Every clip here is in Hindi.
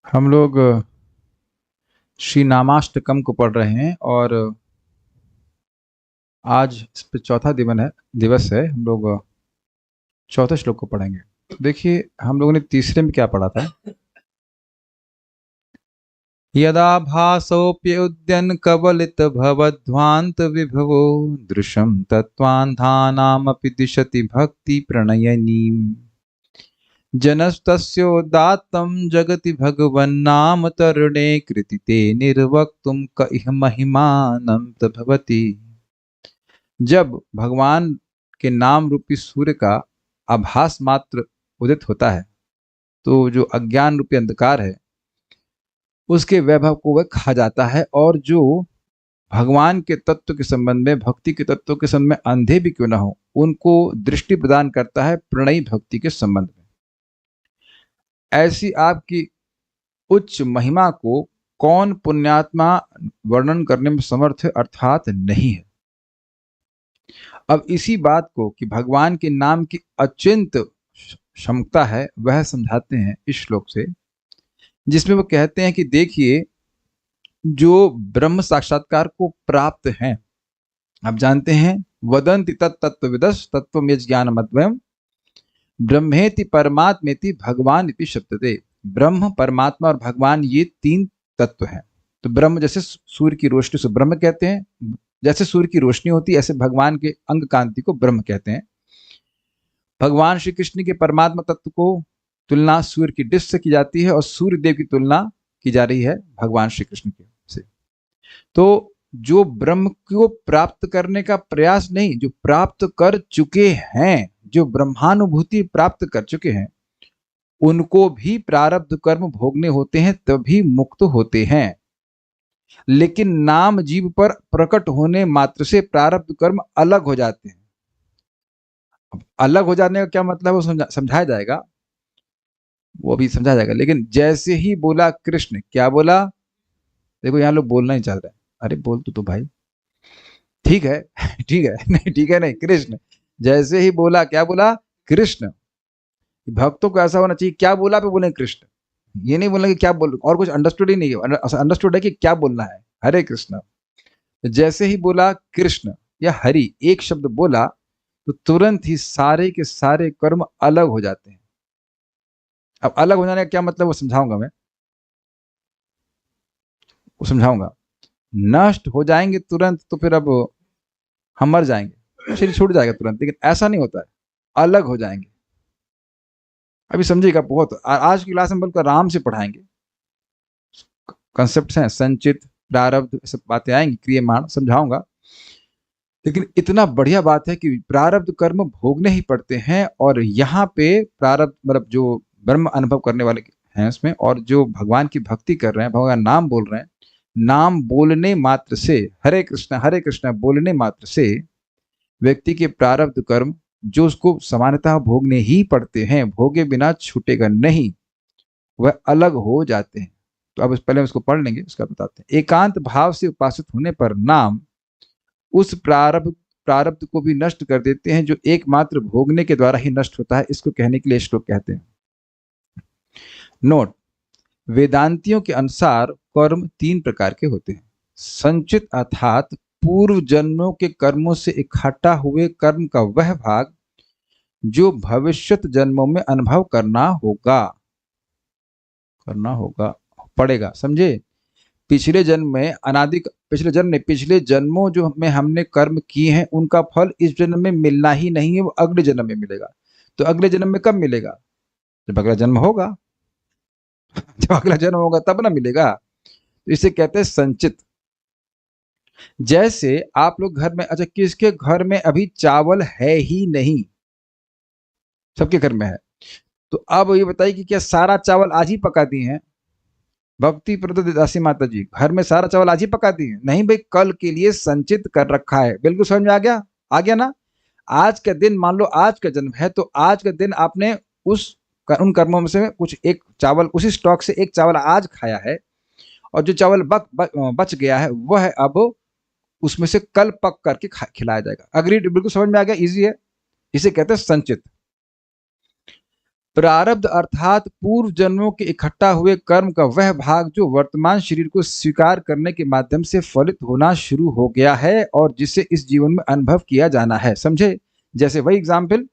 हम लोग श्री नामाष्टकम को पढ़ रहे हैं और आज इस पे चौथा दिवस है। हम लोग चौथे श्लोक को पढ़ेंगे। देखिए, हम लोगों ने तीसरे में क्या पढ़ा था। यदा भासोऽप्युद्यन् कवलित भवध्वान्त विभवो दृशं तत्त्वान्धानामपि दिशति भक्ति प्रणयनीम् जनस्तस्योदात्तं जगति भगवन्नाम तरुणे कृतिते निर्वक्तुं कइह महिमानंत भवति। जब भगवान के नाम रूपी सूर्य का आभास मात्र उदित होता है तो जो अज्ञान रूपी अंधकार है उसके वैभव को वह खा जाता है, और जो भगवान के तत्व के संबंध में, भक्ति के तत्व के संबंध में अंधे भी क्यों ना हो, उनको दृष्टि प्रदान करता है प्रणयी भक्ति के संबंध में। ऐसी आपकी उच्च महिमा को कौन पुण्यात्मा वर्णन करने में समर्थ है, अर्थात नहीं है। अब इसी बात को कि भगवान के नाम की अचिंत क्षमता है वह समझाते हैं इस श्लोक से, जिसमें वो कहते हैं कि देखिए, जो ब्रह्म साक्षात्कार को प्राप्त हैं, आप जानते हैं, वदंति तत्तत्वविदस् तत्त्वमेव ज्ञानमद्वयम् ब्रह्मेति परमात्मेति भगवान इति शब्दते। ब्रह्म, परमात्मा और भगवान, ये तीन तत्व हैं। तो ब्रह्म जैसे सूर्य की रोशनी से ब्रह्म कहते हैं, जैसे सूर्य की रोशनी होती है ऐसे भगवान के अंग कांति को ब्रह्म कहते हैं। भगवान श्री कृष्ण के परमात्मा तत्व को तुलना सूर्य की डिश से की जाती है और सूर्य देव की तुलना की जा रही है भगवान श्री कृष्ण के से। तो जो ब्रह्म को प्राप्त करने का प्रयास नहीं, जो प्राप्त कर चुके हैं, जो ब्रह्मानुभूति प्राप्त कर चुके हैं, उनको भी प्रारब्ध कर्म भोगने होते हैं, तभी मुक्त होते हैं। लेकिन नाम जीव पर प्रकट होने मात्र से प्रारब्ध कर्म अलग हो जाते हैं। अब अलग हो जाने का क्या मतलब है वो समझाया जाएगा, वो भी समझा जाएगा। लेकिन जैसे ही बोला कृष्ण, क्या बोला, देखो यहाँ लोग बोलना ही चाह रहे हैं। अरे बोल तो भाई, ठीक है ठीक है नहीं, ठीक है नहीं, कृष्ण जैसे ही बोला, क्या बोला, कृष्ण। भक्तों को ऐसा होना चाहिए, क्या बोला पे बोले कृष्ण, ये नहीं बोलना कि क्या बोल, और कुछ अंडरस्टूड ही नहीं है। अंडरस्टूड है कि क्या बोलना है, हरे कृष्ण। जैसे ही बोला कृष्ण या हरि एक शब्द बोला तो तुरंत ही सारे के सारे कर्म अलग हो जाते हैं। अब अलग हो जाने का क्या मतलब वो समझाऊंगा मैं, वो समझाऊंगा। नष्ट हो जाएंगे तुरंत तो फिर अब हम मर जाएंगे, शरीर छूट जाएगा तुरंत, लेकिन ऐसा नहीं होता है, अलग हो जाएंगे। अभी समझिएगा, बहुत आज की क्लास में बिल्कुल आराम से पढ़ाएंगे। कंसेप्ट हैं, संचित, प्रारब्ध, सब बातें आएंगी, क्रियमाण समझाऊंगा। लेकिन इतना बढ़िया बात है कि प्रारब्ध कर्म भोगने ही पड़ते हैं, और यहाँ पे प्रारब्ध मतलब जो ब्रह्म अनुभव करने वाले हैं उसमें, और जो भगवान की भक्ति कर रहे हैं, भगवान नाम बोल रहे हैं, नाम बोलने मात्र से, हरे कृष्ण बोलने मात्र से व्यक्ति के प्रारब्ध कर्म जो उसको सामान्यतः भोगने ही पड़ते हैं, भोगे बिना छूटेगा नहीं, वह अलग हो जाते हैं। तो अब पहले उसको पढ़ लेंगे, उसका बताते हैं। एकांत भाव से उपासित होने पर नाम उस प्रारब्ध को भी नष्ट कर देते हैं जो एकमात्र भोगने के द्वारा ही नष्ट होता है। इसको कहने के लिए श्लोक कहते हैं। नोट, वेदांतियों के अनुसार कर्म तीन प्रकार के होते हैं। संचित अर्थात पूर्व जन्मों के कर्मों से इकट्ठा हुए कर्म का वह भाग जो भविष्यत जन्मों में अनुभव करना होगा पड़ेगा। समझे? पिछले जन्म में पिछले जन्मों जो में हमने कर्म किए हैं उनका फल इस जन्म में मिलना ही नहीं है, वो अगले जन्म में मिलेगा। तो अगले जन्म में कब मिलेगा? जब अगला जन्म होगा जब अगला जन्म होगा तब ना मिलेगा। तो इसे कहते हैं संचित। जैसे आप लोग घर में, अच्छा किसके घर में अभी चावल है ही नहीं? सबके घर में है। तो अब ये बताइए कि क्या सारा चावल आज ही पका दिए हैं? भक्ति प्रदत्त दासी माता जी घर में सारा चावल आज ही पका दिए? नहीं भाई, कल के लिए संचित कर रखा है। बिल्कुल समझ में आ गया ना? आज का दिन, मान लो आज का जन्म है, तो आज का दिन आपने उन कर्मों में से कुछ एक चावल, उसी स्टॉक से एक चावल आज खाया है, और जो चावल बच गया है वह अब उसमें से कल पक करके खिलाया जाएगा। अग्रीड? बिल्कुल समझ में आ गया, इजी है। इसे कहते हैं संचित। प्रारब्ध अर्थात पूर्व जन्मों के इकट्ठा हुए कर्म का वह भाग जो वर्तमान शरीर को स्वीकार करने के माध्यम से फलित होना शुरू हो गया है और जिसे इस जीवन में अनुभव किया जाना है। समझे? जैसे वही एग्जाम्पल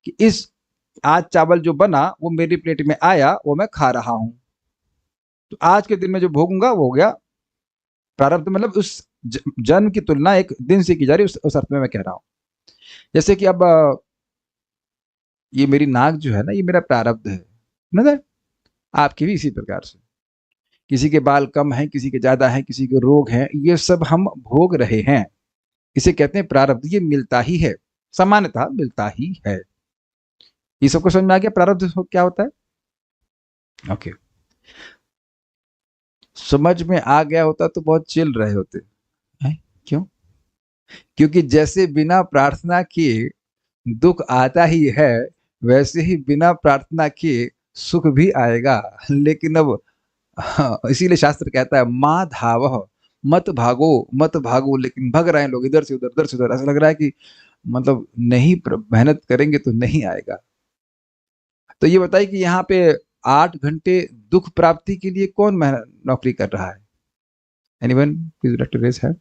कि इस आज चावल जो बना वो मेरी प्लेट में आया, वो मैं खा रहा हूं, तो आज के दिन में जो भोगूंगा वो हो गया प्रारब्ध। मतलब उस जन्म की तुलना एक दिन से की जा रही है, उस अर्थ में मैं कह रहा हूं। जैसे कि अब ये मेरी नाक जो है ना, ये मेरा प्रारब्ध है ना। आपकी भी इसी प्रकार से, किसी के बाल कम हैं, किसी के ज्यादा हैं, किसी के रोग हैं, ये सब हम भोग रहे हैं, इसे कहते हैं प्रारब्ध। ये मिलता ही है, सामान्यतः मिलता ही है। ये सबको समझ में आ गया प्रारब्ध क्या होता है? ओके, समझ में आ गया होता तो बहुत चिल रहे होते हैं। क्यों? क्योंकि जैसे बिना प्रार्थना किए दुख आता ही है, वैसे ही बिना प्रार्थना किए सुख भी आएगा। लेकिन अब इसीलिए शास्त्र कहता है माँ धावः, मत भागो मत भागो। लेकिन भग रहे हैं लोग इधर से उधर, उधर से उधर। ऐसा लग रहा है कि मतलब नहीं मेहनत करेंगे तो नहीं आएगा। तो ये बताइए कि यहाँ पे 8 घंटे दुख प्राप्ति के लिए कौन नौकरी कर रहा है? Anyone please raise hand.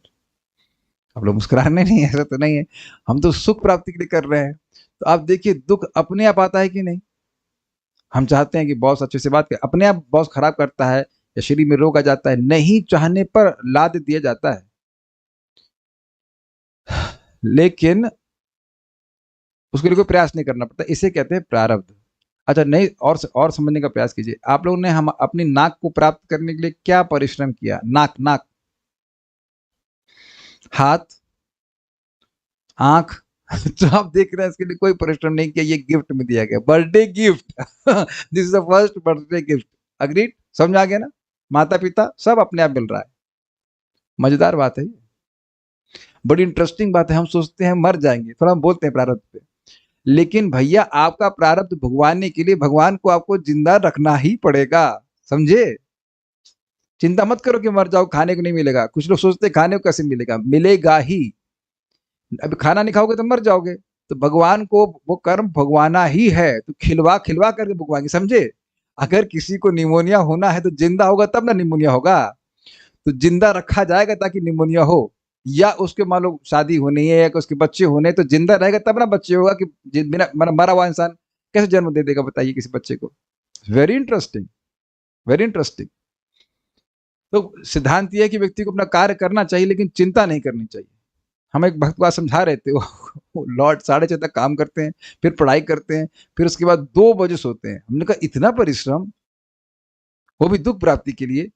आप लोग मुस्कुराने नहीं, ऐसा तो नहीं है। हम तो सुख प्राप्ति के लिए कर रहे हैं। तो आप देखिए दुख अपने आप आता है कि नहीं? हम चाहते हैं कि बॉस अच्छे से बात करे, अपने आप बॉस खराब करता है या शरीर में रोग आ जाता है, नहीं चाहने पर लाद दिया जाता है। लेकिन उसके लिए कोई प्रयास नहीं करना पड़ता, इसे कहते हैं प्रारब्ध। अच्छा, नहीं और समझने का प्रयास कीजिए। आप लोगों ने हम अपनी नाक को प्राप्त करने के लिए क्या परिश्रम किया? नाक, नाक, हाथ, आंख तो आप देख रहे हैं इसके लिए कोई परिश्रम नहीं किया, ये गिफ्ट में दिया गया, birthday gift this is the first birthday gift. Agreed? समझ आ गया ना? माता पिता सब अपने आप मिल रहा है। मजेदार बात है, बड़ी इंटरेस्टिंग बात है। हम सोचते हैं मर जाएंगे, थोड़ा हम बोलते हैं प्रारब्ध पे, लेकिन भैया आपका प्रारब्ध भगवाने के लिए भगवान को आपको जिंदा रखना ही पड़ेगा। समझे? चिंता मत करो कि मर जाओ, खाने को नहीं मिलेगा। कुछ लोग सोचते हैं खाने को कैसे मिलेगा, मिलेगा ही। अब खाना नहीं खाओगे तो मर जाओगे। तो भगवान को वो कर्म भगवाना ही है, तो खिलवा खिलवा करके भगवाएंगे। समझे? अगर किसी को निमोनिया होना है तो जिंदा होगा तब ना निमोनिया होगा। तो जिंदा रखा जाएगा ताकि निमोनिया हो, या उसके मान लो शादी होनी है या उसके बच्चे होने, तो जिंदा रहेगा तब ना बच्चे होगा। कि बिना मरा हुआ इंसान कैसे जन्म दे देगा बताइए किसी बच्चे को? Very interesting, very interesting. तो सिद्धांत यह है कि व्यक्ति को अपना कार्य करना चाहिए लेकिन चिंता नहीं करनी चाहिए। हम एक भक्त को आज समझा रहे थे, वो लॉर्ड 6:30 तक काम करते हैं, फिर पढ़ाई करते हैं, फिर उसके बाद 2 बजे सोते हैं। हमने कहा इतना परिश्रम, वो भी दुख प्राप्ति के लिए?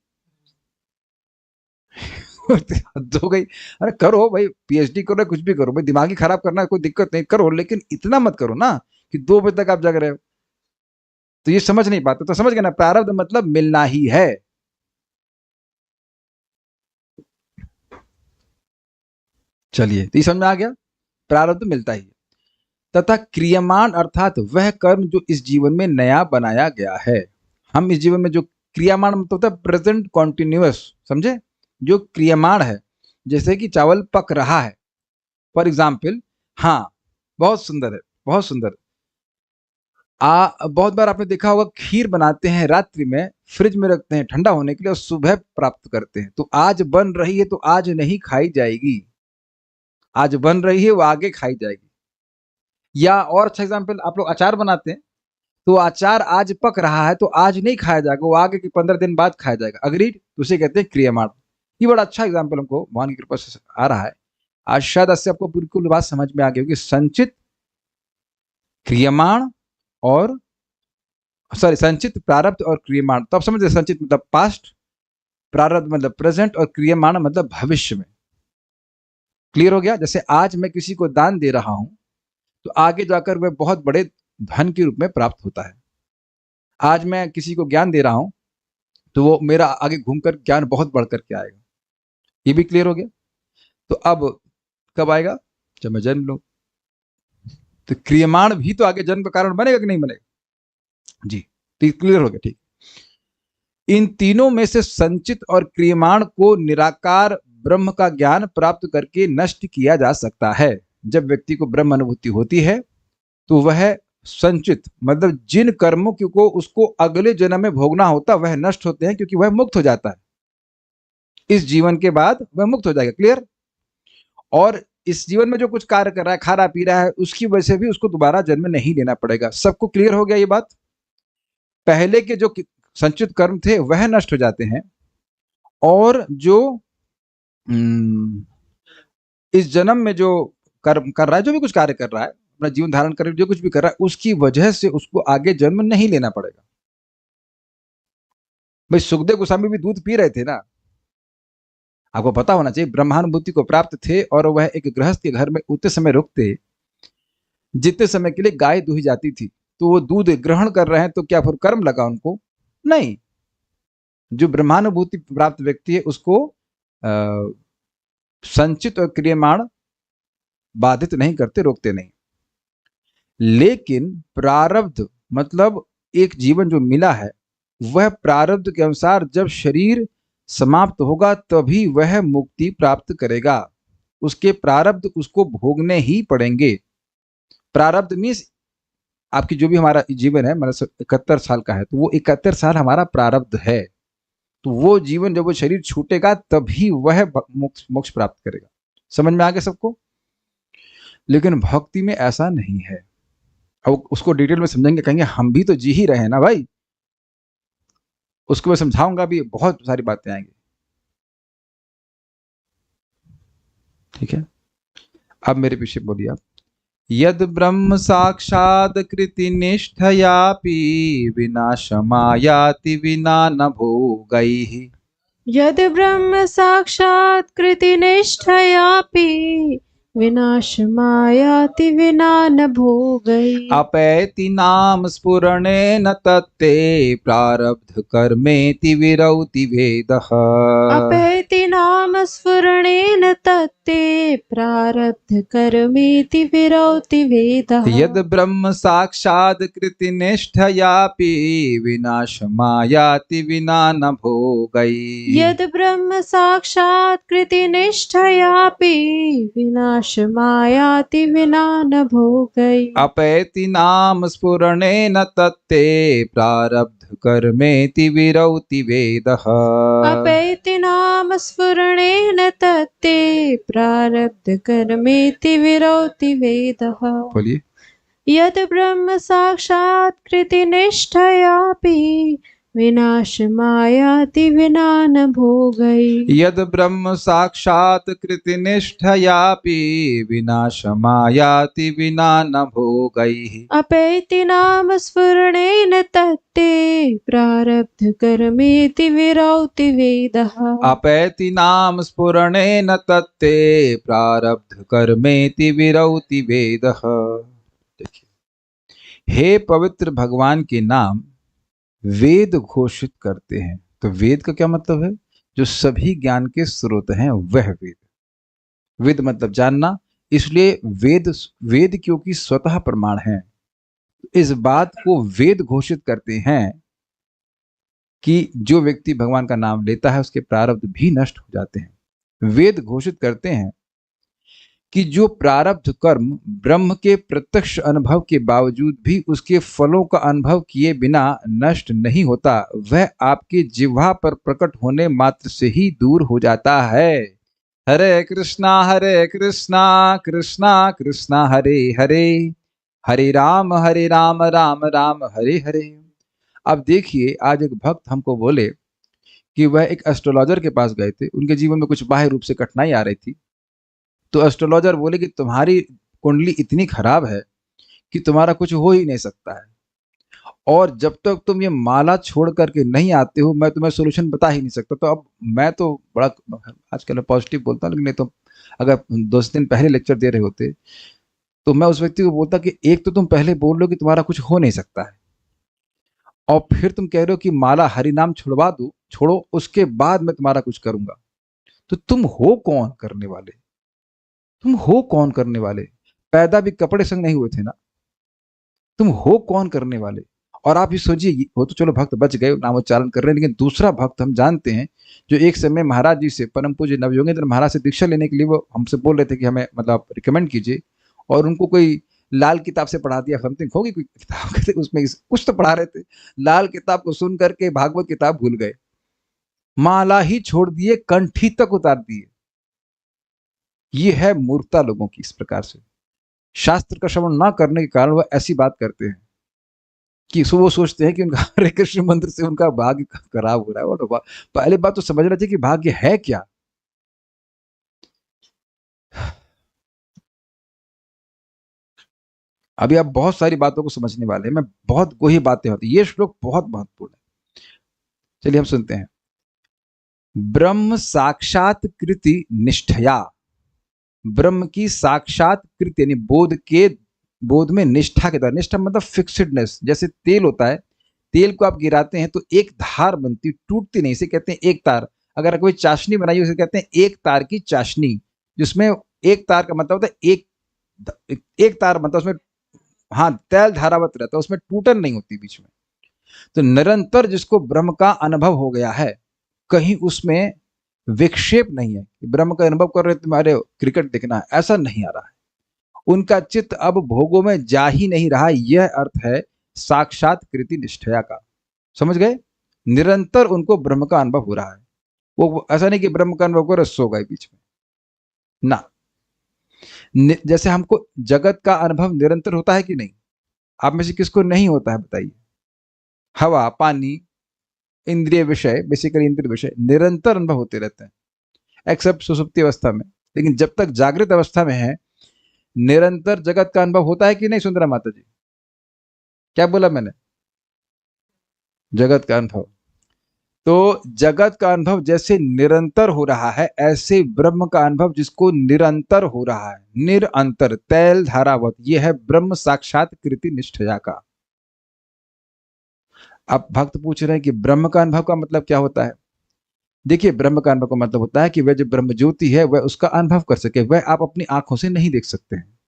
हद हो गई। अरे करो भाई, पीएचडी करो, कुछ भी करो भाई, दिमागी खराब करना कोई दिक्कत नहीं, करो, लेकिन इतना मत करो ना कि 2 बजे तक आप जग रहे हो। तो ये समझ नहीं पाते। तो समझ गए ना, प्रारब्ध मतलब मिलना ही है। चलिए, तो ये समझ में आ गया, प्रारब्ध मिलता ही है। तथा क्रियमाण अर्थात वह कर्म जो इस जीवन में नया बनाया गया है। हम इस जीवन में जो क्रियामाण मतलब होता है प्रेजेंट कॉन्टिन्यूअस। समझे? जो क्रियमाण है, जैसे कि चावल पक रहा है फॉर एग्जाम्पल। हाँ, बहुत सुंदर है, बहुत सुंदर। बहुत बार आपने देखा होगा खीर बनाते हैं रात्रि में, फ्रिज में रखते हैं ठंडा होने के लिए और सुबह प्राप्त करते हैं। तो आज बन रही है तो आज नहीं खाई जाएगी, आज बन रही है वो आगे खाई जाएगी। या और अच्छा एग्जाम्पल, आप लोग अचार बनाते हैं, तो अचार आज पक रहा है तो आज नहीं खाया जाएगा, वो आगे के 15 दिन बाद खाया जाएगा। अग्रीड? तो उसे कहते हैं क्रियमाण। ये बड़ा अच्छा एग्जाम्पल हमको भगवान की कृपा से आ रहा है। आज शायद इससे आपको बिल्कुल बात समझ में आ गई होगी। संचित, क्रियमाण और संचित, प्रारब्ध और क्रियमाण। तो आप समझते, संचित मतलब पास्ट, प्रारब्ध मतलब प्रेजेंट, और क्रियमाण मतलब भविष्य में। क्लियर हो गया? जैसे आज मैं किसी को दान दे रहा हूं तो आगे जाकर वह बहुत बड़े धन के रूप में प्राप्त होता है। आज मैं किसी को ज्ञान दे रहा हूं तो वो मेरा आगे घूमकर ज्ञान बहुत बढ़ करके आएगा। ये भी क्लियर हो गया? तो अब कब आएगा? जब मैं जन्म लूं। तो क्रियमाण भी तो आगे जन्म का कारण बनेगा कि नहीं बनेगा? जी, ठीक, क्लियर हो गया। ठीक, इन तीनों में से संचित और क्रियमाण को निराकार ब्रह्म का ज्ञान प्राप्त करके नष्ट किया जा सकता है। जब व्यक्ति को ब्रह्म अनुभूति होती है तो वह संचित मतलब जिन कर्मों को उसको अगले जन्म में भोगना होता वह नष्ट होते हैं, क्योंकि वह मुक्त हो जाता है। इस जीवन के बाद वह मुक्त हो जाएगा। क्लियर? और इस जीवन में जो कुछ कार्य कर रहा है, खा रहा पी रहा है, उसकी वजह से भी उसको दोबारा जन्म नहीं लेना पड़ेगा। सबको क्लियर हो गया ये बात? पहले के जो संचित कर्म थे वह नष्ट हो जाते हैं, और जो इस जन्म में जो कर्म कर रहा है, जो भी कुछ कार्य कर रहा है, अपना जीवन धारण कर जो कुछ भी कर रहा है, उसकी वजह से उसको आगे जन्म नहीं लेना पड़ेगा। भाई सुखदेव गोस्वामी भी दूध पी रहे थे ना, आपको पता होना चाहिए। ब्रह्मानुभूति को प्राप्त थे और वह एक गृहस्थ के घर में उतने समय रुकते जितने समय के लिए गाय दूही जाती थी। तो वो दूध ग्रहण कर रहे हैं, तो क्या फिर कर्म लगा उनको? नहीं। जो ब्रह्मानुभूति प्राप्त व्यक्ति है उसको संचित और क्रियमाण बाधित नहीं करते, रोकते नहीं। लेकिन प्रारब्ध मतलब एक जीवन जो मिला है, वह प्रारब्ध के अनुसार जब शरीर समाप्त होगा तभी वह मुक्ति प्राप्त करेगा। उसके प्रारब्ध उसको भोगने ही पड़ेंगे। प्रारब्ध मीन्स आपकी जो भी हमारा जीवन है, मतलब 71 साल का है, तो वो 71 साल हमारा प्रारब्ध है। तो वो जीवन जब वो शरीर छूटेगा तभी वह मोक्ष प्राप्त करेगा। समझ में आ गया सबको? लेकिन भक्ति में ऐसा नहीं है। अब उसको डिटेल में समझेंगे, कहेंगे हम भी तो जी ही रहे हैं ना भाई। उसको मैं समझाऊंगा भी, बहुत सारी बातें आएंगी। ठीक है, अब मेरे पीछे बोलिए आप। यद ब्रह्म साक्षात् कृति निष्ठयापि विनाशमायाति विना न भोगैः। यद ब्रह्म साक्षात् कृति निष्ठयापि विनाशमायाति विना न भोगैः। अपैति नाम स्फुरणेन तत्ते प्रारब्ध कर्मेति विरौति वेदः। अपैति नाम स्फुरणेन तत्ते प्रारब्ध कर्मेति विरौति वेदः। यद ब्रह्म साक्षात् कृति निष्ठयापि विनाशमायाति विना न भोगैः। यद ब्रह्म साक्षात् कृति निष्ठयापि विनाशमायाति विना न भोगैः। अपैति नाम स्फुरणेन तत्ते प्रारब्ध कर्मेति विरौति वेदः। अपैति नाम स्फुरणेन तत्ते प्रारब्ध कर्मेति विरौति वेदः। बोलिए। यद ब्रह्म साक्षात् कृति निष्ठयापि विनाशमायाति विना न भोगैः। यद ब्रह्म साक्षात् कृति निष्ठयापि विनाशमायाति विना न भोगैः। अपैति नाम स्फुरणेन तत्ते प्रारब्ध कर्मेति विरौति वेदः। अपैति नाम स्फुरणेन तत्ते प्रारब्ध कर्मेति विरौति वेदः। देखिए, हे पवित्र भगवान के नाम वेद घोषित करते हैं। तो वेद का क्या मतलब है? जो सभी ज्ञान के स्रोत हैं वह वेद। वेद मतलब जानना, इसलिए वेद क्योंकि स्वतः प्रमाण है, इस बात को वेद घोषित करते हैं कि जो व्यक्ति भगवान का नाम लेता है उसके प्रारब्ध भी नष्ट हो जाते हैं। वेद घोषित करते हैं कि जो प्रारब्ध कर्म ब्रह्म के प्रत्यक्ष अनुभव के बावजूद भी उसके फलों का अनुभव किए बिना नष्ट नहीं होता, वह आपके जिह्वा पर प्रकट होने मात्र से ही दूर हो जाता है। हरे कृष्णा कृष्णा कृष्णा हरे हरे, हरे राम राम राम हरे हरे। अब देखिए, आज एक भक्त हमको बोले कि वह एक एस्ट्रोलॉजर के पास गए थे, उनके जीवन में कुछ बाह्य रूप से कठिनाई आ रही थी। तो एस्ट्रोलॉजर बोले कि तुम्हारी कुंडली इतनी खराब है कि तुम्हारा कुछ हो ही नहीं सकता है, और जब तक तुम ये माला छोड़ करके नहीं आते हो मैं तुम्हें सोल्यूशन बता ही नहीं सकता। तो अब मैं तो बड़ा आजकल पॉजिटिव बोलता हूँ, लेकिन नहीं तो अगर 2 दिन पहले लेक्चर दे रहे होते तो मैं उस व्यक्ति को बोलता कि एक तो तुम पहले बोल लो कि तुम्हारा कुछ हो नहीं सकता है, और फिर तुम कह रहे हो कि माला हरि नाम छुड़वा दो, छोड़ो, उसके बाद मैं तुम्हारा कुछ करूंगा। तो तुम हो कौन करने वाले? तुम हो कौन करने वाले? पैदा भी कपड़े संग नहीं हुए थे ना। तुम हो कौन करने वाले? और आप ये सोचिए, वो तो चलो भक्त बच गए, नामोच्चारण कर रहे हैं, लेकिन दूसरा भक्त हम जानते हैं जो एक समय महाराज जी से, परम पूज्य नवयोगेंद्र महाराज से दीक्षा लेने के लिए वो हमसे बोल रहे थे कि हमें मतलब रिकमेंड कीजिए, और उनको कोई लाल किताब से पढ़ा दिया, समथिंग होगी कोई किताब, कहते उसमें कुछ तो पढ़ा रहे थे, लाल किताब को सुन करके भागवत किताब भूल गए, माला ही छोड़ दिए, कंठी तक उतार दिए। ये है मूर्खता लोगों की। इस प्रकार से शास्त्र का श्रवण ना करने के कारण वह ऐसी बात करते हैं कि वो सोचते हैं कि उनका हरे कृष्ण मंत्र से उनका भाग्य खराब हो रहा है। और पहले बात तो समझना चाहिए कि भाग्य है क्या। अभी आप बहुत सारी बातों को समझने वाले हैं, मैं बहुत गोही बातें होती, ये श्लोक बहुत महत्वपूर्ण है। चलिए हम सुनते हैं। ब्रह्म साक्षात्कृति निष्ठया, ब्रह्म की साक्षात्कृति यानी बोध में निष्ठा के द्वारा। निष्ठा मतलब फिक्सडनेस। जैसे तेल होता है, तेल को आप गिराते हैं तो एक धार बनती, टूटती नहीं, इसे कहते हैं एक तार। अगर कोई चाशनी बनाई उसे कहते हैं एक तार की चाशनी, जिसमें एक तार का मतलब होता है एक तार मतलब उसमें हाँ तेल धारावत रहता है, उसमें टूटन नहीं होती बीच में। तो निरंतर जिसको ब्रह्म का अनुभव हो गया है, कहीं उसमें विक्षेप नहीं है। ब्रह्म का अनुभव कर रहे तुम्हारे क्रिकेट देखना है, ऐसा नहीं आ रहा है। उनका चित्त अब भोगों में जा ही नहीं रहा। यह अर्थ है साक्षात्कृति निष्ठया का। समझ गए? निरंतर उनको ब्रह्म का अनुभव हो रहा है। वो ऐसा नहीं कि ब्रह्म का अनुभव कर सो गए बीच में ना। जैसे हमको जगत का अनुभव निरंतर होता है कि नहीं? आप में से किसको नहीं होता है बताइए? हवा, पानी, इंद्रिय विषय, बेसिकली इंद्रिय विषय निरंतर अनुभव होते रहते हैं, एक्सेप्ट सुसुप्ति अवस्था में। लेकिन जब तक जागृत अवस्था में है, निरंतर जगत का अनुभव होता है कि नहीं? सुंदरा माता जी, क्या बोला मैंने? जगत का अनुभव। तो जगत का अनुभव जैसे निरंतर हो रहा है, ऐसे ब्रह्म का अनुभव जिसको निरंतर हो रहा है, निरंतर तैल धारावत, यह है ब्रह्म साक्षात्कृति निष्ठया का। अब भक्त पूछ रहे हैं कि ब्रह्म का अनुभव का मतलब क्या होता है? देखिए, ब्रह्म का अनुभव का मतलब होता है कि वह जो ब्रह्म ज्योति है वह उसका अनुभव कर सके। वह आप अपनी आंखों से नहीं देख सकते हैं।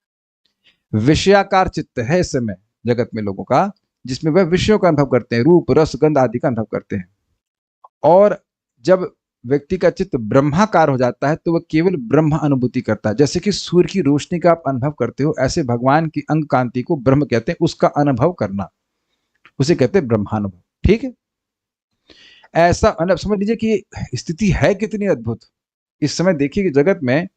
विषयाकार चित्त है इस समय जगत में लोगों का, जिसमें वह विषयों का अनुभव करते हैं, रूप रस गंध आदि का अनुभव करते हैं। और जब व्यक्ति का चित्त ब्रह्माकार हो जाता है तो वह केवल ब्रह्म अनुभूति करता है। जैसे कि सूर्य की रोशनी का आप अनुभव करते हो, ऐसे भगवान की अंग कांति को ब्रह्म कहते हैं। उसका अनुभव करना उसे कहते हैं ब्रह्मानुभव। ठीक है? ऐसा मतलब समझ लीजिए कि स्थिति है कितनी अद्भुत। इस समय देखिए कि जगत में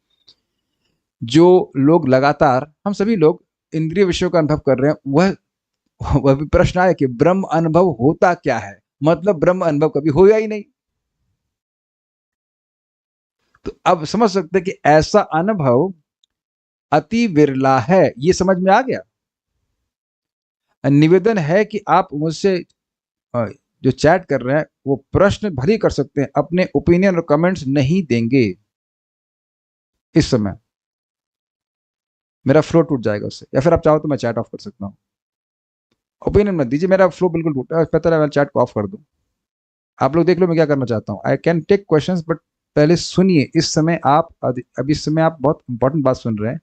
जो लोग लगातार, हम सभी लोग इंद्रिय विषयों का अनुभव कर रहे हैं, वह भी प्रश्न आया कि ब्रह्म अनुभव होता क्या है? मतलब ब्रह्म अनुभव कभी होया ही नहीं। तो अब समझ सकते हैं कि ऐसा अनुभव अति विरला है। ये समझ में आ गया? निवेदन है कि आप मुझसे जो चैट कर रहे हैं वो प्रश्न भले कर सकते हैं, अपने ओपिनियन और कमेंट्स नहीं देंगे। इस समय मेरा फ्लो टूट जाएगा उससे, या फिर आप चाहो तो मैं चैट ऑफ कर सकता हूँ। ओपिनियन मत दीजिए, मेरा फ्लो बिल्कुल टूटा है। पता है, मैं चैट को ऑफ कर दूं। आप लोग देख लो मैं क्या करना चाहता हूँ। I can take questions, but पहले सुनिए। इस समय आप अभी इस समय आप बहुत इंपॉर्टेंट बात सुन रहे हैं।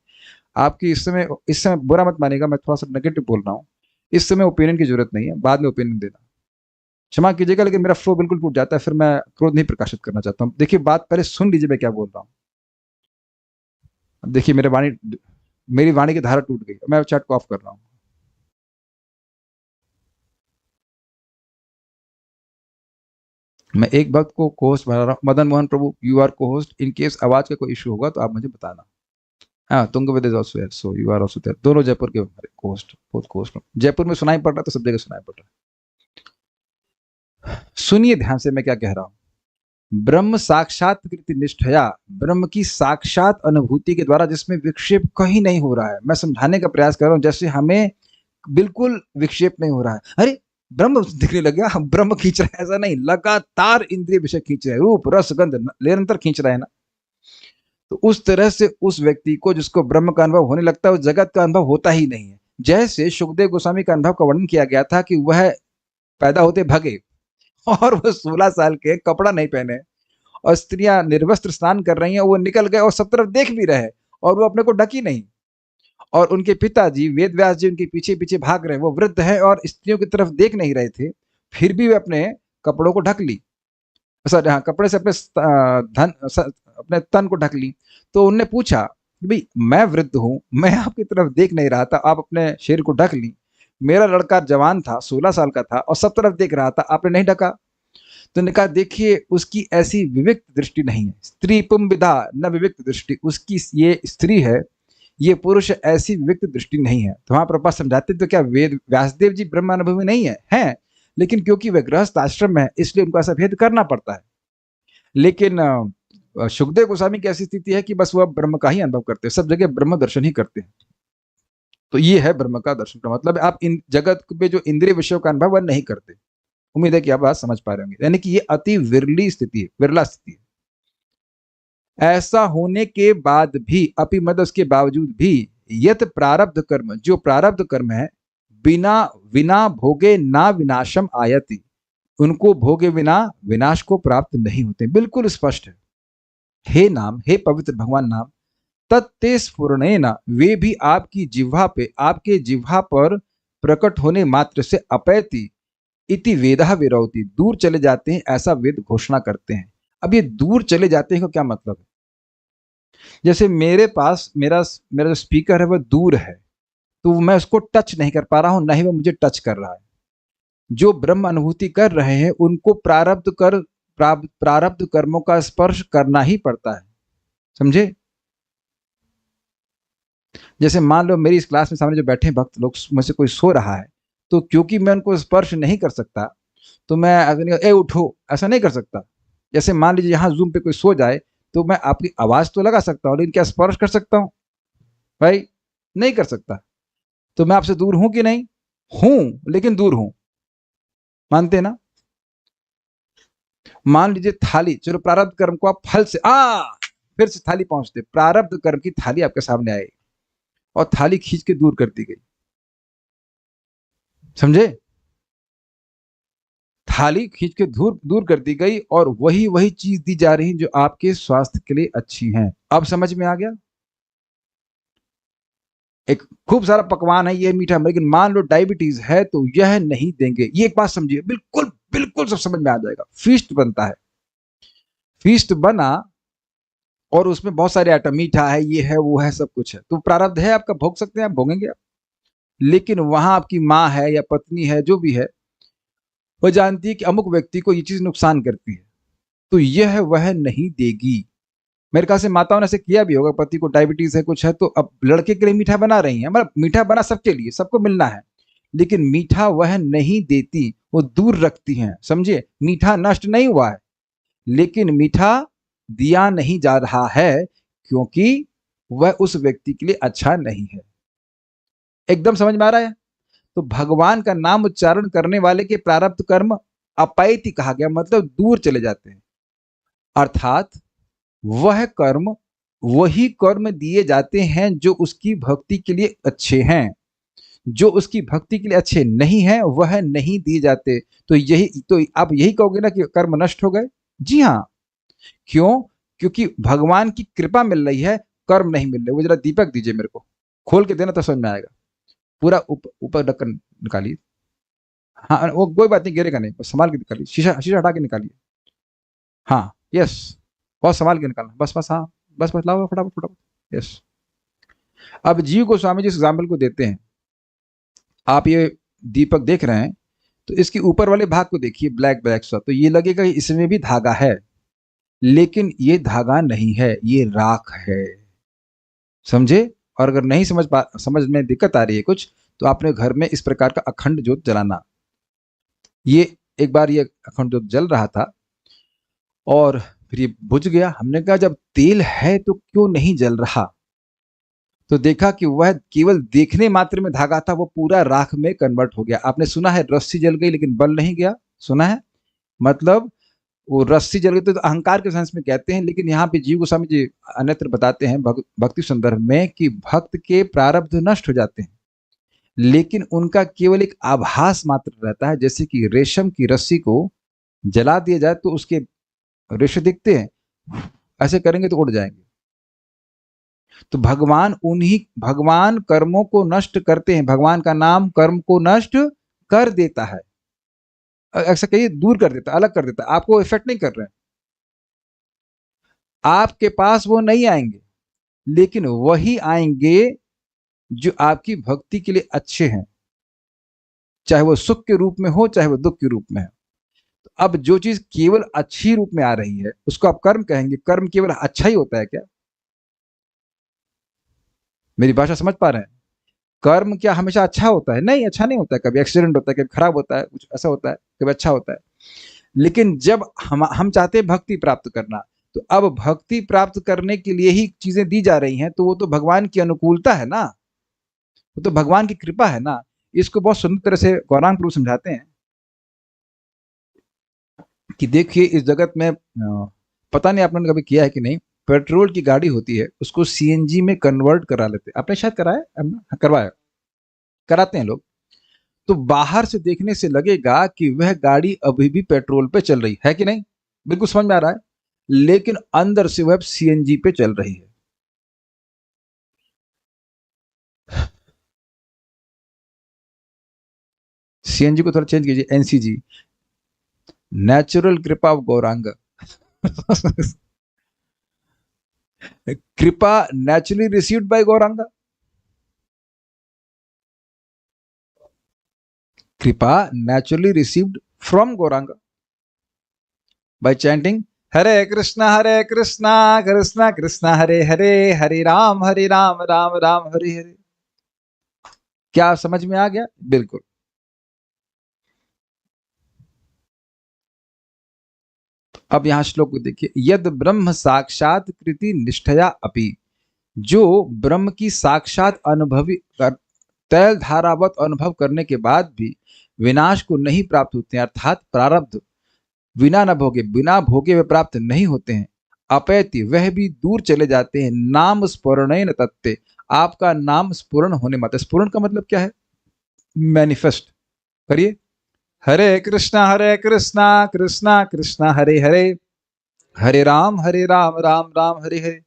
आपकी इस समय बुरा मत मानिएगा, मैं थोड़ा सा नेगेटिव बोल रहा हूँ। इस समय ओपिनियन की जरूरत नहीं है, बाद में ओपिनियन देना। क्षमा कीजिएगा, लेकिन मेरा फ्लो बिल्कुल टूट जाता है, फिर मैं क्रोध नहीं प्रकाशित करना चाहता हूँ। देखिए, बात पहले सुन लीजिए मैं क्या बोल रहा हूँ। देखिए मेरी वाणी की धारा टूट गई। मैं चैट को ऑफ कर रहा हूँ। मैं एक भक्त को होस्ट बना रहा हूँ। मदन मोहन प्रभु, यू आर को होस्ट। इन केस आवाज का कोई इशू होगा तो आप मुझे बताना। हाँ, Tungved is also here, so you are also there. दोनों जयपुर के होस्ट, बहुत होस्ट। जयपुर में सुनाई पड़ रहा है तो सब जगह सुनाई पड़ रहा है। सुनिए ध्यान से मैं क्या कह रहा हूँ। ब्रह्म साक्षात्कृति निष्ठया, ब्रह्म की साक्षात अनुभूति के द्वारा जिसमें विक्षेप कहीं नहीं हो रहा है। मैं समझाने का प्रयास कर रहा हूँ जैसे हमें बिल्कुल विक्षेप नहीं हो रहा है। अरे ब्रह्म दिखने लग गया, ब्रह्म खींच रहा है, ऐसा नहीं। लगातार इंद्रिय विषय खींच रहे हैं, रूप रस गंध निरंतर खींच रहे हैं ना। तो उस तरह से उस व्यक्ति को जिसको ब्रह्म का अनुभव होने लगता है, वो जगत का अनुभव होता ही नहीं है। जैसे सुखदेव गोस्वामी का अनुभव का वर्णन किया गया था कि वह पैदा होते भगे और वह 16 साल के, कपड़ा नहीं पहने, और स्त्रियां निर्वस्त्र स्नान कर रही हैं, वो निकल गए और सब तरफ देख भी रहे और वो अपने को ढकी नहीं। और उनके पिताजी वेद व्यास जी उनके पीछे पीछे भाग रहे हैं। वो वृद्ध है और स्त्रियों की तरफ देख नहीं रहे थे, फिर भी वे अपने कपड़ों को ढक ली। सर हाँ, कपड़े से अपने अपने तन को ढक ली। तो उनने पूछा भाई मैं वृद्ध हूं, मैं आपकी तरफ देख नहीं रहा था, आप अपने शरीर को ढक ली। मेरा लड़का जवान था, 16 साल का था और सब तरफ देख रहा था, आपने नहीं ढका। तो ने कहा देखिए उसकी ऐसी विविक्त दृष्टि नहीं है, स्त्री पुम विधा न विविक्त दृष्टि, उसकी ये स्त्री है, ये पुरुष, ऐसी विविक्त दृष्टि नहीं है। तो वहां प्रभुपाद समझाते तो क्या वेद व्यासदेव जी ब्रह्म अनुभवी नहीं है, हैं, लेकिन क्योंकि वे गृहस्थ आश्रम में है इसलिए उनको ऐसा भेद करना पड़ता है। लेकिन सुखदेव गोस्वामी की ऐसी स्थिति है कि बस वह ब्रह्म का ही अनुभव करते हैं, सब जगह ब्रह्म दर्शन ही करते हैं। तो ये है ब्रह्म का दर्शन का मतलब, आप इन जगत में जो इंद्रिय विषयों का अनुभव वह नहीं करते। उम्मीद है कि आप बात समझ पा रहे होंगे, यानी कि ये अति विरली स्थिति है, विरला स्थिति है। ऐसा होने के बाद भी, अपि मद उसके बावजूद भी, यत प्रारब्ध कर्म, जो प्रारब्ध कर्म है, बिना विना भोगे ना विनाशम आयति, उनको भोगे बिना विनाश को प्राप्त नहीं होते। बिल्कुल स्पष्ट है। हे नाम, हे पवित्र भगवान नाम, तत्ते स्फुरणेन, वे भी आपकी जिह्वा पे, आपके जिह्वा पर प्रकट होने मात्र से अपैति इति वेदः विरौति, दूर चले जाते हैं, ऐसा वेद घोषणा करते हैं। अब ये दूर चले जाते हैं का क्या मतलब है? जैसे मेरे पास मेरा मेरा जो स्पीकर है वह दूर है, तो मैं उसको टच नहीं कर पा रहा हूं, ना ही वह मुझे टच कर रहा है। जो ब्रह्म अनुभूति कर रहे हैं उनको प्रारब्ध कर्मों का स्पर्श करना ही पड़ता है, समझे? जैसे मान लो मेरी इस क्लास में सामने जो बैठे भक्त लोग में से कोई सो रहा है, तो क्योंकि मैं उनको स्पर्श नहीं कर सकता, तो मैं ए उठो ऐसा नहीं कर सकता। जैसे मान लीजिए यहाँ जूम पे कोई सो जाए, तो मैं आपकी आवाज तो लगा सकता हूँ, लेकिन क्या स्पर्श कर सकता हूँ भाई? नहीं कर सकता। तो मैं आपसे दूर हूं कि नहीं? हूं, लेकिन दूर हूं, मानते ना? मान लीजिए थाली, चलो प्रारब्ध कर्म को आप फल से फिर से थाली पहुंचते, प्रारब्ध कर्म की थाली आपके सामने आई और थाली खींच के दूर कर दी गई, समझे? थाली खींच के दूर दूर कर दी गई और वही वही चीज दी जा रही जो आपके स्वास्थ्य के लिए अच्छी हैं। अब समझ में आ गया? एक खूब सारा पकवान है, ये मीठा, लेकिन मान लो डायबिटीज है तो यह नहीं देंगे। ये एक बात समझिए, बिल्कुल बिल्कुल सब समझ में आ जाएगा। फीस्ट बनता है, फीस्ट बना और उसमें बहुत सारे आइटम, मीठा है, ये है, वो है, सब कुछ है, तो प्रारब्ध है आपका, भोग सकते हैं आप, भोगेंगे आप। लेकिन वहां आपकी माँ है या पत्नी है, जो भी है, वह जानती है कि अमुक व्यक्ति को ये चीज नुकसान करती है, तो यह वह नहीं देगी। मेरे ख्याल से माताओं ने ऐसे किया भी होगा, पति को डायबिटीज है, कुछ है, तो अब लड़के के लिए मीठा बना रही है, मतलब मीठा बना सबके लिए, सबको मिलना है, लेकिन मीठा वह नहीं देती, वो दूर रखती हैं, समझिए? मीठा नष्ट नहीं हुआ है, लेकिन मीठा दिया नहीं जा रहा है क्योंकि वह उस व्यक्ति के लिए अच्छा नहीं है। एकदम समझ में आ रहा है? तो भगवान का नाम उच्चारण करने वाले के प्रारब्ध कर्म अपैति कहा गया, मतलब दूर चले जाते हैं। अर्थात वह कर्म, वही कर्म दिए जाते हैं जो उसकी भक्ति के लिए अच्छे हैं, जो उसकी भक्ति के लिए अच्छे नहीं हैं वह नहीं दिए जाते। तो आप यही कहोगे ना कि कर्म नष्ट हो गए? जी हाँ। क्यों? क्योंकि भगवान की कृपा मिल रही है, कर्म नहीं मिल रहे। वो जरा दीपक दीजिए मेरे को, खोल के देना तो समझ में आएगा। पूरा ऊपर ढक्कन निकालिए। हाँ, वो कोई बात नहीं, गिरेगा नहीं, बस संभाल के निकालिए, शीशा शीशा हटा के निकालिए। हाँ, यस, बहुत संभाल के निकालना, बस बस, हाँ बस बस, लाओ फटाफट फटाफट, यस। अब जीव गोस्वामी जी इस एग्जाम्पल को देते हैं। आप ये दीपक देख रहे हैं, तो इसके ऊपर वाले भाग को देखिए, ब्लैक ब्लैक सा, तो ये लगेगा इसमें भी धागा है, लेकिन ये धागा नहीं है, ये राख है, समझे? और अगर नहीं समझ में दिक्कत आ रही है कुछ, तो आपने घर में इस प्रकार का अखंड ज्योत जलाना। ये एक बार ये अखंड ज्योत जल रहा था और फिर ये बुझ गया। हमने कहा जब तेल है तो क्यों नहीं जल रहा? तो देखा कि वह केवल देखने मात्र में धागा था, वो पूरा राख में कन्वर्ट हो गया। आपने सुना है रस्सी जल गई लेकिन बल नहीं गया, सुना है? मतलब वो रस्सी जल गई तो अहंकार के सेंस में कहते हैं, लेकिन यहाँ पे जीव गोस्वामी जी अन्यत्र बताते हैं भक्ति संदर्भ में कि भक्त के प्रारब्ध नष्ट हो जाते हैं, लेकिन उनका केवल एक आभास मात्र रहता है। जैसे कि रेशम की रस्सी को जला दिया जाए तो उसके रेशे दिखते हैं, ऐसे करेंगे तो उड़ जाएंगे। तो भगवान कर्मों को नष्ट करते हैं, भगवान का नाम कर्म को नष्ट कर देता है, ऐसा कहिए दूर कर देता, अलग कर देता, आपको इफेक्ट नहीं कर रहे हैं, आपके पास वो नहीं आएंगे। लेकिन वही आएंगे जो आपकी भक्ति के लिए अच्छे हैं, चाहे वो सुख के रूप में हो चाहे वो दुख के रूप में है। तो अब जो चीज केवल अच्छी रूप में आ रही है उसको आप कर्म कहेंगे। कर्म केवल अच्छा ही होता है क्या? मेरी भाषा समझ पा रहे हैं? कर्म क्या हमेशा अच्छा होता है? नहीं, अच्छा नहीं होता है। कभी एक्सीडेंट होता है, कभी खराब होता है, कुछ ऐसा होता है, कभी अच्छा होता है। लेकिन जब हम चाहते हैं भक्ति प्राप्त करना, तो अब भक्ति प्राप्त करने के लिए ही चीजें दी जा रही हैं, तो वो तो भगवान की अनुकूलता है ना, वो तो भगवान की कृपा है ना। इसको बहुत सुंदर तरह से गौरांग प्रभु समझाते हैं कि देखिए इस जगत में पता नहीं आपने कभी किया है कि नहीं, पेट्रोल की गाड़ी होती है उसको सीएनजी में कन्वर्ट करा लेते हैं। आपने शायद कराया, करवाया, कराते हैं लोग। तो बाहर से देखने से लगेगा कि वह गाड़ी अभी भी पेट्रोल पे चल रही है कि नहीं, बिल्कुल समझ में आ रहा है, लेकिन अंदर से वह सीएनजी पे चल रही है। सीएनजी को थोड़ा चेंज कीजिए, एनसीजी, नेचुरल कृपा ऑफ गौरांग। कृपा नेचुरली रिसीव्ड बाय गौरांग, कृपा naturally received from Gaurang by chanting हरे कृष्णा कृष्णा कृष्णा हरे हरे, हरे राम राम राम हरे हरे। क्या समझ में आ गया? बिल्कुल। अब यहां श्लोक को देखिए, यद ब्रह्म साक्षात कृति निष्ठया अपि, जो ब्रह्म की साक्षात अनुभवी तैल धारावत अनुभव करने के बाद भी विनाश को नहीं प्राप्त होते हैं, अर्थात प्रारब्ध बिना न भोगे, बिना भोगे वे प्राप्त नहीं होते हैं। अपैति, वह भी दूर चले जाते हैं। नाम स्फुरणेन तत्ते, आपका नाम स्फुरण होने मात्र। स्फुरण का मतलब क्या है? मैनिफेस्ट करिए। हरे कृष्णा कृष्णा कृष्णा हरे हरे, हरे राम राम राम हरे हरे।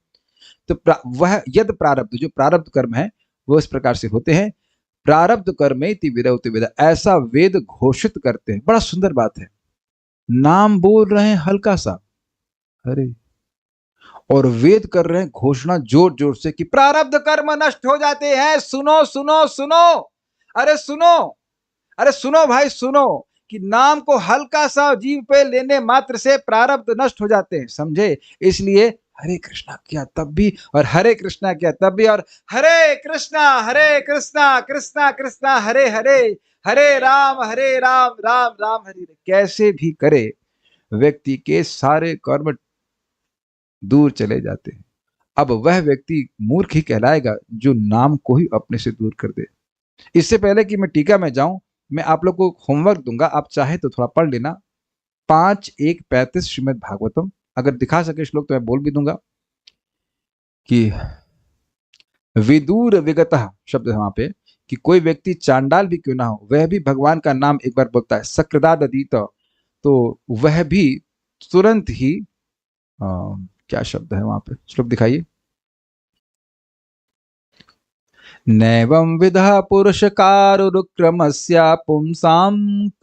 तो वह यद प्रारब्ध, जो प्रारब्ध कर्म है वो इस प्रकार से होते हैं। प्रारब्ध कर्मेति विरौति वेद, ऐसा वेद घोषित करते हैं। बड़ा सुंदर बात है, नाम बोल रहे हैं हल्का सा, अरे, और वेद कर रहे हैं घोषणा जोर जोर से कि प्रारब्ध कर्म नष्ट हो जाते हैं। सुनो सुनो सुनो, अरे सुनो, अरे सुनो भाई सुनो, कि नाम को हल्का सा जीव पे लेने मात्र से प्रारब्ध नष्ट हो जाते हैं, समझे? इसलिए हरे कृष्णा किया तब भी, और हरे कृष्णा किया तब भी, और हरे कृष्णा कृष्णा कृष्णा हरे हरे, हरे राम राम राम हरे हरे। कैसे भी करे व्यक्ति के सारे कर्म दूर चले जाते हैं। अब वह व्यक्ति मूर्ख ही कहलाएगा जो नाम को ही अपने से दूर कर दे। इससे पहले कि मैं टीका में जाऊं, मैं आप लोग को होमवर्क दूंगा, आप चाहे तो थोड़ा पढ़ लेना। 5:1:35 श्रीमद् भागवतम, अगर दिखा सके श्लोक तो मैं बोल भी दूंगा कि विदूर विगतः शब्द है वहां पे, कि कोई व्यक्ति चांडाल भी क्यों ना हो वह भी भगवान का नाम एक बार बोलता है, सकृदादीत, तो वह भी तुरंत ही क्या शब्द है वहां पे, श्लोक दिखाइए। नैवं विधः पुरुषकारुरुक्रमस्य पुंसां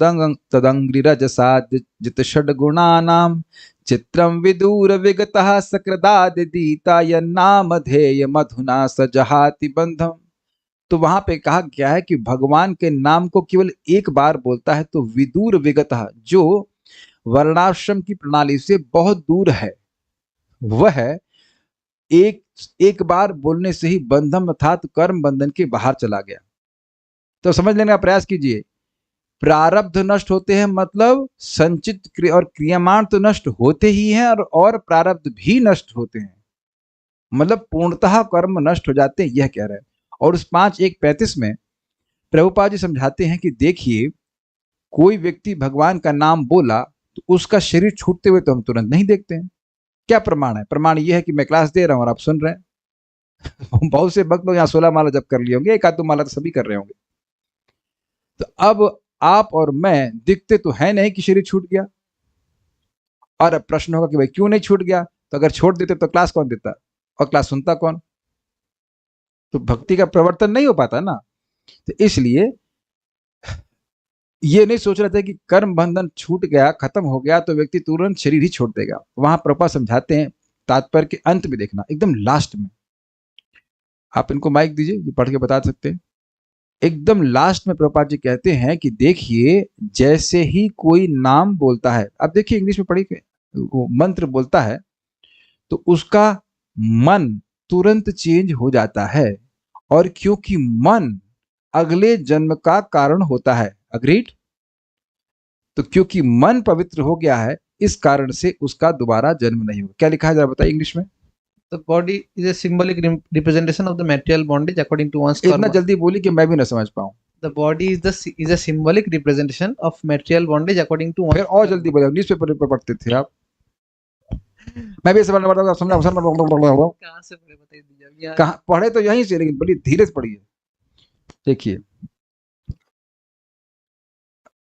तदंग्रिरजसा जितषड्गुणानां चित्रं विदूर विगतः सकृदादिदीता यन्नामधेय मधुना स जहाति बंधम। तो वहां पे कहा गया है कि भगवान के नाम को केवल एक बार बोलता है तो विदूर विगतः, जो वर्णाश्रम की प्रणाली से बहुत दूर है, वह एक बार बोलने से ही बंधम अर्थात कर्म बंधन के बाहर चला गया। तो समझ लेने का प्रयास कीजिए, प्रारब्ध नष्ट होते हैं मतलब संचित और क्रियामान तो नष्ट होते ही हैं, और प्रारब्ध भी नष्ट होते हैं, मतलब पूर्णतः कर्म नष्ट हो जाते हैं, यह कह रहे हैं। और उस 5:1:35 में प्रभुपाद जी समझाते हैं कि देखिए, कोई व्यक्ति भगवान का नाम बोला तो उसका शरीर छूटते हुए तो हम तुरंत नहीं देखते हैं। क्या प्रमाण है? प्रमाण यह है कि मैं क्लास दे रहा हूं और आप सुन रहे हैं। बहुत से भक्त लोग यहाँ 16 माला जप कर लिए होंगे, एक आध दो माला तो सभी कर रहे होंगे। तो अब आप और मैं दिखते तो है नहीं कि शरीर छूट गया। और अब प्रश्न होगा कि भाई क्यों नहीं छूट गया? तो अगर छोड़ देते तो क्लास कौन देता और क्लास सुनता कौन? तो भक्ति का प्रवर्तन नहीं हो पाता ना। तो इसलिए ये नहीं सोच रहे थे कि कर्म बंधन छूट गया, खत्म हो गया तो व्यक्ति तुरंत शरीर ही छोड़ देगा। वहां प्रभुपाद समझाते हैं, तात्पर्य के अंत में देखना, एकदम लास्ट में, आप इनको माइक दीजिए, ये पढ़ के बता सकते हैं। एकदम लास्ट में प्रभुपाद जी कहते हैं कि देखिए जैसे ही कोई नाम बोलता है, अब देखिए इंग्लिश में पढ़ी, वो मंत्र बोलता है तो उसका मन तुरंत चेंज हो जाता है, और क्योंकि मन अगले जन्म का कारण होता है, अग्रीड, तो क्योंकि मन पवित्र हो गया है इस कारण से उसका दोबारा जन्म नहीं होगा। क्या लिखा है जरा बताइए इंग्लिश में। The body is a symbolic representation of the material bondage according to one's इतना karma. जल्दी बोली कि मैं भी ना समझ पाऊं। The body is a symbolic representation of material bondage according to फिर one's और karma. जल्दी बोले, न्यूज़पेपर पे पढ़ते थे आप, मैं भी ऐसे पढ़ना पड़ता समझा कहाँ से पढ़े बता दीजिए। कहाँ पढ़े तो यहीं से, लेकिन बड़ी धीरे से पढ़िए। देखिए,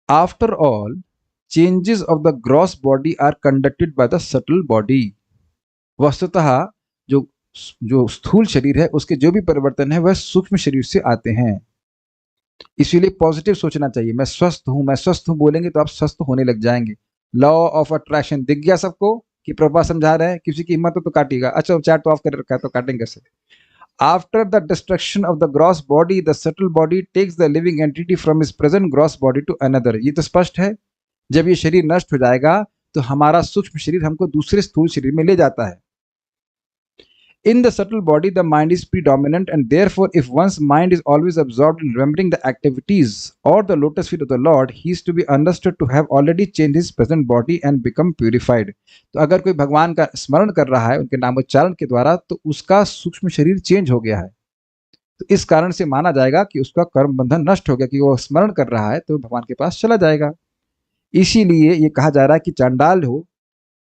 after all changes of the gross body are conducted by the subtle body. वस्तुतः जो जो स्थूल शरीर है उसके जो भी परिवर्तन है वह सूक्ष्म शरीर से आते हैं। इसीलिए पॉजिटिव सोचना चाहिए। मैं स्वस्थ हूं बोलेंगे तो आप स्वस्थ होने लग जाएंगे। लॉ ऑफ अट्रैक्शन दिख गया सबको कि प्रभा समझा रहे हैं, किसी की हिम्मत हो तो काटिएगा। अच्छा चैट तो ऑफ कर रखा है तो काटेंगे कैसे। After the destruction of the gross body the subtle body takes the living entity from his present gross body to another. ये तो स्पष्ट है, जब ये शरीर नष्ट हो जाएगा तो हमारा सूक्ष्म शरीर हमको दूसरे स्थूल शरीर में ले जाता है। In the subtle body, the mind is predominant, and therefore, if one's mind is always absorbed in remembering the activities or the lotus feet of the Lord, he is to be understood to have already changed his present body and become purified. तो अगर कोई भगवान का स्मरण कर रहा है उनके नामोच्चारण के द्वारा, तो उसका सूक्ष्म शरीर चेंज हो गया है। तो इस कारण से माना जाएगा कि उसका कर्म बंधन नष्ट हो गया, कि वो स्मरण कर रहा है तो भगवान के पास चला जाएगा। इसीलिए ये कहा जा रहा है कि चांडाल हो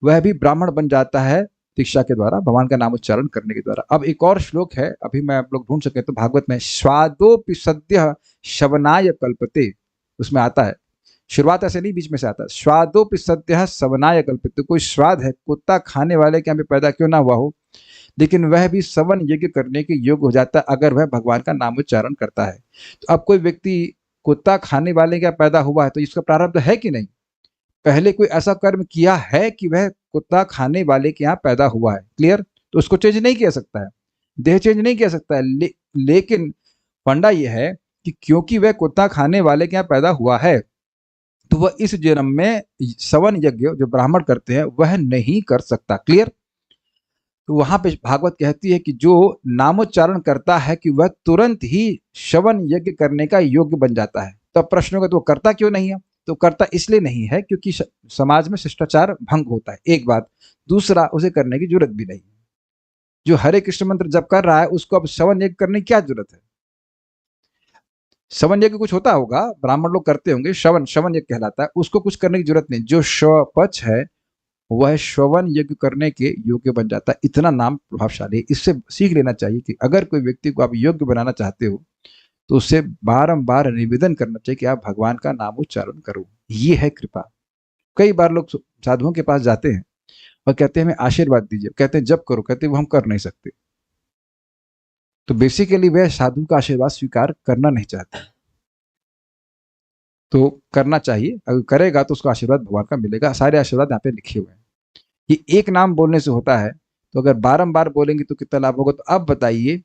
वह भी ब्राह्मण बन जाता है दीक्षा के द्वारा, भगवान का नाम उच्चारण करने के द्वारा। अब एक और श्लोक है, अभी मैं आप लोग ढूंढ सके तो भागवत में, स्वादोपि सद्यः शवनाय कल्पते, उसमें आता है, शुरुआत ऐसे नहीं बीच में से आता है, स्वादोपि सद्यः शवनाय कल्पते। कोई स्वाद है, कुत्ता खाने वाले के यहाँ पे पैदा क्यों ना हुआ हो, लेकिन वह भी सवन यज्ञ करने के योग्य हो जाता है अगर वह भगवान का नाम उच्चारण करता है। तो अब कोई व्यक्ति कुत्ता खाने वाले का पैदा हुआ है तो इसका प्रारब्ध है कि नहीं, पहले कोई ऐसा कर्म किया है कि वह कुत्ता खाने वाले के यहाँ पैदा हुआ है, क्लियर, तो उसको चेंज नहीं किया सकता है, देह चेंज नहीं किया सकता है। लेकिन फंडा यह है कि क्योंकि वह कुत्ता खाने वाले के यहाँ पैदा हुआ है तो वह इस जन्म में सवन यज्ञ जो ब्राह्मण करते हैं वह नहीं कर सकता, क्लियर। तो वहां पे भागवत कहती है कि जो नामोच्चारण करता है कि वह तुरंत ही शवन यज्ञ करने का योग्य बन जाता है। तो प्रश्न होगा तो वो करता क्यों नहीं है, तो करता इसलिए नहीं है क्योंकि समाज में शिष्टाचार भंग होता है, एक बात। दूसरा, उसे करने की जरूरत भी नहीं। जो हरे कृष्ण मंत्र जप कर रहा है उसको अब शवन यज्ञ करने की क्या जरूरत है। शवन यज्ञ कुछ होता होगा, ब्राह्मण लोग करते होंगे, शवन यज्ञ कहलाता है, उसको कुछ करने की जरूरत नहीं। जो श्वपच है वह श्रवण यज्ञ करने के योग्य बन जाता है। इतना नाम प्रभावशाली है। इससे सीख लेना चाहिए कि अगर कोई व्यक्ति को आप योग्य बनाना चाहते हो तो उससे बारंबार निवेदन करना चाहिए कि आप भगवान का नाम उच्चारण करो, ये है कृपा। कई बार लोग साधुओं के पास जाते हैं और कहते हैं हमें आशीर्वाद दीजिए, कहते हैं जप करो, कहते हैं वो हम कर नहीं सकते। तो बेसिकली वह साधु का आशीर्वाद स्वीकार करना नहीं चाहते। तो करना चाहिए, अगर करेगा तो उसको आशीर्वाद भगवान का मिलेगा। सारे आशीर्वाद यहाँ पे लिखे हुए हैं। ये एक नाम बोलने से होता है, तो अगर बारंबार बोलेंगे तो कितना लाभ होगा। तो अब बताइए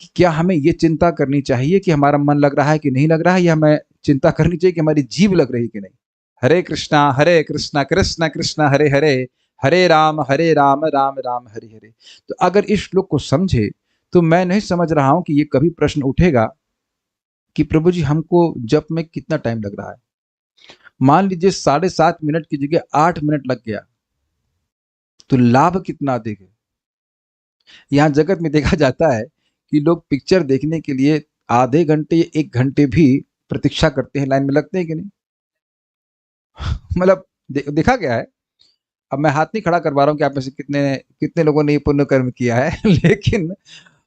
कि क्या हमें ये चिंता करनी चाहिए कि हमारा मन लग रहा है कि नहीं लग रहा है, या हमें चिंता करनी चाहिए कि हमारी जीभ लग रही कि नहीं। हरे कृष्णा कृष्णा कृष्णा हरे हरे, हरे राम राम राम हरे हरे। तो अगर इस श्लोक को समझे तो मैं नहीं समझ रहा हूं कि ये कभी प्रश्न उठेगा कि प्रभु जी हमको जप में कितना टाइम लग रहा है। मान लीजिए 7.5 मिनट की जगह 8 मिनट लग गया तो लाभ कितना अधिक है। यहाँ जगत में देखा जाता है कि लोग पिक्चर देखने के लिए आधे घंटे या 1 घंटे भी प्रतीक्षा करते हैं, लाइन में लगते हैं कि नहीं। मतलब देखा गया है। अब मैं हाथ नहीं खड़ा करवा रहा हूँ कि आप में से कितने लोगों ने ये पुण्य कर्म किया है लेकिन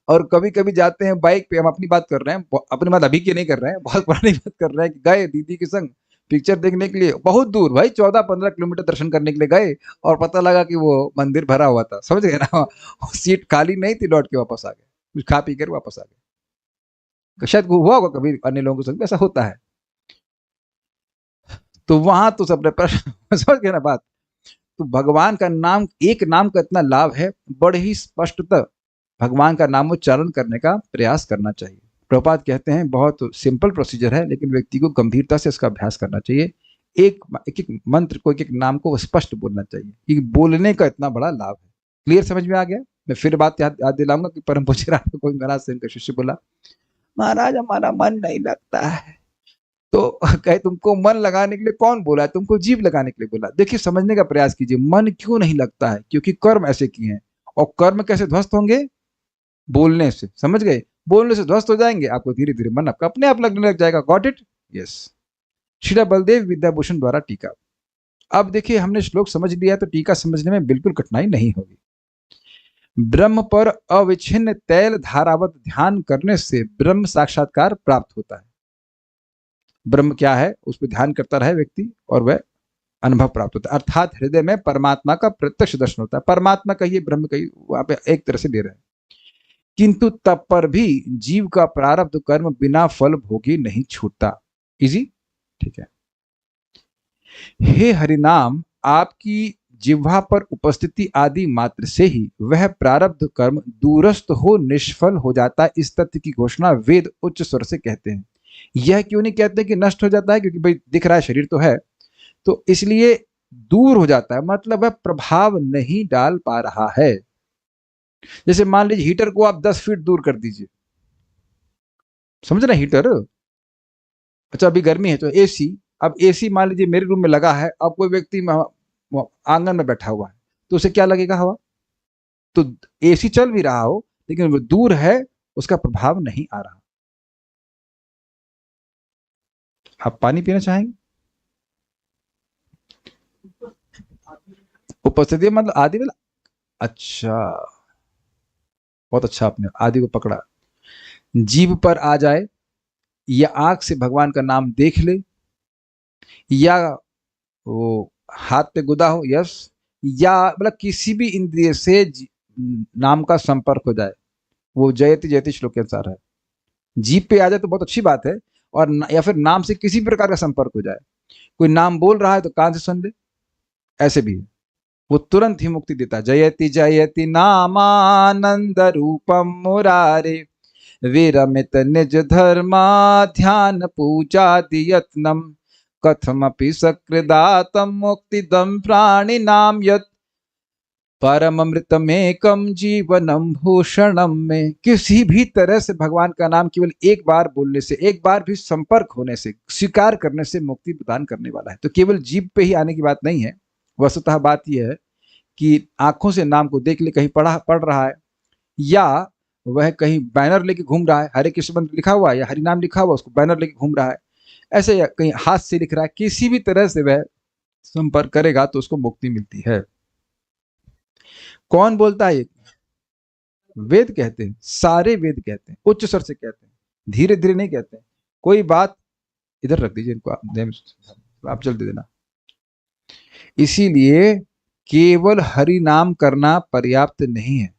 और कभी कभी जाते हैं बाइक पे, हम अपनी बात कर रहे हैं, अपनी बात अभी की नहीं कर रहे हैं, बहुत पुरानी बात कर रहे हैं, कि गए दीदी के संग पिक्चर देखने के लिए बहुत दूर, भाई 14-15 किलोमीटर दर्शन करने के लिए गए और पता लगा कि वो मंदिर भरा हुआ था, समझ गए ना। सीट खाली नहीं थी, लौट के वापस आ गए, कुछ खा पी कर वापस आ गए। शायद हुआ होगा कभी अन्य लोगों के संग, ऐसा होता है। तो वहां तो सबने प्रश्न समझ गए ना बात। तो भगवान का नाम, एक नाम का इतना लाभ है, बड़े ही स्पष्टतः भगवान का नामोच्चारण करने का प्रयास करना चाहिए। प्रभुपाद कहते हैं बहुत सिंपल प्रोसीजर है, लेकिन व्यक्ति को गंभीरता से इसका अभ्यास करना चाहिए। एक एक मंत्र को, एक नाम को स्पष्ट बोलना चाहिए। ये बोलने का इतना बड़ा लाभ है। क्लियर समझ में आ गया? मैं फिर बात याद दिलाऊंगा कि परम पूज्य राधा गोविंद महाराज से इनका शिष्य बोला, महाराज हमारा मन नहीं लगता है। तो कहे तुमको मन लगाने के लिए कौन बोला है? तुमको जीभ लगाने के लिए बोला। देखिए, समझने का प्रयास कीजिए, मन क्यों नहीं लगता है? क्योंकि कर्म ऐसे किए हैं। और कर्म कैसे ध्वस्त होंगे? बोलने से। समझ गए? बोलने से ध्वस्त हो जाएंगे, आपको धीरे धीरे मन आपका अपने आप लगने लग जाएगा। Got it? Yes. Shri Baldev Vidyabhushan द्वारा टीका। अब देखिए, हमने श्लोक समझ लिया तो टीका समझने में बिल्कुल कठिनाई नहीं होगी। ब्रह्म पर अविच्छिन्न तैल धारावत ध्यान करने से ब्रह्म साक्षात्कार प्राप्त होता है। ब्रह्म क्या है उस पर ध्यान करता रहे व्यक्ति और वह अनुभव प्राप्त होता है, अर्थात हृदय में परमात्मा का प्रत्यक्ष दर्शन होता है। परमात्मा कहिए, ब्रह्म कहिए, वहां पे एक तरह से ले रहे हैं। किंतु तब पर भी जीव का प्रारब्ध कर्म बिना फल भोगी नहीं छूटता। इजी? ठीक है। हे हरिनाम, आपकी जिह्वा पर उपस्थिति आदि मात्र से ही वह प्रारब्ध कर्म दूरस्थ हो निष्फल हो जाता है। इस तथ्य की घोषणा वेद उच्च स्वर से कहते हैं। यह क्यों नहीं कहते कि नष्ट हो जाता है? क्योंकि भाई दिख रहा है, शरीर तो है, तो इसलिए दूर हो जाता है, मतलब वह प्रभाव नहीं डाल पा रहा है। जैसे मान लीजिए हीटर को आप 10 फीट दूर कर दीजिए, समझ रहे? हीटर, अच्छा अभी गर्मी है तो एसी, अब एसी मान लीजिए मेरे रूम में लगा है, अब कोई व्यक्ति आंगन में बैठा हुआ है तो उसे क्या लगेगा? हवा। तो एसी चल भी रहा हो लेकिन वो दूर है, उसका प्रभाव नहीं आ रहा। आप पानी पीना चाहेंगे? उपस्थिति मतलब आदि वाला? अच्छा, बहुत अच्छा, आपने आदि को पकड़ा। जीभ पर आ जाए या आंख से भगवान का नाम देख ले या वो हाथ पे गुदा हो, यस, या मतलब किसी भी इंद्रिय से नाम का संपर्क हो जाए, वो जयति जयति श्लोक के अनुसार है। जीभ पे आ जाए तो बहुत अच्छी बात है, और या फिर नाम से किसी प्रकार का संपर्क हो जाए। कोई नाम बोल रहा है तो कान से सुन ले, ऐसे भी है, वो तुरंत ही मुक्ति देता है। जयति जयति नामानंद रूपम मुरारे विरमित निज धर्मा ध्यान पूजादि यत्नम कथमपि सकृदातम मुक्तिदम प्राणिनाम यत् परममृतमेकम जीवनम भूषणम में। किसी भी तरह से भगवान का नाम केवल एक बार बोलने से, एक बार भी संपर्क होने से, स्वीकार करने से मुक्ति प्रदान करने वाला है। तो केवल जीभ पे ही आने की बात नहीं है। वस्तुतः बात यह है कि आंखों से नाम को देख ले, कहीं पढ़ रहा है, या वह कहीं बैनर लेके घूम रहा है, हरे कृष्ण मंत्र लिखा हुआ है या हरि नाम लिखा हुआ, उसको बैनर लेके घूम रहा है, ऐसे, या कहीं हाथ से लिख रहा है, किसी भी तरह से वह संपर्क करेगा तो उसको मुक्ति मिलती है। कौन बोलता है? वेद कहते हैं, सारे वेद कहते हैं, उच्च स्वर से कहते हैं, धीरे धीरे नहीं कहते हैं। कोई बात इधर रख दीजिए, इनको आप जल्दी देना। इसीलिए केवल हरि नाम करना पर्याप्त नहीं है।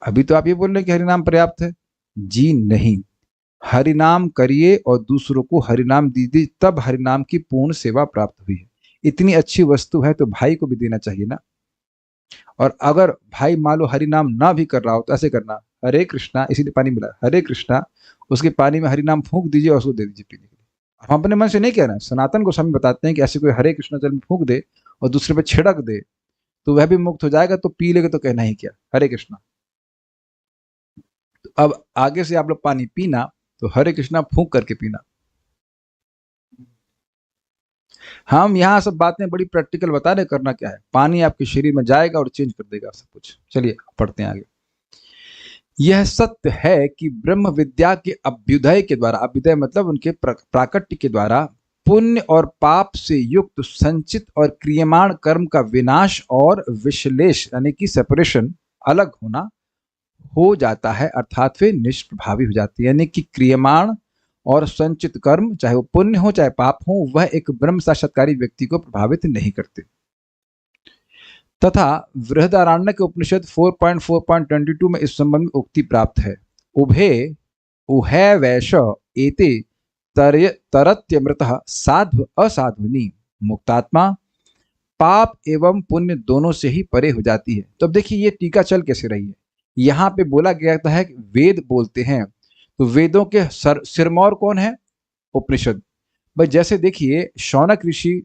अभी तो आप ये बोल रहे हैं कि हरि नाम पर्याप्त है, जी नहीं। हरि नाम करिए और दूसरों को हरि नाम दीजिए, तब हरि नाम की पूर्ण सेवा प्राप्त हुई है। इतनी अच्छी वस्तु है तो भाई को भी देना चाहिए ना। और अगर भाई मान लो हरि नाम ना भी कर रहा हो तो ऐसे करना, हरे कृष्णा, इसीलिए पानी मिला, हरे कृष्णा, उसके पानी में हरि नाम फूंक दीजिए और उसको दे दीजिए पीने के लिए। हम अपने मन से नहीं कहना। सनातन गोस्वामी बताते हैं कि ऐसे कोई हरे कृष्णा जल में फूंक दे और दूसरे पे छिड़क दे तो वह भी मुक्त हो जाएगा, तो पी लेगा तो कहना ही क्या, हरे कृष्णा। तो अब आगे से आप लोग पानी पीना तो हरे कृष्णा फूंक करके पीना। हम यहाँ सब बातें बड़ी प्रैक्टिकल बता रहे, करना क्या है। पानी आपके शरीर में जाएगा और चेंज कर देगा सब कुछ। चलिए पढ़ते हैं आगे। यह सत्य है कि ब्रह्म विद्या के अभ्युदय के द्वारा, अभ्युदय मतलब उनके प्राकट्य के द्वारा, पुण्य और पाप से युक्त संचित और क्रियमाण कर्म का विनाश और विश्लेष यानी कि सेपरेशन, अलग होना हो जाता है, अर्थात वे निष्प्रभावी हो जाती है। यानी कि क्रियमाण और संचित कर्म, चाहे वो पुण्य हो चाहे पाप हो, वह एक ब्रह्म साक्षात्कारी व्यक्ति को प्रभावित नहीं करते। तथा बृहदारण्यक उपनिषद 4.4.22 में इस संबंध में उक्ति प्राप्त है। उभे उभय वैश एते तरत्यमृतः साध्व असाधुनी मुक्तात्मा पाप एवं पुण्य दोनों से ही परे हो जाती है। तो अब देखिए ये टीका चल कैसे रही है। यहाँ पे बोला गया है कि वेद बोलते हैं, तो वेदों के सिरमौर कौन है? उपनिषद। भाई जैसे देखिए शौनक ऋषि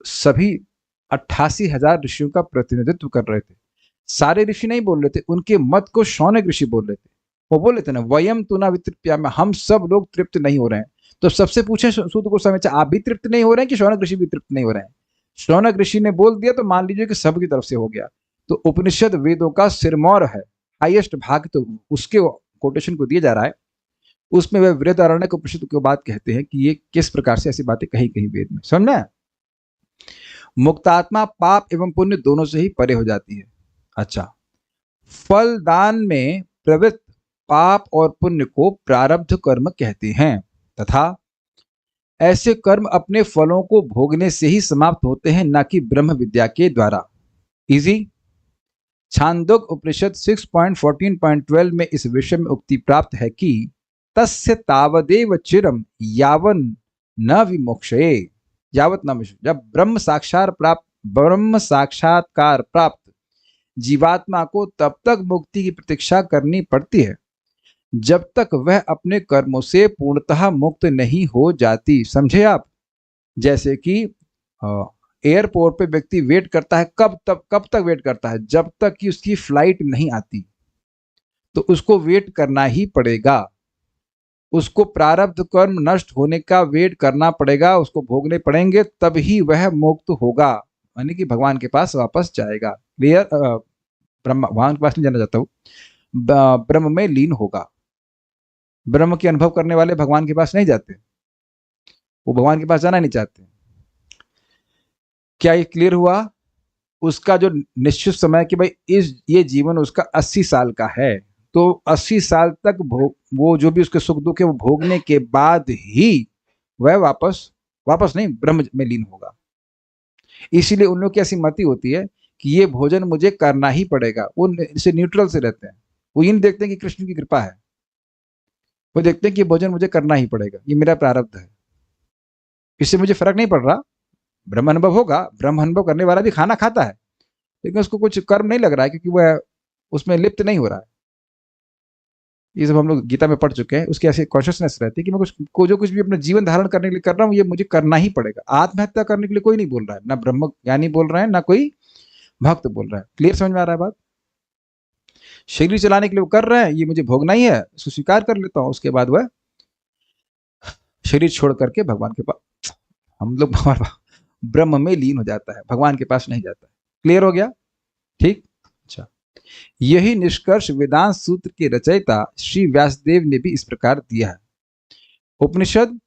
सभी 88,000 ऋषियों का प्रतिनिधित्व कर रहे थे। सारे ऋषि नहीं बोल रहे थे, उनके मत को शौनक ऋषि बोल रहे थे। वो बोल रहे थे ना, वयम तु न वितृप्यामः, हम सब लोग तृप्त नहीं हो रहे हैं। तो सबसे पूछे सूत गोस्वामी, आप भी तृप्त नहीं हो रहे हैं कि शौनक ऋषि भी तृप्त नहीं हो रहे हैं? शौनक ऋषि ने बोल दिया तो मान लीजिए कि सबकी तरफ से हो गया। तो उपनिषद वेदों का सिरमौर है, हाईएस्ट भाग, तो उसके कोटेशन को दिया जा रहा है। उसमें वह वृहदारण्यक उपनिषद की बात कहते हैं कि ये किस प्रकार से ऐसी बातें कही गई वेद में, समझना? मुक्तात्मा पाप एवं पुण्य दोनों से ही परे हो जाती है। अच्छा, फलदान में प्रवृत्त पाप और पुण्य को प्रारब्ध कर्म कहते हैं, तथा ऐसे कर्म अपने फलों को भोगने से ही समाप्त होते हैं, न कि ब्रह्म विद्या के द्वारा। इजी छांदोग्य उपनिषद 6.14.12 में इस विषय में उक्ति प्राप्त है कि तस्य तावदेव चिरम यावन न विमोक्षये, यावत न विमोक्षये। जब ब्रह्म साक्षात्कार प्राप्त जीवात्मा को तब तक मुक्ति की प्रतीक्षा करनी पड़ती है जब तक वह अपने कर्मों से पूर्णतः मुक्त नहीं हो जाती। समझे आप? जैसे कि एयरपोर्ट पे व्यक्ति वेट करता है, कब तक वेट करता है? जब तक कि उसकी फ्लाइट नहीं आती, तो उसको वेट करना ही पड़ेगा। उसको प्रारब्ध कर्म नष्ट होने का वेट करना पड़ेगा, उसको भोगने पड़ेंगे, तब ही वह मुक्त होगा, यानी कि भगवान के पास वापस जाएगा। क्लियर? भगवान के पास नहीं जाना चाहता हूँ, ब्रह्म में लीन होगा। ब्रह्म के अनुभव करने वाले भगवान के पास नहीं जाते, वो भगवान के पास जाना नहीं चाहते। क्या ये क्लियर हुआ? उसका जो निश्चित समय कि भाई ये जीवन उसका 80 साल का है, तो 80 साल तक वो जो भी उसके सुख दुख है वो भोगने के बाद ही वह वापस नहीं ब्रह्म में लीन होगा। इसीलिए उन लोग की ऐसी मति होती है कि ये भोजन मुझे करना ही पड़ेगा। वो इसे न्यूट्रल से रहते हैं, वो ये नहीं देखते हैं कि कृष्ण की कृपा है, वो देखते हैं कि ये भोजन मुझे करना ही पड़ेगा, ये मेरा प्रारब्ध है, इससे मुझे फर्क नहीं पड़ रहा। ब्रह्म अनुभव होगा, ब्रह्म अनुभव करने वाला भी खाना खाता है, लेकिन उसको कुछ कर्म नहीं लग रहा है, क्योंकि वह उसमें लिप्त नहीं हो रहा है। ये सब हम लोग गीता में पढ़ चुके हैं। उसकी ऐसी कॉन्शियसनेस रहती है कि मैं जो कुछ भी अपना जीवन धारण करने के लिए कर रहा हूँ, ये मुझे करना ही पड़ेगा। आत्महत्या करने के लिए कोई नहीं बोल रहा है, ना ब्रह्म ज्ञानी बोल रहे हैं, ना कोई भक्त बोल रहा है। क्लियर समझ में आ रहा है बात? शरीर चलाने के लिए वो कर रहे हैं, ये मुझे भोगना ही है, इसको स्वीकार कर लेता हूँ, उसके बाद वह शरीर छोड़ करके भगवान के पास, हम लोग ब्रह्म में लीन हो जाता है, भगवान के पास नहीं जाता है। क्लियर हो गया? ठीक। अच्छा, यही निष्कर्ष वेदांत सूत्र के रचयिता श्री व्यासदेव ने भी इस प्रकार दिया है। उपनिषद,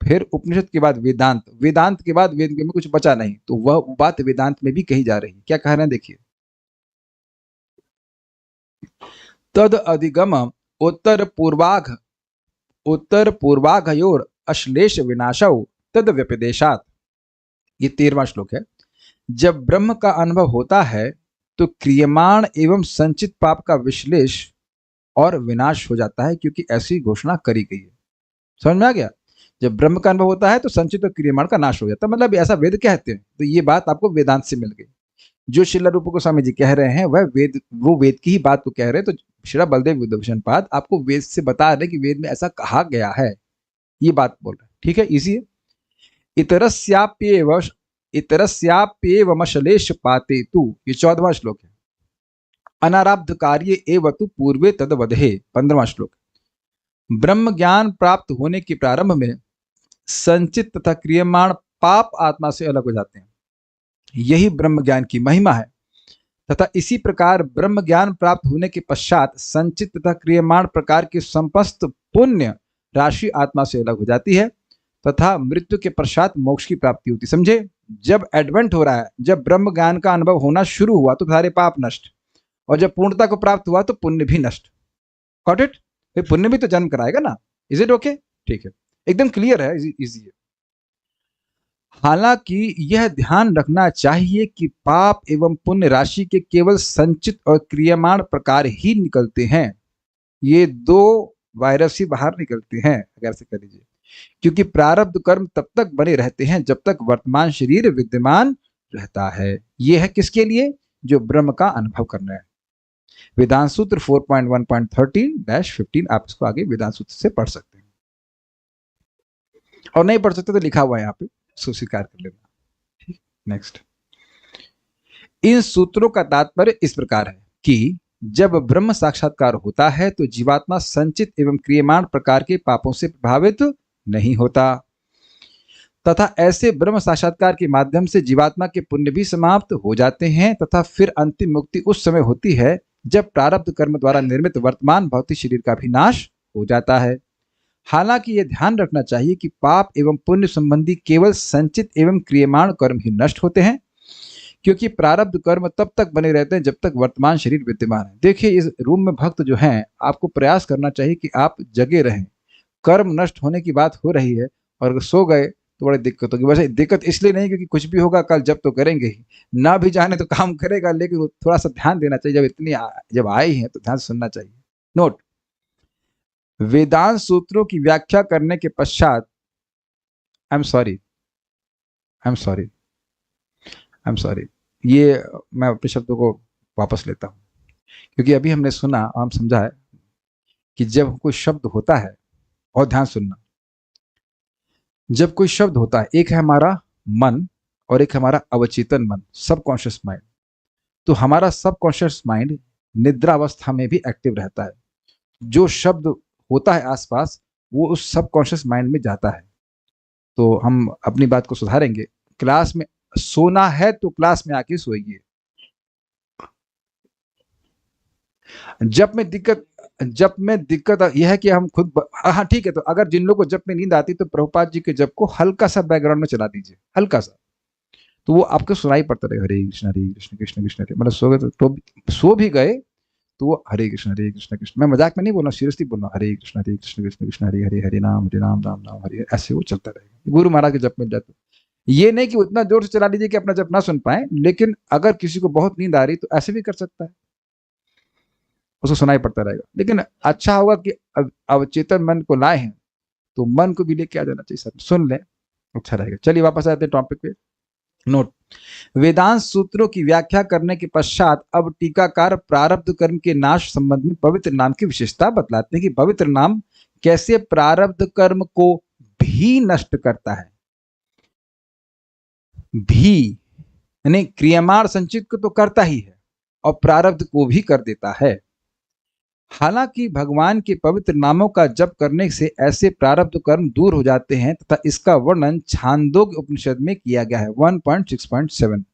फिर उपनिषद के बाद वेदांत, वेदांत के बाद वेद में कुछ बचा नहीं, तो वह बात वेदांत में भी कही जा रही है। क्या कह रहे हैं देखिए, तद अधिगम उत्तर पूर्वाघयोर अश्लेष विनाशौ तद व्यपदेशात। ये 13वां श्लोक है। जब ब्रह्म का अनुभव होता है तो क्रियमाण एवं संचित पाप का विश्लेष और विनाश हो जाता है, क्योंकि ऐसी घोषणा करी गई है। समझ में आ गया? जब ब्रह्म का अनुभव होता है तो संचित और क्रियमाण का नाश हो जाता है, मतलब ऐसा वेद कहते हैं। तो ये बात आपको वेदांत से मिल गई। जो श्रील रूप गोस्वामी जी कह रहे हैं वह वो वेद की ही बात को कह रहे हैं। तो श्री बलदेव विभूषण पाद आपको वेद से बता रहे कि वेद में ऐसा कहा गया है, ये बात बोल रहे हैं। ठीक है, इसी इतरस्याप्येवमशलेष पाते तु, ये 14वां श्लोक है। अनारब्ध कार्य एव तु पूर्वे तदवधे, 15वां श्लोक। ब्रह्म ज्ञान प्राप्त होने के प्रारंभ में संचित तथा क्रियमाण पाप आत्मा से अलग हो जाते हैं, यही ब्रह्म ज्ञान की महिमा है। तथा इसी प्रकार ब्रह्म ज्ञान प्राप्त होने के पश्चात संचित तथा क्रियमाण प्रकार के समस्त पुण्य राशि आत्मा से अलग हो जाती है, तथा मृत्यु के पश्चात मोक्ष की प्राप्ति होती। समझे? जब एडवेंट हो रहा है, जब ब्रह्म ज्ञान का अनुभव होना शुरू हुआ तो सारे पाप नष्ट, और जब पूर्णता को प्राप्त हुआ तो पुण्य भी नष्ट। Got it? पुण्य भी तो जन्म कराएगा ना। Is it okay? ठीक है, एकदम क्लियर है, इजी है। हालांकि यह ध्यान रखना चाहिए कि पाप एवं पुण्य राशि के केवल संचित और क्रियमाण प्रकार ही निकलते हैं, ये दो वायरस ही बाहर निकलते हैं, अगर से कर लीजिए। क्योंकि प्रारब्ध कर्म तब तक बने रहते हैं जब तक वर्तमान शरीर विद्यमान रहता है। यह है किसके लिए? जो ब्रह्म का अनुभव करना है। वेदांत सूत्र 4.1.13-15, आप इसको आगे वेदांत सूत्र से पढ़ सकते हैं, और नहीं पढ़ सकते तो लिखा हुआ है यहाँ पे, इसको स्वीकार कर लेना। नेक्स्ट, इन सूत्रों का तात्पर्य इस प्रकार है कि जब ब्रह्म साक्षात्कार होता है तो जीवात्मा संचित एवं क्रियमाण प्रकार के पापों से प्रभावित नहीं होता, तथा ऐसे ब्रह्म साक्षात्कार के माध्यम से जीवात्मा के पुण्य भी समाप्त हो जाते हैं, तथा फिर अंतिम मुक्ति उस समय होती है जब प्रारब्ध कर्म द्वारा निर्मित वर्तमान भौतिक शरीर का भी नाश हो जाता है। हालांकि यह ध्यान रखना चाहिए कि पाप एवं पुण्य संबंधी केवल संचित एवं क्रियमाण कर्म ही नष्ट होते हैं, क्योंकि प्रारब्ध कर्म तब तक बने रहते हैं जब तक वर्तमान शरीर विद्यमान है। देखिए, इस रूम में भक्त जो हैं, आपको प्रयास करना चाहिए कि आप जगे रहें। कर्म नष्ट होने की बात हो रही है और अगर सो गए तो बड़ी दिक्कत होगी। वैसे दिक्कत इसलिए नहीं क्योंकि कुछ भी होगा कल जब तो करेंगे ही, ना भी जाने तो काम करेगा, लेकिन थोड़ा सा ध्यान देना चाहिए। जब आई हैं तो ध्यान सुनना चाहिए। नोट, वेदांत सूत्रों की व्याख्या करने के पश्चात आई एम सॉरी, ये मैं अपने शब्दों को वापस लेता हूं, क्योंकि अभी हमने सुना और हम समझा है कि जब कोई शब्द होता है, और ध्यान सुनना, जब कोई शब्द होता है, एक है हमारा मन और एक हमारा अवचेतन मन, सबकॉन्शियस माइंड। तो हमारा सबकॉन्शियस माइंड निद्रा अवस्था में भी एक्टिव रहता है। जो शब्द होता है आसपास, वो उस सबकॉन्शियस माइंड में जाता है। तो हम अपनी बात को सुधारेंगे। क्लास में सोना है तो क्लास में आके सोइए। जब में दिक्कत यह है कि हम खुद हाँ ठीक है, तो अगर जिन लोगों को जब में नींद आती तो प्रभुपाद जी के जब को हल्का सा बैकग्राउंड में चला दीजिए, हल्का सा, तो वो आपको सुनाई पड़ता रहेगा। हरे कृष्ण कृष्ण कृष्ण हरे, मतलब सो गए तो सो भी गए तो वो हरे कृष्ण कृष्ण, मैं मजाक में नहीं बोल रहा, सीरियसली बोल रहा हूँ। हरे कृष्ण कृष्ण कृष्ण हरे हरे, हरे राम राम राम हरे, ऐसे वो चलता रहेगा। गुरु महाराज के जप में जाते, ये नहीं कि उतना जोर से चला लीजिए कि अपना जप ना सुन पाए, लेकिन अगर किसी को बहुत नींद आ रही तो ऐसे भी कर सकता है, उसको सुनाई पड़ता रहेगा। लेकिन अच्छा होगा कि अवचेतन मन को लाए हैं तो मन को भी लेके आ जाना चाहिए, सब सुन लें, अच्छा रहेगा। चलिए वापस आते हैं टॉपिक पे। नोट, वेदांत सूत्रों की व्याख्या करने के पश्चात अब टीकाकार प्रारब्ध कर्म के नाश संबंध में पवित्र नाम की विशेषता बतलाते हैं कि पवित्र नाम कैसे प्रारब्ध कर्म को भी नष्ट करता है। भी यानी क्रियमाण संचित को तो करता ही है और प्रारब्ध को भी कर देता है। हालांकि भगवान के पवित्र नामों का जप करने से ऐसे प्रारब्ध कर्म दूर हो जाते हैं तथा इसका वर्णन छांदोग्य उपनिषद में किया गया है 1.6.7।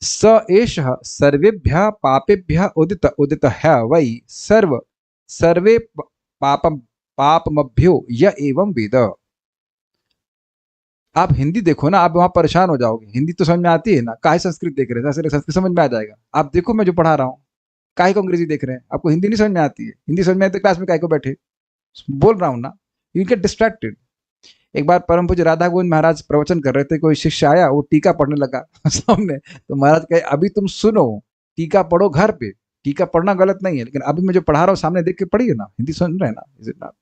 स एषः सर्वेभ्यः पापेभ्यः उदितः वै सर्वे पापमभ्यो य एवं वेद। आप हिंदी देखो ना, आप वहां परेशान हो जाओगे। हिंदी तो समझ में आती है ना, काहे संस्कृत देख रहे हैं, संस्कृत समझ में आ जाएगा। आप देखो मैं जो पढ़ा रहा हूँ, काहे को अंग्रेजी देख रहे हैं, आपको हिंदी नहीं समझ में आती है। हिंदी समझ में आती है क्लास में काहे को बैठे, बोल रहा हूँ ना, यू गेट डिस्ट्रैक्टेड। एक बार परम पूज्य राधा गोविंद महाराज प्रवचन कर रहे थे, कोई शिष्य आया, वो टीका पढ़ने लगा सामने, तो महाराज कहे अभी तुम सुनो, टीका पढ़ो घर पे, टीका पढ़ना गलत नहीं है, लेकिन अभी मैं जो पढ़ा रहा हूँ सामने देख के पढ़िए ना, हिंदी सुन रहे हैं ना, इज इट नॉट?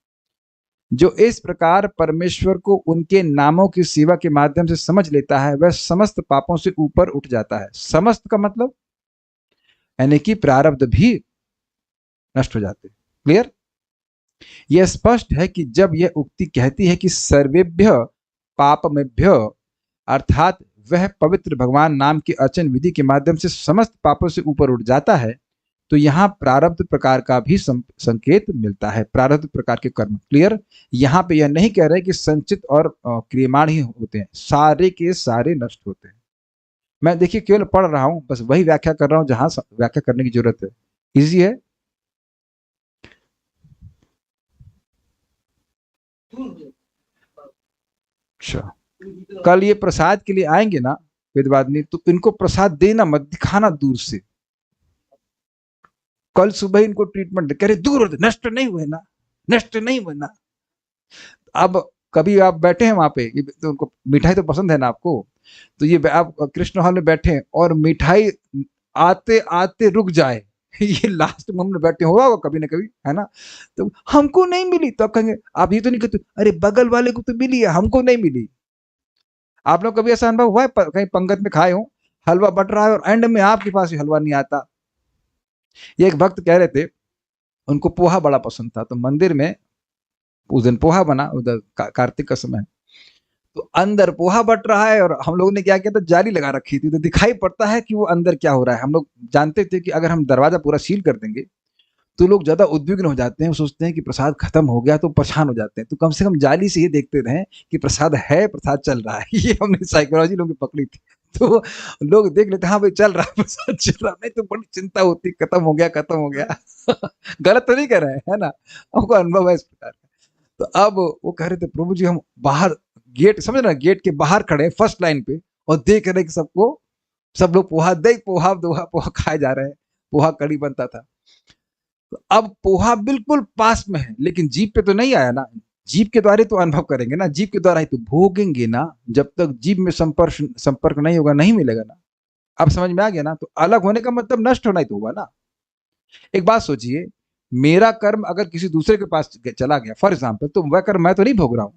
जो इस प्रकार परमेश्वर को उनके नामों की सेवा के माध्यम से समझ लेता है, वह समस्त पापों से ऊपर उठ जाता है। समस्त का मतलब यानी कि प्रारब्ध भी नष्ट हो जाते। क्लियर? यह स्पष्ट है कि जब यह उक्ति कहती है कि सर्वेभ्य पापमेभ्य, अर्थात वह पवित्र भगवान नाम की अर्चन विधि के माध्यम से समस्त पापों से ऊपर उठ जाता है, तो यहाँ प्रारब्ध प्रकार का भी संकेत मिलता है, प्रारब्ध प्रकार के कर्म। क्लियर? यहाँ पे यह नहीं कह रहे कि संचित और क्रियमाण ही होते हैं, सारे के सारे नष्ट होते हैं। मैं देखिए केवल पढ़ रहा हूं, बस वही व्याख्या कर रहा हूं जहां व्याख्या करने की जरूरत है। इजी है। अच्छा, कल ये प्रसाद के लिए आएंगे ना वेदवादिनी, तो इनको प्रसाद देना मत, दिखाना दूर से। कल सुबह इनको ट्रीटमेंट कह रहे दूर होते, नष्ट नहीं हुए ना, नष्ट नहीं हुए ना। अब कभी आप बैठे हैं वहां पे, तो उनको मिठाई तो पसंद है ना आपको, तो ये आप कृष्ण हॉल में बैठे और मिठाई आते आते रुक जाए, ये लास्ट मोमेंट में बैठे होगा कभी ना कभी, है ना, तो हमको नहीं मिली, तो आप कहेंगे, आप ये तो नहीं कहते अरे बगल वाले को तो मिली है, हमको नहीं मिली। आप लोग कभी ऐसा अनुभव हुआ है कहीं पंगत में खाए हो, हलवा बट रहा है और एंड में आपके पास ही हलवा नहीं आता? ये एक भक्त कह रहे थे उनको पोहा बड़ा पसंद था, तो मंदिर में उस दिन पोहा बना, उधर कार्तिक का समय, तो अंदर पोहा बट रहा है और हम लोगों ने क्या किया था, जाली लगा रखी थी, तो दिखाई पड़ता है कि वो अंदर क्या हो रहा है। हम लोग जानते थे कि अगर हम दरवाजा पूरा सील कर देंगे तो लोग ज्यादा उद्विग्न हो जाते हैं, वो सोचते हैं कि प्रसाद खत्म हो गया, तो परेशान हो जाते हैं। तो कम से कम जाली से ये देखते रहे कि प्रसाद है, प्रसाद चल रहा है। ये हमने साइकोलॉजी लोगों की पकड़ी थी। तो लोग देख लेते, हाँ भाई चल रहा है, प्रसाद चल रहा, नहीं तो बड़ी चिंता होती, खत्म हो गया, खत्म हो गया। गलत तो नहीं कर रहे हैं, है ना? हमको अनुभव है इस प्रकार का। तो अब वो कह रहे थे, प्रभु जी हम बाहर गेट, समझ रहे, गेट के बाहर खड़े फर्स्ट लाइन पे और देख रहे कि सबको, सब लोग पोहा दे, पोहा दोहा पोहा खाए जा रहे हैं, पोहा कड़ी बनता था। तो अब पोहा बिल्कुल पास में है, लेकिन जीभ पे तो नहीं आया ना, जीभ के द्वारा तो अनुभव करेंगे ना, जीभ के द्वारा ही तो भोगेंगे ना। जब तक जीभ में संपर्क नहीं होगा, नहीं मिलेगा ना। अब समझ में आ गया ना? तो अलग होने का मतलब नष्ट होना ही तो हुआ ना। एक बात सोचिए, मेरा कर्म अगर किसी दूसरे के पास चला गया फॉर एग्जाम्पल, तो वह कर्म मैं तो नहीं भोग रहा हूं,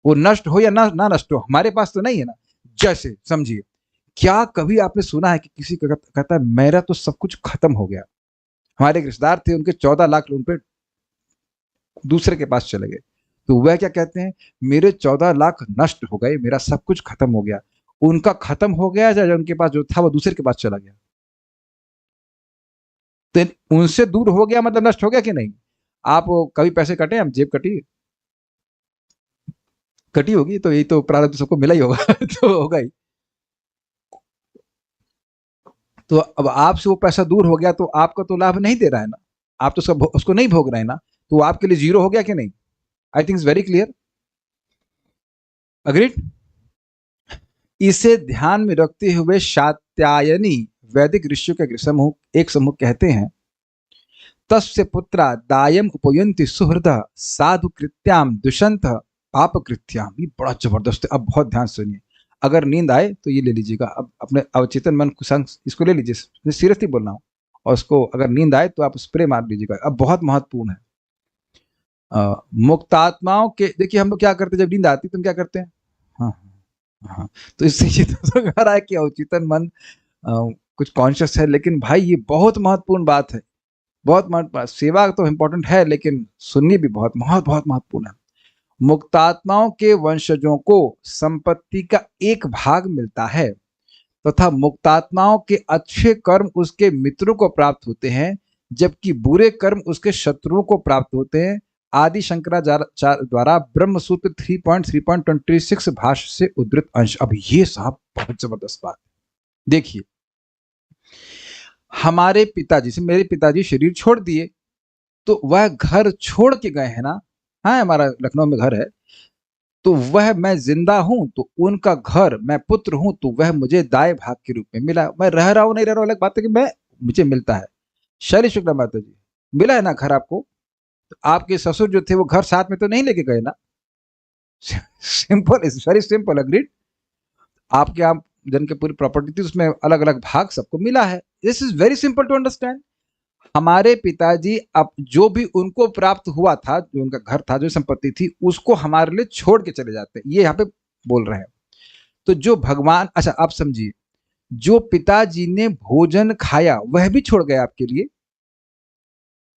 वो नष्ट हो या ना नष्ट हो, हमारे पास तो नहीं है ना। जैसे समझिए, क्या कभी आपने सुना है कि किसी का कहता है मेरा तो सब कुछ खत्म हो गया? हमारे एक रिश्तेदार थे, उनके 14 लाख लोन पे दूसरे के पास चले गए, तो वह क्या कहते हैं, मेरे 14 लाख नष्ट हो गए, मेरा सब कुछ खत्म हो गया। उनका खत्म हो गया या उनके पास जो था वो दूसरे के पास चला गया? तो उनसे दूर हो गया मतलब नष्ट हो गया कि नहीं? आप कभी पैसे कटे, हम जेब कटी, कटी होगी, तो यही तो प्रारब्ध सबको मिला ही होगा। तो होगा ही। तो अब आपसे वो पैसा दूर हो गया तो आपका तो लाभ नहीं दे रहा है ना, आप तो सब उसको नहीं भोग रहे हैं ना, तो वो आपके लिए जीरो हो गया कि नहीं? I think it's very clear. Agreed? इसे ध्यान में रखते हुए शात्यायनी वैदिक ऋषियों के एक समूह कहते हैं, तस्य पुत्रा दायम उपयंति सुहृद साधु कृत्याम दुष्यंत पाप कृत्याम। ये बड़ा जबरदस्त है। अब बहुत ध्यान सुनिए, अगर नींद आए तो ये ले लीजिएगा, अब अपने अवचेतन मन को संग इसको ले लीजिए, सीरियसली बोल रहा हूँ, और उसको अगर नींद आए तो आप स्प्रे मार लीजिएगा। अब बहुत महत्वपूर्ण है। मुक्तात्माओं के, देखिए हम लोग क्या करते हैं जब नींद आती तुम क्या करते हैं, हाँ हाँ, तो इससे ये तो कह रहा है कि अवचेतन मन कुछ कॉन्शियस है, लेकिन भाई ये बहुत महत्वपूर्ण बात है, बहुत महत्वपूर्ण। सेवा तो इंपॉर्टेंट है, लेकिन सुननी भी बहुत बहुत बहुत महत्वपूर्ण है। मुक्तात्माओं के वंशजों को संपत्ति का एक भाग मिलता है तथा मुक्तात्माओं के अच्छे कर्म उसके मित्रों को प्राप्त होते हैं, जबकि बुरे कर्म उसके शत्रुओं को प्राप्त होते हैं। आदि शंकराचार्य द्वारा ब्रह्मसूत्र 3.3.26 भाष्य से उद्धृत अंश। अब ये साहब बहुत जबरदस्त बात। देखिए, हमारे पिताजी से, मेरे पिताजी शरीर छोड़ दिए, तो वह घर छोड़ के गए हैं ना, हाँ हमारा लखनऊ में घर है, तो वह मैं जिंदा हूं तो उनका घर, मैं पुत्र हूं तो वह मुझे दाएं भाग के रूप में मिला। मैं रह रहा हूं नहीं रह रहा हूं अलग बात है, कि मैं, मुझे मिलता है। शैली शुक्ला माता जी, मिला है ना घर आपको? तो आपके ससुर जो थे वो घर साथ में तो नहीं लेके गए ना। Simple, is very simple. Agreed? आपके आप जन के पूरी प्रॉपर्टी थी, उसमें अलग अलग भाग सबको मिला है। This is very simple to understand. हमारे पिताजी अब जो भी उनको प्राप्त हुआ था, जो उनका घर था, जो संपत्ति थी, उसको हमारे लिए छोड़ के चले जाते हैं, ये यहाँ पे बोल रहे हैं। तो जो भगवान, अच्छा आप समझिए, जो पिताजी ने भोजन खाया वह भी छोड़ गए आपके लिए।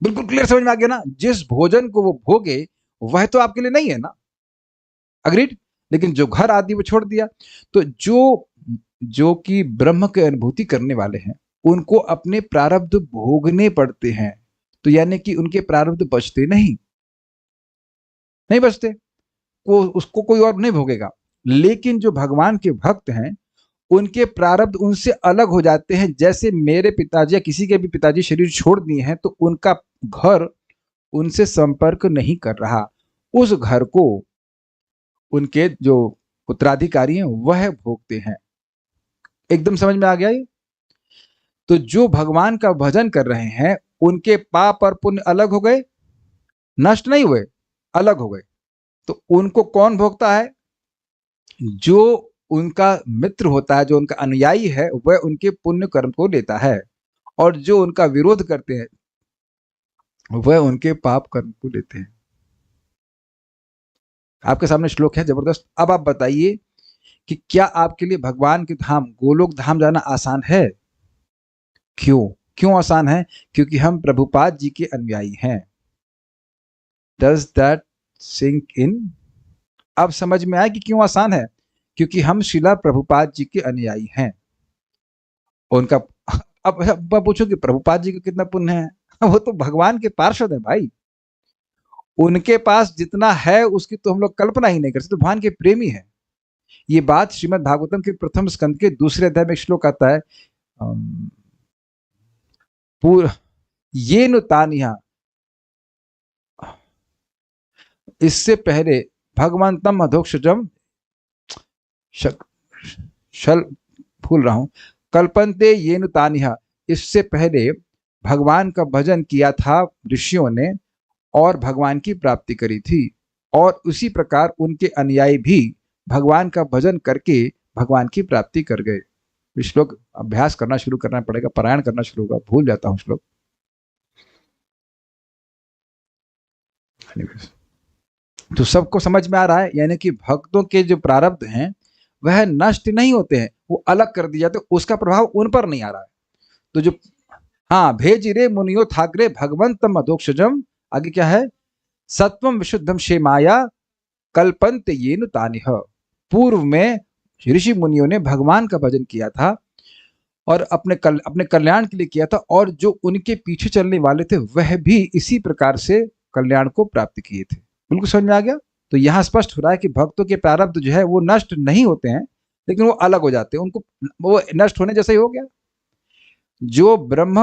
बिल्कुल क्लियर, समझ में आ गया ना? जिस भोजन को वो भोगे वह तो आपके लिए नहीं है ना। अग्रीड? लेकिन जो घर आदि वो छोड़ दिया। तो जो कि ब्रह्म की अनुभूति करने वाले हैं, उनको अपने प्रारब्ध भोगने पड़ते हैं। तो यानी कि उनके प्रारब्ध बचते नहीं बचते, उसको कोई और नहीं भोगेगा। लेकिन जो भगवान के भक्त हैं, उनके प्रारब्ध उनसे अलग हो जाते हैं। जैसे मेरे पिताजी या किसी के भी पिताजी शरीर छोड़ दिए हैं, तो उनका घर उनसे संपर्क नहीं कर रहा, उस घर को उनके जो उत्तराधिकारी हैं वह भोगते हैं। एकदम समझ में आ गया ये? तो जो भगवान का भजन कर रहे हैं, उनके पाप और पुण्य अलग हो गए, नष्ट नहीं हुए, अलग हो गए। तो उनको कौन भोगता है? जो उनका मित्र होता है, जो उनका अनुयायी है, वह उनके पुण्य कर्म को लेता है, और जो उनका विरोध करते हैं वह उनके पाप कर्म को लेते हैं। आपके सामने श्लोक है जबरदस्त। अब आप बताइए कि क्या आपके लिए भगवान के धाम गोलोक धाम जाना आसान है? क्यों आसान है? क्योंकि हम प्रभुपाद जी के अनुयायी हैं। Does that sink in? अब समझ में आया कि क्यों आसान है? क्योंकि हम शिला प्रभुपाद जी के अनुयायी हैं। उनका अब पूछो कि प्रभुपाद जी को कितना पुण्य है? वो तो भगवान के पार्षद है भाई, उनके पास जितना है उसकी तो हम लोग कल्पना ही नहीं कर सकते। तो भगवान के प्रेमी है। ये बात श्रीमद् भागवतम के प्रथम स्कंद के दूसरे अध्याय में एक श्लोक आता है, ये नु तानिया, इससे पहले भगवंतम अधोक्षजम शल भूल रहा हूं, कल्पन्ते ये नु तानिहा, इससे पहले भगवान का भजन किया था ऋषियों ने और भगवान की प्राप्ति करी थी, और उसी प्रकार उनके अनुयायी भी भगवान का भजन करके भगवान की प्राप्ति कर गए। श्लोक अभ्यास करना शुरू करना पड़ेगा, पारायण करना शुरू होगा, भूल जाता हूं श्लोक। तो सबको समझ में आ रहा है, यानी कि भक्तों के जो प्रारब्ध हैं वह नष्ट नहीं होते हैं, वो अलग कर दिए जाते, उसका प्रभाव उन पर नहीं आ रहा है। तो जो हाँ, भेजिरे मुनियो थाग्रे भगवंतम अधोक्षजम, आगे क्या है, सत्वम विशुद्धम शेमाया कल्पन्त येनु तानिह। पूर्व में ऋषि मुनियों ने भगवान का भजन किया था और अपने कल्याण के लिए किया था, और जो उनके पीछे चलने वाले थे वह भी इसी प्रकार से कल्याण को प्राप्त किए थे। बिल्कुल समझ में आ गया? तो यहाँ स्पष्ट हो रहा है कि भक्तों के प्रारब्ध जो है वो नष्ट नहीं होते हैं, लेकिन वो अलग हो जाते हैं, उनको वो नष्ट होने जैसा ही हो गया। जो ब्रह्म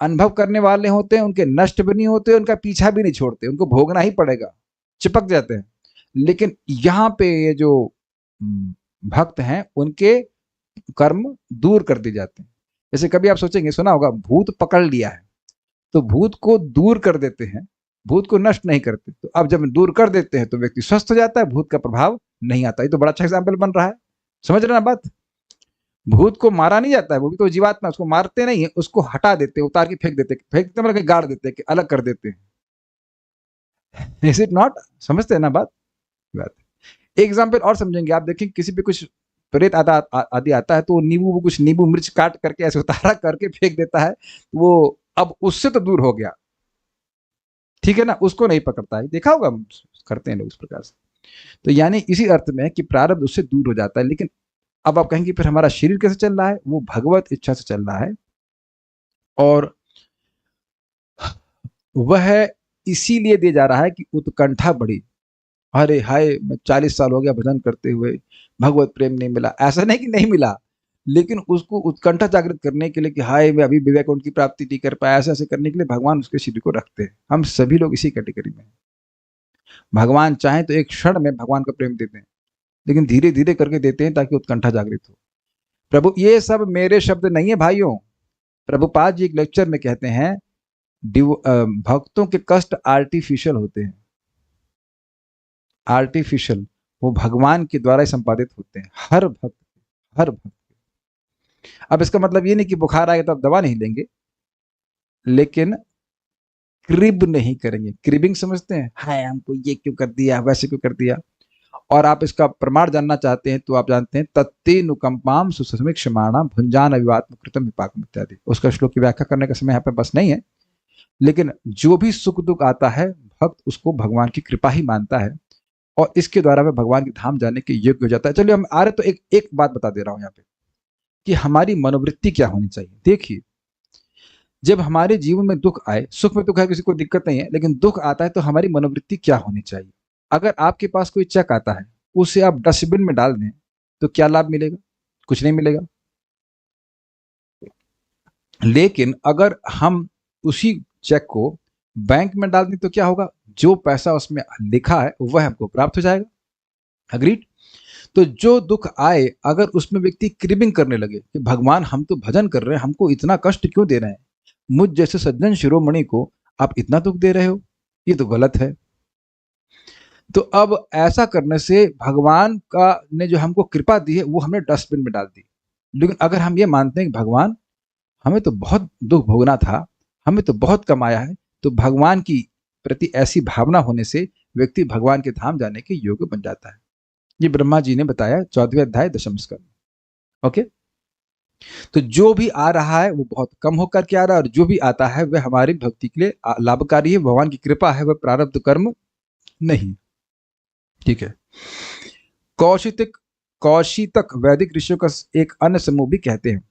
अनुभव करने वाले होते हैं उनके नष्ट भी नहीं होते, उनका पीछा भी नहीं छोड़ते, उनको भोगना ही पड़ेगा, चिपक जाते हैं। लेकिन यहाँ पे ये जो भक्त हैं उनके कर्म दूर कर दिए जाते हैं। जैसे कभी आप सोचेंगे, सुना होगा, भूत पकड़ लिया है, तो भूत को दूर कर देते हैं, भूत को नष्ट नहीं करते। तो अब जब दूर कर देते हैं तो व्यक्ति स्वस्थ हो जाता है, भूत का प्रभाव नहीं आता। ये तो बड़ा अच्छा एग्जाम्पल बन रहा है, समझ रहे ना बात? भूत को मारा नहीं जाता है, वो भी तो जीवात्मा, उसको मारते नहीं है, उसको हटा देते, उतार के फेंक देते मतलब गाड़ देते, अलग कर देते हैं। Is it not? समझते हैं ना बात? एग्जाम्पल और समझेंगे आप, देखें किसी पे कुछ प्रेत आदि आता है तो नींबू, कुछ नींबू मिर्च काट करके ऐसे उतारा करके फेंक देता है, वो अब उससे तो दूर हो गया, ठीक है ना, उसको नहीं पकड़ता है। देखा होगा करते हैं लोग इस प्रकार से। तो यानी इसी अर्थ में कि प्रारब्ध उससे दूर हो जाता है। लेकिन अब आप कहेंगे फिर हमारा शरीर कैसे चल रहा है? वो भगवत इच्छा से चल रहा है, और वह इसीलिए दिया जा रहा है कि उत्कंठा बढ़ी। अरे हाय, मैं 40 साल हो गया भजन करते हुए, भगवत प्रेम नहीं मिला। ऐसा नहीं कि नहीं मिला, लेकिन उसको उत्कंठा जागृत करने के लिए कि हाय मैं अभी विवेक की प्राप्ति नहीं कर पाया, ऐसे करने के लिए भगवान उसके शरीर को रखते हैं। हम सभी लोग इसी कैटेगरी में हैं। भगवान चाहे तो एक क्षण में भगवान का प्रेम देते हैं, लेकिन धीरे धीरे करके देते हैं ताकि उत्कंठा जागृत हो। प्रभु, ये सब मेरे शब्द नहीं है भाइयों, प्रभुपाद जी एक लेक्चर में कहते हैं भक्तों के कष्ट आर्टिफिशियल होते हैं, आर्टिफिशियल, वो भगवान के द्वारा ही संपादित होते हैं, हर भक्त। अब इसका मतलब ये नहीं कि बुखार आएगा तो आप दवा नहीं लेंगे, लेकिन क्रिब नहीं करेंगे। क्रिबिंग समझते हैं? हाय हमको ये क्यों कर दिया, वैसे क्यों कर दिया। और आप इसका प्रमाण जानना चाहते हैं तो आप जानते हैं, तत्ते नुकंपाम सुसमीक्षमाणा भुंजान अविवात्म कृतम विपाकम इत्यादि। उसका श्लोक की व्याख्या करने का समय यहाँ पे बस नहीं है, लेकिन जो भी सुख दुख आता है भक्त उसको भगवान की कृपा ही मानता है, और इसके द्वारा वह भगवान के धाम जाने के योग्य हो जाता है। चलिए हम आ रहे, तो एक बात बता दे रहा हूं यहाँ पे कि हमारी मनोवृत्ति क्या होनी चाहिए। देखिए, जब हमारे जीवन में दुख आए, सुख में दुख है किसी को दिक्कत नहीं है, लेकिन दुख आता है तो हमारी मनोवृत्ति क्या होनी चाहिए? अगर आपके पास कोई चेक आता है, उसे आप डस्टबिन में डाल दें तो क्या लाभ मिलेगा? कुछ नहीं मिलेगा। लेकिन अगर हम उसी चेक को बैंक में डाल दें तो क्या होगा? जो पैसा उसमें लिखा है वह हमको प्राप्त हो जाएगा। अग्रीड? तो जो दुख आए, अगर उसमें व्यक्ति क्रिबिंग करने लगे कि भगवान हम तो भजन कर रहे हैं, हमको इतना कष्ट क्यों दे रहे हैं, मुझ जैसे सज्जन शिरोमणि को आप इतना दुख दे रहे हो, ये तो गलत है। तो अब ऐसा करने से भगवान का ने जो हमको कृपा दी है वो हमने डस्टबिन में डाल दी। लेकिन अगर हम ये मानते हैं कि भगवान हमें तो बहुत दुख भोगना था, हमें तो बहुत कमाया है, तो भगवान की प्रति ऐसी भावना होने से व्यक्ति भगवान के धाम जाने के योग्य बन जाता है। ये ब्रह्मा जी ने बताया 14वें अध्याय 10वें स्कंद। ओके, तो जो भी आ रहा है वो बहुत कम होकर के आ रहा है, और जो भी आता है वह हमारी भक्ति के लिए लाभकारी है, भगवान की कृपा है, वह प्रारब्ध कर्म नहीं। ठीक है। कौशितक वैदिक ऋषियों का एक अन्य समूह भी कहते हैं,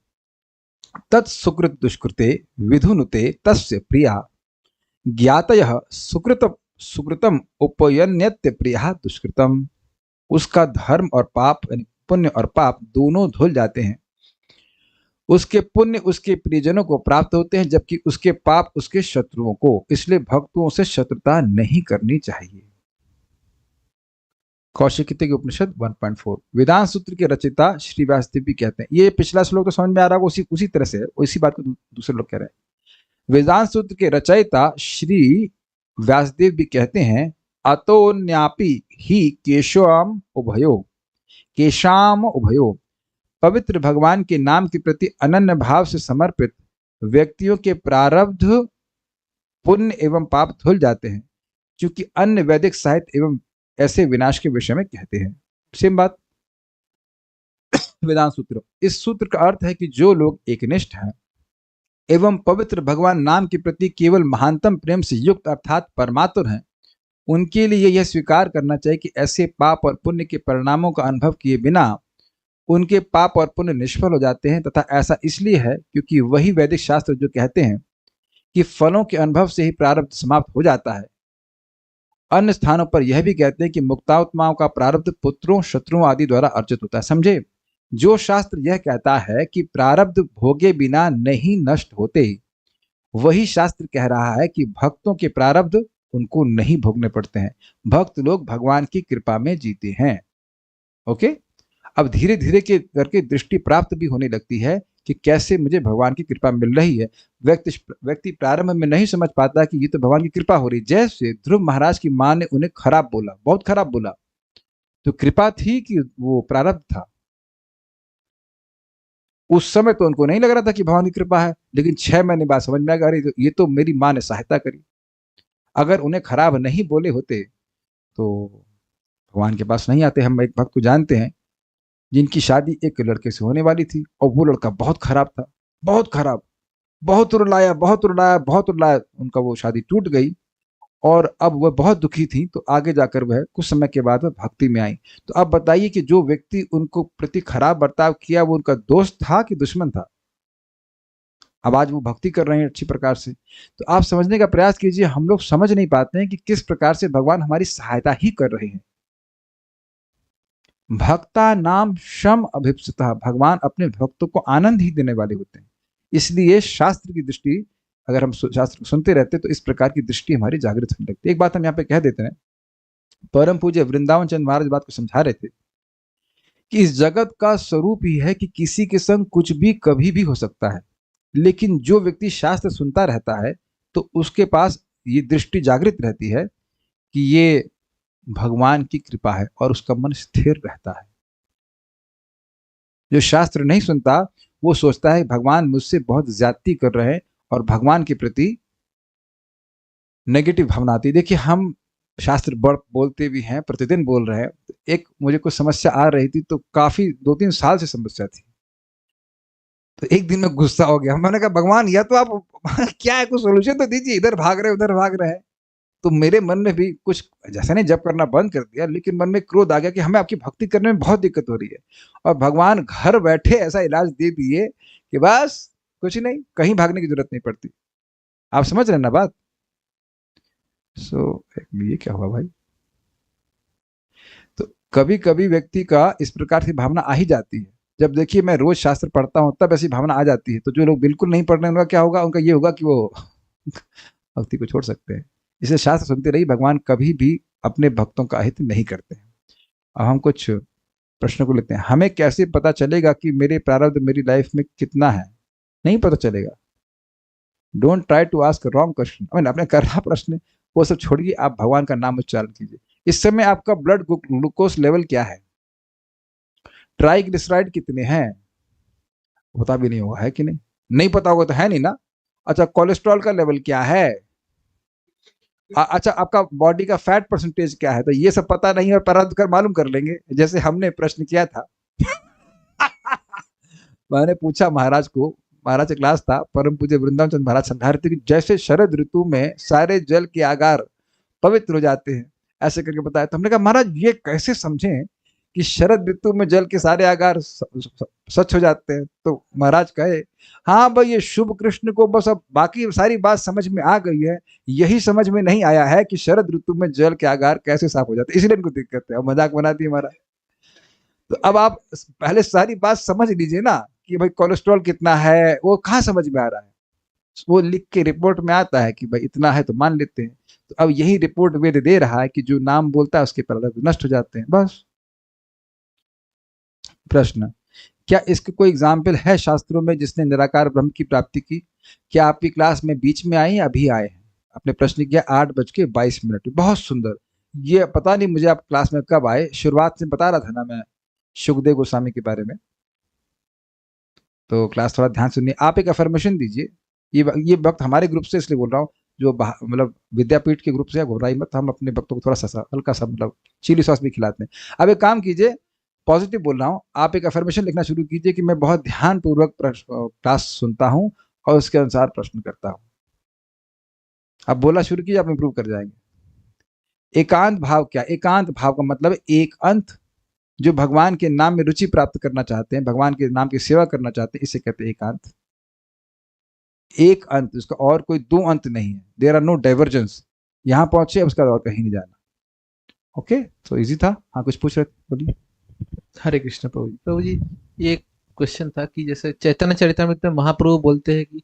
तत्सुकृत दुष्कृते विधुनुते तस्य प्रिया ज्ञातयः सुकृतम उपयन्यत्य प्रिया दुष्कृतम। उसका धर्म और पाप, यानी पुण्य और पाप दोनों धुल जाते हैं। उसके पुण्य उसके प्रियजनों को प्राप्त होते हैं, जबकि उसके पाप उसके शत्रुओं को। इसलिए भक्तों से शत्रुता नहीं करनी चाहिए। कौशिकी उपनिषद 1.4। वेदांत सूत्र के रचयिता श्री व्यासदेव भी कहते हैं, ये पिछला श्लोक तो समझ में आ रहा होगा, उसी तरह से उसी बात को दूसरे लोग कह रहे हैं। वेदांत सूत्र के रचयिता श्री व्यासदेव भी कहते हैं, अतोन्यापि ही केशाम उभयो, पवित्र भगवान के नाम के प्रति अनन्य भाव से समर्पित व्यक्तियों के प्रारब्ध पुण्य एवं पाप धुल जाते हैं, क्योंकि अन्य वैदिक साहित्य एवं ऐसे विनाश के विषय में कहते हैं। सेम बात वेदांत सूत्र। इस सूत्र का अर्थ है कि जो लोग एकनिष्ठ हैं एवं पवित्र भगवान नाम के प्रति केवल महानतम प्रेम से युक्त अर्थात परमात्म हैं, उनके लिए यह स्वीकार करना चाहिए कि ऐसे पाप और पुण्य के परिणामों का अनुभव किए बिना उनके पाप और पुण्य निष्फल हो जाते हैं। तथा ऐसा इसलिए है क्योंकि वही वैदिक शास्त्र जो कहते हैं कि फलों के अनुभव से ही प्रारब्ध समाप्त हो जाता है, अन्य स्थानों पर यह भी कहते हैं कि मुक्तात्माओं का प्रारब्ध पुत्रों, शत्रुओं आदि द्वारा अर्जित होता है। समझे? जो शास्त्र यह कहता है कि प्रारब्ध भोगे बिना नहीं नष्ट होते, वही शास्त्र कह रहा है कि भक्तों के प्रारब्ध उनको नहीं भोगने पड़ते हैं। भक्त लोग भगवान की कृपा में जीते हैं। ओके, अब धीरे धीरे करके दृष्टि प्राप्त भी होने लगती है कि कैसे मुझे भगवान की कृपा मिल रही है। व्यक्ति प्रारंभ में नहीं समझ पाता कि ये तो भगवान की कृपा हो रही। जैसे ध्रुव महाराज की मां ने उन्हें खराब बोला, बहुत खराब बोला, तो कृपा थी कि वो प्रारब्ध था? उस समय तो उनको नहीं लग रहा था कि भगवान की कृपा है, लेकिन 6 महीने बाद समझ में आ गई ये तो मेरी मां ने सहायता करी। अगर उन्हें खराब नहीं बोले होते तो भगवान के पास नहीं आते। हम एक भक्त को जानते हैं जिनकी शादी एक लड़के से होने वाली थी, और वो लड़का बहुत खराब था, बहुत खराब, बहुत रुलाया, उनका वो शादी टूट गई, और अब वह बहुत दुखी थी। तो आगे जाकर वह कुछ समय के बाद वह भक्ति में आई। तो अब बताइए कि जो व्यक्ति उनको प्रति खराब बर्ताव किया, वो उनका दोस्त था कि दुश्मन था? अब आज वो भक्ति कर रहे हैं अच्छी प्रकार से। तो आप समझने का प्रयास कीजिए, हम लोग समझ नहीं पाते हैं कि किस प्रकार से भगवान हमारी सहायता ही कर रहे हैं। भक्ता नाम शम अभिप्सिता, भगवान अपने भक्तों को आनंद ही देने वाले होते हैं। इसलिए शास्त्र की दृष्टि, अगर हम शास्त्र को सुनते रहते तो इस प्रकार की दृष्टि हमारी जागृत होने लगती है। एक बात हम यहाँ पे कह देते हैं, परम पूज्य वृंदावन चंद महाराज बात को समझा रहे थे कि इस जगत का स्वरूप ही है कि किसी के संग कुछ भी कभी भी हो सकता है, लेकिन जो व्यक्ति शास्त्र सुनता रहता है तो उसके पास ये दृष्टि जागृत रहती है कि ये भगवान की कृपा है, और उसका मन स्थिर रहता है। जो शास्त्र नहीं सुनता वो सोचता है भगवान मुझसे बहुत ज्यादती कर रहे हैं, और भगवान के प्रति नेगेटिव भावना आती है। देखिए, हम शास्त्र बोलते भी हैं, प्रतिदिन बोल रहे हैं। एक मुझे कुछ समस्या आ रही थी, तो काफी 2-3 साल से समस्या थी, तो एक दिन में गुस्सा हो गया। मैंने कहा भगवान, या तो आप क्या है, कुछ सोल्यूशन तो दीजिए, इधर भाग रहे उधर भाग रहे हैं। तो मेरे मन में भी कुछ, जैसे नहीं जप करना बंद कर दिया, लेकिन मन में क्रोध आ गया कि हमें आपकी भक्ति करने में बहुत दिक्कत हो रही है, और भगवान घर बैठे ऐसा इलाज दे दिए कि बस कुछ नहीं, कहीं भागने की जरूरत नहीं पड़ती। आप समझ रहे हैं ना बात? ये क्या हुआ भाई? तो कभी कभी व्यक्ति का इस प्रकार की भावना आ ही जाती है। जब देखिए मैं रोज शास्त्र पढ़ता हूँ तब ऐसी भावना आ जाती है। तो जो लोग बिल्कुल नहीं पढ़ रहे हैं उनका क्या होगा? उनका ये होगा कि वो भक्ति को छोड़ सकते हैं। इसलिए शास्त्र सुनते रहिए, भगवान कभी भी अपने भक्तों का हित नहीं करते हैं। अब हम कुछ प्रश्न को लेते हैं। हमें कैसे पता चलेगा कि मेरे प्रारब्ध मेरी लाइफ में कितना है? नहीं पता चलेगा। Don't try to ask wrong question. अपने करना प्रश्न वो सब छोड़िए, आप भगवान का नाम उच्चारण कीजिए। इस समय आपका ब्लड ग्लूकोज लेवल क्या है? ट्राइग्लिसराइड कितने हैं? पता भी नहीं होगा, है कि नहीं? नहीं पता होगा तो है नहीं ना। अच्छा, कोलेस्ट्रॉल का लेवल क्या है? अच्छा, आपका बॉडी का फैट परसेंटेज क्या है, तो ये सब पता नहीं है, प्रारब्ध कर मालूम कर लेंगे, जैसे हमने प्रश्न किया था। मैंने पूछा महाराज को, महाराज का क्लास था, परम पूज्य वृंदावन चंद्र महाराज समझा रहे थे कि जैसे शरद ऋतु में सारे जल के आगार पवित्र हो जाते हैं, ऐसे करके बताया। तो हमने कहा महाराज ये कैसे समझें कि शरद ऋतु में जल के सारे आगार स्वच्छ हो जाते हैं? तो महाराज कहे, हाँ भाई ये शुभ कृष्ण को बस अब बाकी सारी बात समझ में आ गई है, यही समझ में नहीं आया है कि शरद ऋतु में जल के आगार कैसे साफ हो जाते हैं, इसलिए इनको दिक्कत है, और मजाक बना दी हमारा। तो अब आप पहले सारी बात समझ लीजिए ना कि भाई कोलेस्ट्रॉल कितना है, वो कहाँ समझ में आ रहा है, वो लिख के रिपोर्ट में आता है कि भाई इतना है तो मान लेते हैं। तो अब यही रिपोर्ट वेद दे रहा है कि जो नाम बोलता है उसके प्रारब्ध नष्ट हो जाते हैं, बस। प्रश्न, क्या इसके कोई एग्जाम्पल है शास्त्रों में जिसने निराकार ब्रह्म की प्राप्ति की? क्या आपकी क्लास में बीच में आए या अभी आए हैं? आपने प्रश्न किया 8:22। बहुत सुंदर। ये पता नहीं मुझे आप क्लास में कब आए, शुरुआत से बता रहा था ना मैं सुखदेव गोस्वामी के बारे में, तो क्लास थोड़ा ध्यान सुनिए। आप एक अफर्मेशन दीजिए, ये वक्त हमारे ग्रुप से इसलिए बोल रहा हूँ, जो मतलब विद्यापीठ के ग्रुप से घबराई मत, हम अपने भक्तों को थोड़ा सा हल्का सा मतलब चिली सॉस भी खिलाते हैं। अब एक काम कीजिए, पॉजिटिव बोल रहा हूँ, आप एक अफर्मेशन लिखना शुरू कीजिए कि मैं बहुत ध्यानपूर्वक क्लास सुनता हूँ और उसके अनुसार प्रश्न करता हूँ। आप बोलना शुरू कीजिए, आप इंप्रूव कर जाएंगे। एकांत भाव क्या? एकांत भाव का मतलब एक अंत, जो भगवान के नाम में रुचि प्राप्त करना चाहते हैं, भगवान के नाम की सेवा करना चाहते हैं, इसे कहते हैं एकांत। एक अंत, उसका और कोई दो अंत नहीं है, देयर आर नो डाइवर्जेंस। यहां पहुंचे, उसका और कहीं नहीं जाना। ओके, तो इजी था। हाँ, कुछ पूछ रहे थे, बोलिए। हरे कृष्ण प्रभु जी। प्रभु जी, ये क्वेश्चन था कि जैसे चैतन्य चरितामृत में महाप्रभु बोलते हैं कि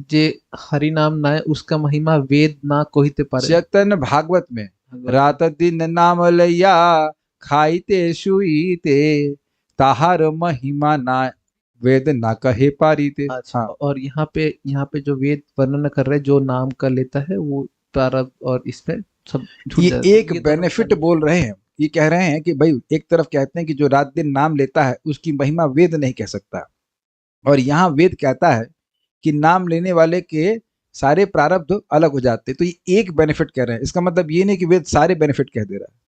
जे हरि नाम ना उसका महिमा वेद ना कोहिते पारे। चैतन्य भागवत में रात दिन नाम लैया खाईते शुईते ताहार महिमा ना वेद ना कहे पारीते। अच्छा, हाँ। और यहाँ पे जो वेद वर्णन कर रहे हैं, जो नाम का लेता है वो प्रारब्ध और इसमें सब छूट ये जाता है। एक बेनिफिट बोल रहे हैं, ये कह रहे हैं कि भाई एक तरफ कहते हैं कि जो रात दिन नाम लेता है उसकी महिमा वेद नहीं कह सकता, और यहाँ वेद कहता है कि नाम लेने वाले के सारे प्रारब्ध अलग हो जाते। तो ये एक बेनिफिट कह रहे हैं, इसका मतलब ये नहीं कि वेद सारे बेनिफिट कह दे रहा है,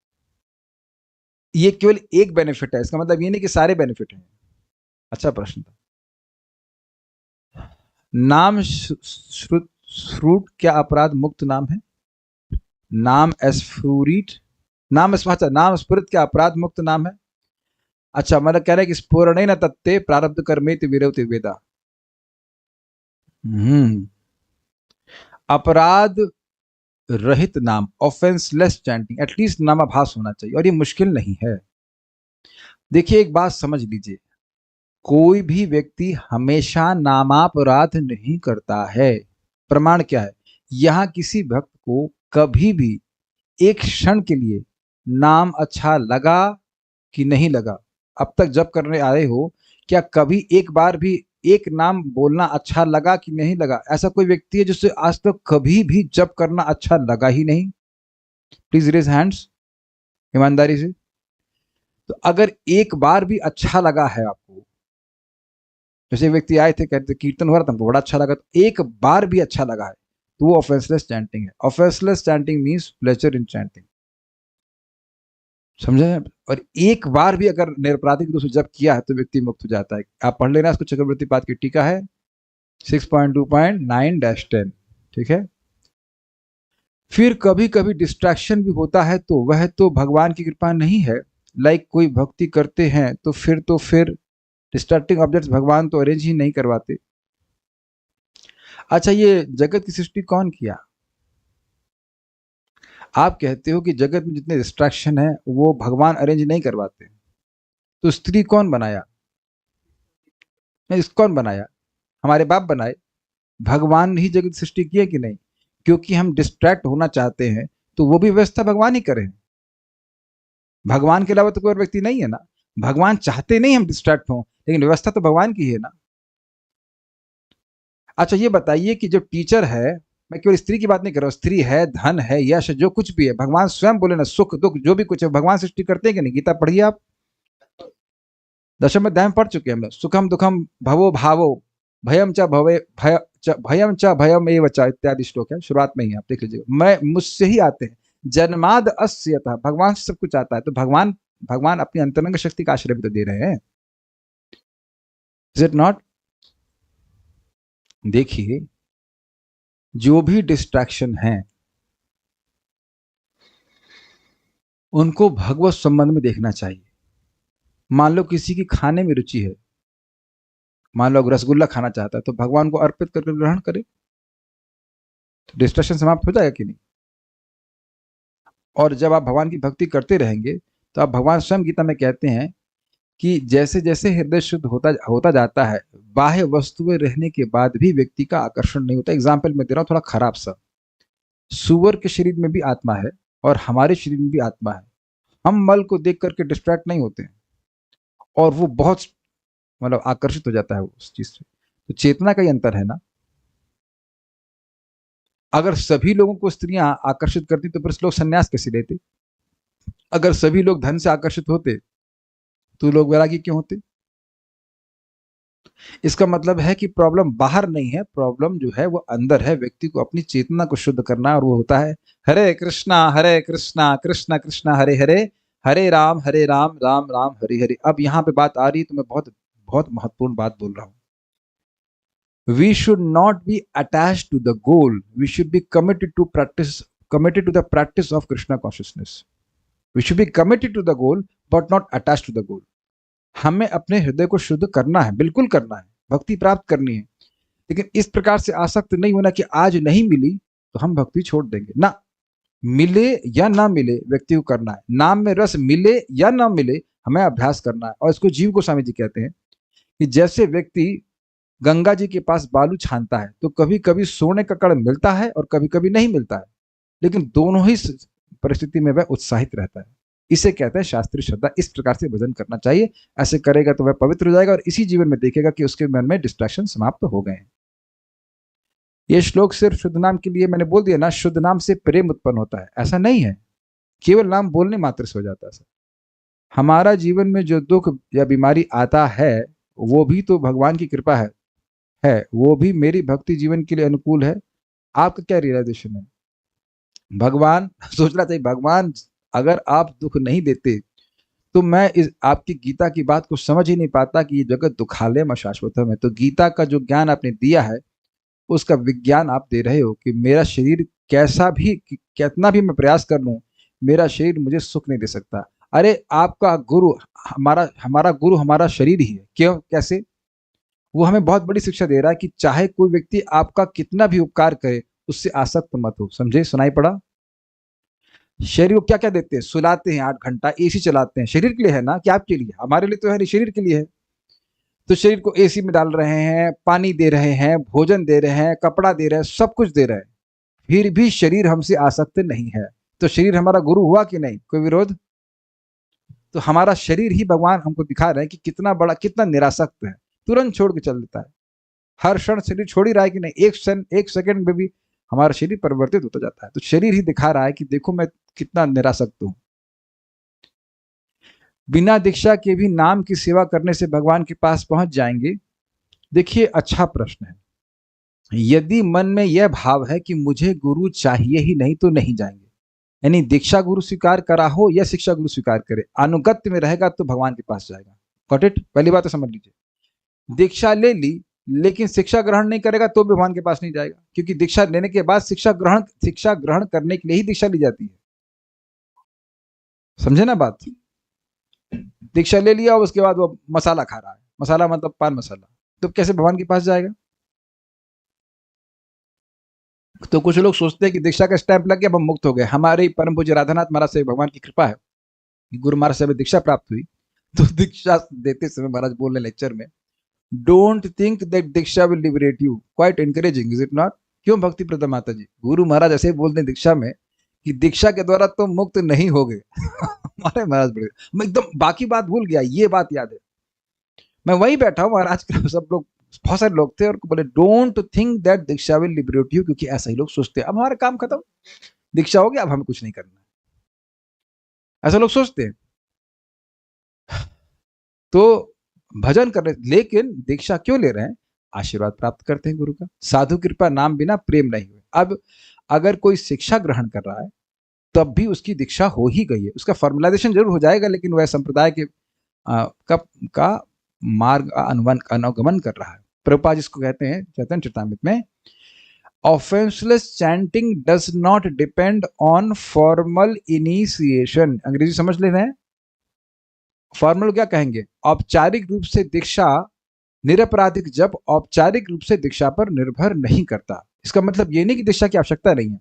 ये केवल एक बेनिफिट है, इसका मतलब ये नहीं कि सारे बेनिफिट हैं। अच्छा प्रश्न था। नाम श्रुत क्या अपराध मुक्त नाम है? नाम स्फुरित, नाम स्फुरित क्या अपराध मुक्त नाम है? अच्छा, मतलब कह रहे हैं कि स्फुरण न तत्ते प्रारब्ध कर्मेति विरौति वेदा। अपराध रहित नाम, ऑफेंसलेस चैंटिंग, एटलीस्ट नामाभास होना चाहिए, और ये मुश्किल नहीं है। देखिए एक बात समझ लीजिए, कोई भी व्यक्ति हमेशा नामापराध नहीं करता है। प्रमाण क्या है? यहां किसी भक्त को कभी भी एक क्षण के लिए नाम अच्छा लगा कि नहीं लगा? अब तक जप करने आए हो, क्या कभी एक बार भी एक नाम बोलना अच्छा लगा कि नहीं लगा? ऐसा कोई व्यक्ति है जिससे आज तक कभी भी जप करना अच्छा लगा ही नहीं? प्लीज रेज हैंड्स, ईमानदारी से। तो अगर एक बार भी अच्छा लगा है आपको, जैसे व्यक्ति आए थे, कहते कीर्तन हो रहा था हमको बड़ा अच्छा लगा, तो एक बार भी अच्छा लगा है तो वो ऑफेंसलेस चैंटिंग है। Offenseless chanting means pleasure in chanting, समझे? और एक बार भी अगर निरपराधिक रूप से जप किया है तो व्यक्ति मुक्त हो जाता है। आप पढ़ लेना, इसको चक्रवर्ती पाद की टीका है 6.2.9-10, ठीक है। फिर कभी कभी डिस्ट्रैक्शन भी होता है, तो वह तो भगवान की कृपा नहीं है। लाइक कोई भक्ति करते हैं तो फिर डिस्ट्रैक्टिंग ऑब्जेक्ट्स भगवान तो अरेंज ही नहीं करवाते। अच्छा, ये जगत की सृष्टि कौन किया? आप कहते हो कि जगत में जितने डिस्ट्रैक्शन है वो भगवान अरेंज नहीं करवाते, तो स्त्री कौन बनाया? कौन बनाया? हमारे बाप बनाए। भगवान ही जगत सृष्टि की है कि नहीं? क्योंकि हम डिस्ट्रैक्ट होना चाहते हैं तो वो भी व्यवस्था भगवान ही करे। भगवान के अलावा तो कोई और व्यक्ति नहीं है ना। भगवान चाहते नहीं हम डिस्ट्रैक्ट हों, लेकिन व्यवस्था तो भगवान की है ना। अच्छा, ये बताइए कि जो टीचर है, मैं केवल स्त्री की बात नहीं कर रहा हूँ, स्त्री है, धन है, यश, जो कुछ भी है, भगवान स्वयं बोले ना, सुख दुख जो भी कुछ है भगवान सृष्टि करते हैं कि नहीं? गीता पढ़िए आप, दशम अध्याय में पढ़ चुके हैं हम लोग। सुखम दुखम भवो भावो, भयम च भयम च भयम एव च इत्यादि श्लोक है, शुरुआत में ही आप देख लीजिएगा। मैं मुझसे ही आते हैं, जन्माद अस्य यतः, भगवान से सब कुछ आता है। तो भगवान अपनी अंतरंग शक्ति का आश्रय भी तो दे रहे हैं, इज इट नॉट? देखिए, जो भी डिस्ट्रैक्शन है उनको भगवत संबंध में देखना चाहिए। मान लो किसी की खाने में रुचि है, मान लो अगर रसगुल्ला खाना चाहता है तो भगवान को अर्पित करके ग्रहण करे, तो डिस्ट्रैक्शन समाप्त हो जाएगा कि नहीं? और जब आप भगवान की भक्ति करते रहेंगे तो आप, भगवान स्वयं गीता में कहते हैं कि जैसे जैसे हृदय शुद्ध होता जाता है, बाह्य वस्तुएं रहने के बाद भी व्यक्ति का आकर्षण नहीं होता। एग्जाम्पल मैं दे रहा हूं थोड़ा खराब सा। सुअर के शरीर में भी आत्मा है और हमारे शरीर में भी आत्मा है। हम मल को देख करके डिस्ट्रैक्ट नहीं होते हैं और वो बहुत मतलब आकर्षित हो जाता है उस चीज से। तो चेतना का ही अंतर है ना। अगर सभी लोगों को स्त्रियां आकर्षित करती तो फिर लोग संन्यास कैसे लेते? अगर सभी लोग धन से आकर्षित होते तो लोग वैरागी क्यों होते? इसका मतलब है कि प्रॉब्लम बाहर नहीं है, प्रॉब्लम जो है वो अंदर है। व्यक्ति को अपनी चेतना को शुद्ध करना है और वो होता है हरे कृष्णा कृष्ण कृष्ण हरे हरे, हरे राम राम राम हरे हरे। अब यहाँ पे बात आ रही है तो मैं बहुत बहुत महत्वपूर्ण बात बोल रहा हूँ। We should not be attached to the goal. We should be committed to the practice of Krishna consciousness. We should be committed to the goal, but not attached to the goal. हमें अपने हृदय को शुद्ध करना है, बिल्कुल करना है, भक्ति प्राप्त करनी है, लेकिन इस प्रकार से आसक्त नहीं होना कि आज नहीं मिली तो हम भक्ति छोड़ देंगे ना। मिले या ना मिले व्यक्ति को करना है। नाम में रस मिले या ना मिले हमें अभ्यास करना है। और इसको जीव गोस्वामी जी कहते हैं कि जैसे व्यक्ति गंगा जी के पास बालू छानता है तो कभी कभी सोने का कण मिलता है और कभी कभी नहीं मिलता है, लेकिन दोनों ही परिस्थिति में वह उत्साहित रहता है। इसे कहते हैं शास्त्रीय श्रद्धा। इस प्रकार से भजन करना चाहिए। ऐसे करेगा तो वह पवित्र हो जाएगा और इसी जीवन में देखेगा कि उसके मन में डिस्ट्रैक्शन समाप्त हो गए हैं। यह श्लोक सिर्फ शुद्ध नाम के लिए, मैंने बोल दिया ना, शुद्ध नाम से प्रेम उत्पन्न होता है ऐसा नहीं है, केवल नाम बोलने मात्र से हो जाता है। हमारा जीवन में जो दुख या बीमारी आता है वो भी तो भगवान की कृपा है, वो भी मेरी भक्ति जीवन के लिए अनुकूल है। आपका क्या रियलाइजेशन है? भगवान सोचना चाहिए, भगवान अगर आप दुख नहीं देते तो मैं इस आपकी गीता की बात को समझ ही नहीं पाता कि ये जगत दुखालय में शाश्वतम है। तो गीता का जो ज्ञान आपने दिया है उसका विज्ञान आप दे रहे हो कि मेरा शरीर कैसा भी, कितना भी मैं प्रयास कर लूं, मेरा शरीर मुझे सुख नहीं दे सकता। अरे आपका गुरु, हमारा गुरु हमारा शरीर ही है। क्यों? कैसे? वो हमें बहुत बड़ी शिक्षा दे रहा है कि चाहे कोई व्यक्ति आपका कितना भी उपकार करे उससे आसक्त मत हो। समझे? सुनाई पड़ा? शरीर को क्या क्या देते हैं? सुलाते हैं, 8 घंटा एसी चलाते हैं, शरीर के लिए है ना कि आपके लिए? हमारे लिए तो है नहीं, शरीर के लिए है। तो शरीर को एसी में डाल रहे हैं, पानी दे रहे हैं, भोजन दे रहे हैं, कपड़ा दे रहे हैं, सब कुछ दे रहे हैं, फिर भी शरीर हमसे आसक्त नहीं है। तो शरीर हमारा गुरु हुआ कि नहीं? कोई विरोध? तो हमारा शरीर ही भगवान हमको दिखा रहे हैं कि कितना बड़ा, कितना निरासक्त है, तुरंत छोड़ के चल देता है। हर क्षण शरीर छोड़ ही रहा है कि नहीं? एक सेकंड में भी हमारा शरीर परिवर्तित होता जाता है। तो शरीर ही दिखा रहा है कि देखो मैं कितना निरासक्त हूं। बिना दीक्षा के भी नाम की सेवा करने से भगवान के पास पहुंच जाएंगे? देखिए, अच्छा प्रश्न है। यदि मन में यह भाव है कि मुझे गुरु चाहिए ही नहीं तो नहीं जाएंगे, यानी दीक्षा गुरु स्वीकार करा हो या शिक्षा गुरु स्वीकार करे, अनुगत्य में रहेगा तो भगवान के पास जाएगा। Got it? पहली बात तो समझ लीजिए। दीक्षा ले ली लेकिन शिक्षा ग्रहण नहीं करेगा तो भी भगवान के पास नहीं जाएगा, क्योंकि दीक्षा लेने के बाद शिक्षा ग्रहण करने के लिए ही दीक्षा ली जाती है। समझे ना बात? दीक्षा ले लिया और उसके बाद वो मसाला खा रहा है, मसाला मतलब पान मसाला, तो कैसे भगवान के पास जाएगा? तो कुछ लोग सोचते हैं कि दीक्षा का स्टैंप लग गया, अब हम मुक्त हो गए। हमारे परम पूज्य राधानाथ महाराज से भगवान की कृपा है, गुरु महाराज से दीक्षा प्राप्त हुई। तो दीक्षा देते समय महाराज बोल रहे लेक्चर में, don't think that Diksha will liberate you. Quite encouraging, is it not? क्यों भक्ति प्रदा माता जी? गुरु महाराज ऐसे बोलते हैं दीक्षा में कि दीक्षा के द्वारा तो मुक्त नहीं हो गए। हमारे महाराज बड़े, मैं एकदम बाकी बात भूल गया, ये बात याद है। मैं वहीं बैठा हूँ, महाराज सब लोग, बहुत सारे लोग थे और बोले don't think that Diksha will liberate you, क्योंकि ऐसा ही लोग सोचते हैं। अब हमारा काम खत्म, दीक्षा हो गया, अब हमें कुछ नहीं करना, ऐसा लोग सोचते हैं। तो भजन कर रहे, लेकिन दीक्षा क्यों ले रहे हैं? आशीर्वाद प्राप्त करते हैं गुरु का। साधु कृपा नाम बिना प्रेम नहीं हुए। अब अगर कोई शिक्षा ग्रहण कर रहा है तब भी उसकी दीक्षा हो ही गई है, उसका फॉर्मलाइजेशन जरूर हो जाएगा, लेकिन वह संप्रदाय के का मार्ग अनुगमन कर रहा है। प्रभुपाद जिसको कहते हैं चैतन्य चरितामृत में, offenseless chanting does not depend on formal initiation. Angrezi समझ ले रहे हैं? फॉर्मल क्या कहेंगे? औपचारिक रूप से दीक्षा, निरपराधिक जप औपचारिक रूप से दीक्षा पर निर्भर नहीं करता। इसका मतलब ये नहीं कि दीक्षा की आवश्यकता नहीं है,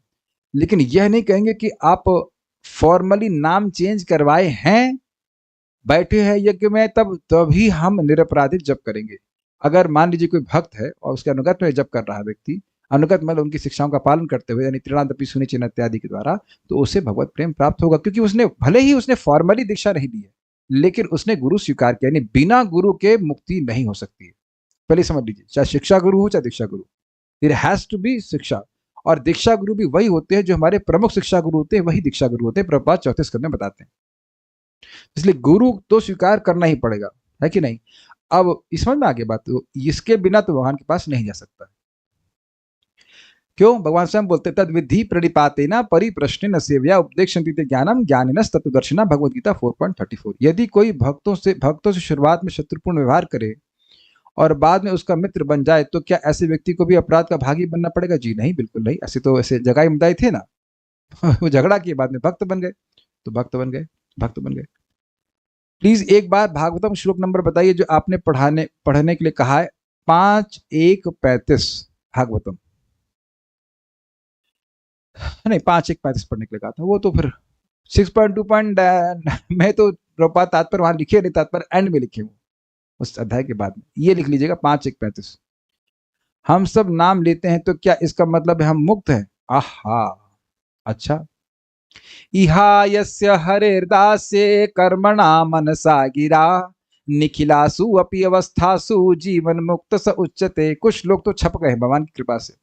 लेकिन यह नहीं कहेंगे कि आप फॉर्मली नाम चेंज करवाए हैं, बैठे हैं यज्ञ में, तभी हम निरपराधिक जप करेंगे। अगर मान लीजिए कोई भक्त है और उसके अनुगत में जप कर रहा है व्यक्ति, अनुगत मतलब उनकी शिक्षाओं का पालन करते हुए, यानी त्रिणादपि सुनिचिन इत्यादि के द्वारा, तो उसे भगवत प्रेम प्राप्त होगा, क्योंकि उसने भले ही उसने फॉर्मली दीक्षा नहीं ली है, लेकिन उसने गुरु स्वीकार किया। यानी बिना गुरु के मुक्ति नहीं हो सकती है। पहले समझ लीजिए, चाहे शिक्षा गुरु हो चाहे दीक्षा गुरु, इट हैज टू बी शिक्षा। और दीक्षा गुरु भी वही होते हैं जो हमारे प्रमुख शिक्षा गुरु होते हैं, वही दीक्षा गुरु होते हैं। प्रभुपाद चौथे स्कंद में बताते हैं। इसलिए गुरु तो स्वीकार करना ही पड़ेगा, है कि नहीं? अब इस समझ में आगे बात, तो इसके बिना तो भगवान के पास नहीं जा सकता। क्यों? भगवान स्वयं बोलते तद विधि प्रणिपातेन परिप्रश्नेन सेव्या उपदेक्षन्ति ज्ञानम ज्ञानिनस् तत्त्वदर्शिनः, भगवद गीता 4.34। यदि कोई भक्तों से शुरुआत में शत्रुपूर्ण व्यवहार करे और बाद में उसका मित्र बन जाए, तो क्या ऐसे व्यक्ति को भी अपराध का भागी बनना पड़ेगा? जी नहीं, बिल्कुल नहीं। ऐसे जगाई मुदाई थे ना वो झगड़ा किए, बाद में भक्त बन गए, तो भक्त बन गए। प्लीज एक बार भागवतम श्लोक नंबर बताइए जो आपने पढ़ने के लिए कहा है। 5:1:35 भागवतम, नहीं 5:1:35 पढ़ने के लिए कहा था। वो तो फिर 6.2 में तो प्रभुपाद तात्पर्य वहां लिखे नहीं, तात्पर्य एंड में लिखे वो उस अध्याय के बाद में। ये लिख लीजिएगा 5:1:35। हम सब नाम लेते हैं तो क्या इसका मतलब है हम मुक्त हैं? आहा, अच्छा। इहा यस्य हरेर्दास्ये कर्मणा मनसा गिरा निखिलासु अपि अवस्थासु जीवन मुक्त स उच्यते। कुछ लोग तो छप गए भगवान की कृपा से।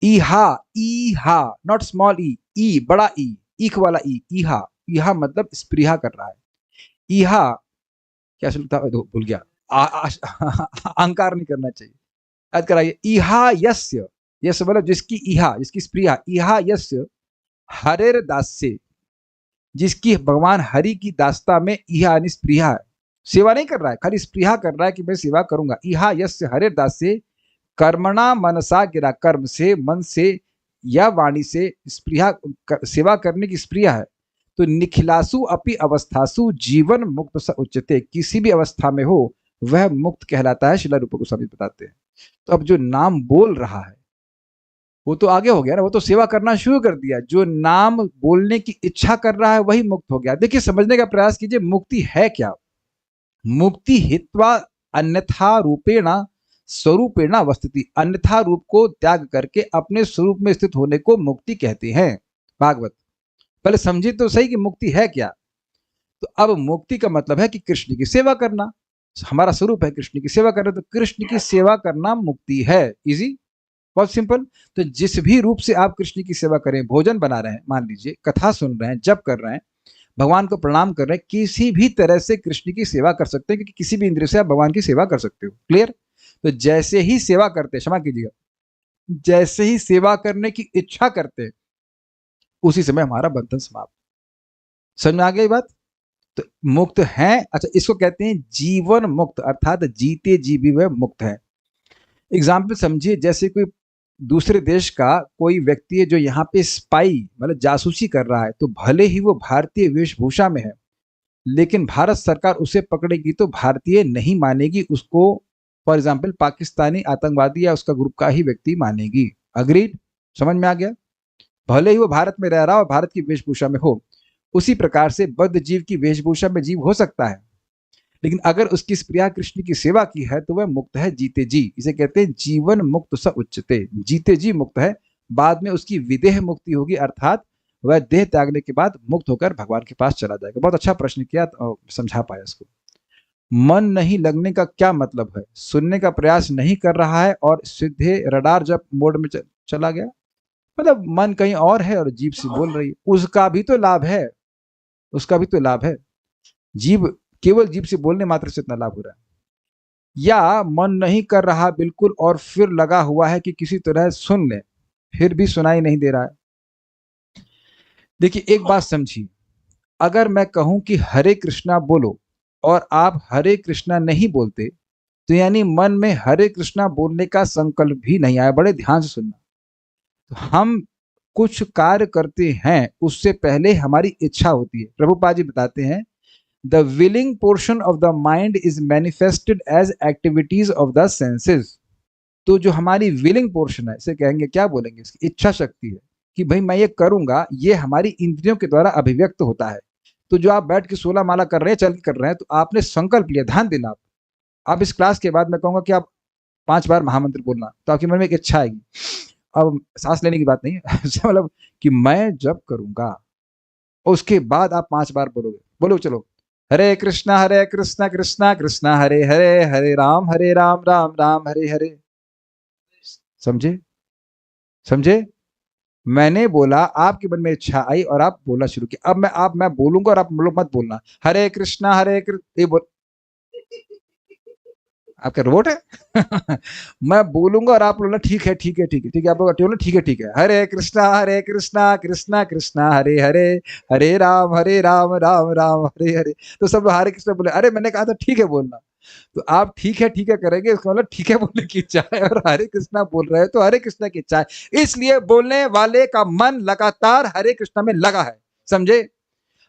ईहा नॉट स्मॉल ई बड़ा ई, ईख वाला ई, ईहा मतलब स्पृहा कर रहा है। ईहा क्या था, भूल गया, अहंकार नहीं करना चाहिए, याद कराइए। ईहा यस्य, यस्य मतलब जिसकी ईहा, जिसकी स्पृहा, ईहा यस्य हरेर दास्य, जिसकी भगवान हरि की दासता में ईहा यानी स्पृहा है। सेवा नहीं कर रहा है, खाली स्पृहा कर रहा है कि मैं सेवा करूंगा। ईहा यस्य हरेर दास्य कर्मणा मनसा गिरा, कर्म से, मन से या वाणी से स्पृहा, सेवा करने की स्पृहा है। तो निखिलासु अपि अवस्थासु जीवन मुक्त स उच्यते, किसी भी अवस्था में हो वह मुक्त कहलाता है, श्रील रूप गोस्वामी बताते हैं। तो अब जो नाम बोल रहा है वो तो आगे हो गया ना, वो तो सेवा करना शुरू कर दिया। जो नाम बोलने की इच्छा कर रहा है वही मुक्त हो गया। देखिए, समझने का प्रयास कीजिए, मुक्ति है क्या? मुक्ति हित्वा अन्यथा रूपेण स्वरूपेण अवस्थिति, अन्यथा रूप को त्याग करके अपने स्वरूप में स्थित होने को मुक्ति कहते हैं। भागवत, पहले समझिए तो सही कि मुक्ति है क्या। तो अब मुक्ति का मतलब है कि कृष्ण की सेवा करना, हमारा स्वरूप है कृष्ण की सेवा करना, तो कृष्ण की सेवा करना मुक्ति है। इजी, बहुत सिंपल। तो जिस भी रूप से आप कृष्ण की सेवा करें, भोजन बना रहे हैं, मान लीजिए कथा सुन रहे हैं, जप कर रहे हैं, भगवान को प्रणाम कर रहे हैं, किसी भी तरह से कृष्ण की सेवा कर सकते हैं, क्योंकि किसी भी इंद्रिय से आप भगवान की सेवा कर सकते हो। क्लियर? तो जैसे ही सेवा करते, क्षमा कीजिएगा, जैसे ही सेवा करने की इच्छा करते, उसी समय हमारा बंधन समाप्त। समझ में आ गई बात? तो मुक्त है। अच्छा, इसको कहते हैं जीवन मुक्त, अर्थात जीते जी भी वह मुक्त है। एग्जाम्पल समझिए, जैसे कोई दूसरे देश का कोई व्यक्ति है जो यहाँ पे स्पाई मतलब जासूसी कर रहा है, तो भले ही वो भारतीय वेशभूषा में है, लेकिन भारत सरकार उसे पकड़ेगी तो भारतीय नहीं मानेगी, उसको फॉर एग्जाम्पल पाकिस्तानी आतंकवादी या उसका ग्रुप का ही व्यक्ति मानेगी। अग्रीड? समझ में आ गया? भले ही वो भारत में रह रहा हो, भारत की वेशभूषा में हो। उसी प्रकार से बद्ध जीव की वेशभूषा में जीव हो सकता है, लेकिन अगर उसकी स्प्रिया कृष्ण की सेवा की है तो वह मुक्त है, जीते जी। इसे कहते हैं जीवन मुक्त स उच्चते, जीते जी मुक्त है। बाद में उसकी विदेह मुक्ति होगी, अर्थात वह देह त्यागने के बाद मुक्त होकर भगवान के पास चला जाएगा। बहुत अच्छा प्रश्न किया, समझा पाया इसको। मन नहीं लगने का क्या मतलब है? सुनने का प्रयास नहीं कर रहा है और सीधे रडार जब मोड में चला गया, मतलब मन कहीं और है और जीभ से बोल रही है। उसका भी तो लाभ है, उसका भी तो लाभ है। जीभ, केवल जीभ से बोलने मात्र से इतना लाभ हो रहा है। या मन नहीं कर रहा बिल्कुल और फिर लगा हुआ है कि किसी तरह सुन ले, फिर भी सुनाई नहीं दे रहा है। देखिए एक बात समझिए, अगर मैं कहूं कि हरे कृष्णा बोलो और आप हरे कृष्णा नहीं बोलते, तो यानी मन में हरे कृष्णा बोलने का संकल्प भी नहीं आया। बड़े ध्यान से सुनना। तो हम कुछ कार्य करते हैं उससे पहले हमारी इच्छा होती है। प्रभुपाद जी बताते हैं, the willing portion of the mind is manifested as activities of the senses. तो जो हमारी विलिंग पोर्शन है, इसे कहेंगे, क्या बोलेंगे, इसकी इच्छा शक्ति है कि भाई मैं ये करूंगा, ये हमारी इंद्रियों के द्वारा अभिव्यक्त होता है। तो जो आप बैठ के 16 माला कर रहे हैं, चल कर रहे हैं, तो आपने संकल्प लिया। ध्यान देना, आप इस क्लास के बाद मैं कहूंगा कि आप 5 बार महामंत्र बोलना, तो आपके मन में एक इच्छा आएगी। अब सांस लेने की बात नहीं है मतलब कि मैं जब करूंगा उसके बाद आप 5 बार बोलोगे। बोलो चलो, हरे कृष्णा कृष्णा कृष्णा हरे हरे, हरे राम राम राम हरे हरे। समझे? समझे? मैंने बोला, आपके मन में इच्छा आई और आप बोलना शुरू किया। अब मैं बोलूंगा और आप लोग मत बोलना हरे कृष्णा ये बोल, आपका रोबोट है मैं बोलूंगा और आप बोलना ठीक है ठीक है ठीक है ठीक है। आप लोग बोलना ठीक है हरे कृष्णा कृष्णा कृष्णा हरे हरे, हरे राम राम राम हरे हरे। तो सब लोग हरे कृष्णा बोले। अरे मैंने कहा था ठीक है बोलना। तो आप ठीक है करेंगे, इसका मतलब ठीक है बोलने की इच्छा है, और हरे कृष्णा बोल रहे हैं तो हरे कृष्णा की इच्छा है। इसलिए बोलने वाले का मन लगातार हरे कृष्णा में लगा है। समझे?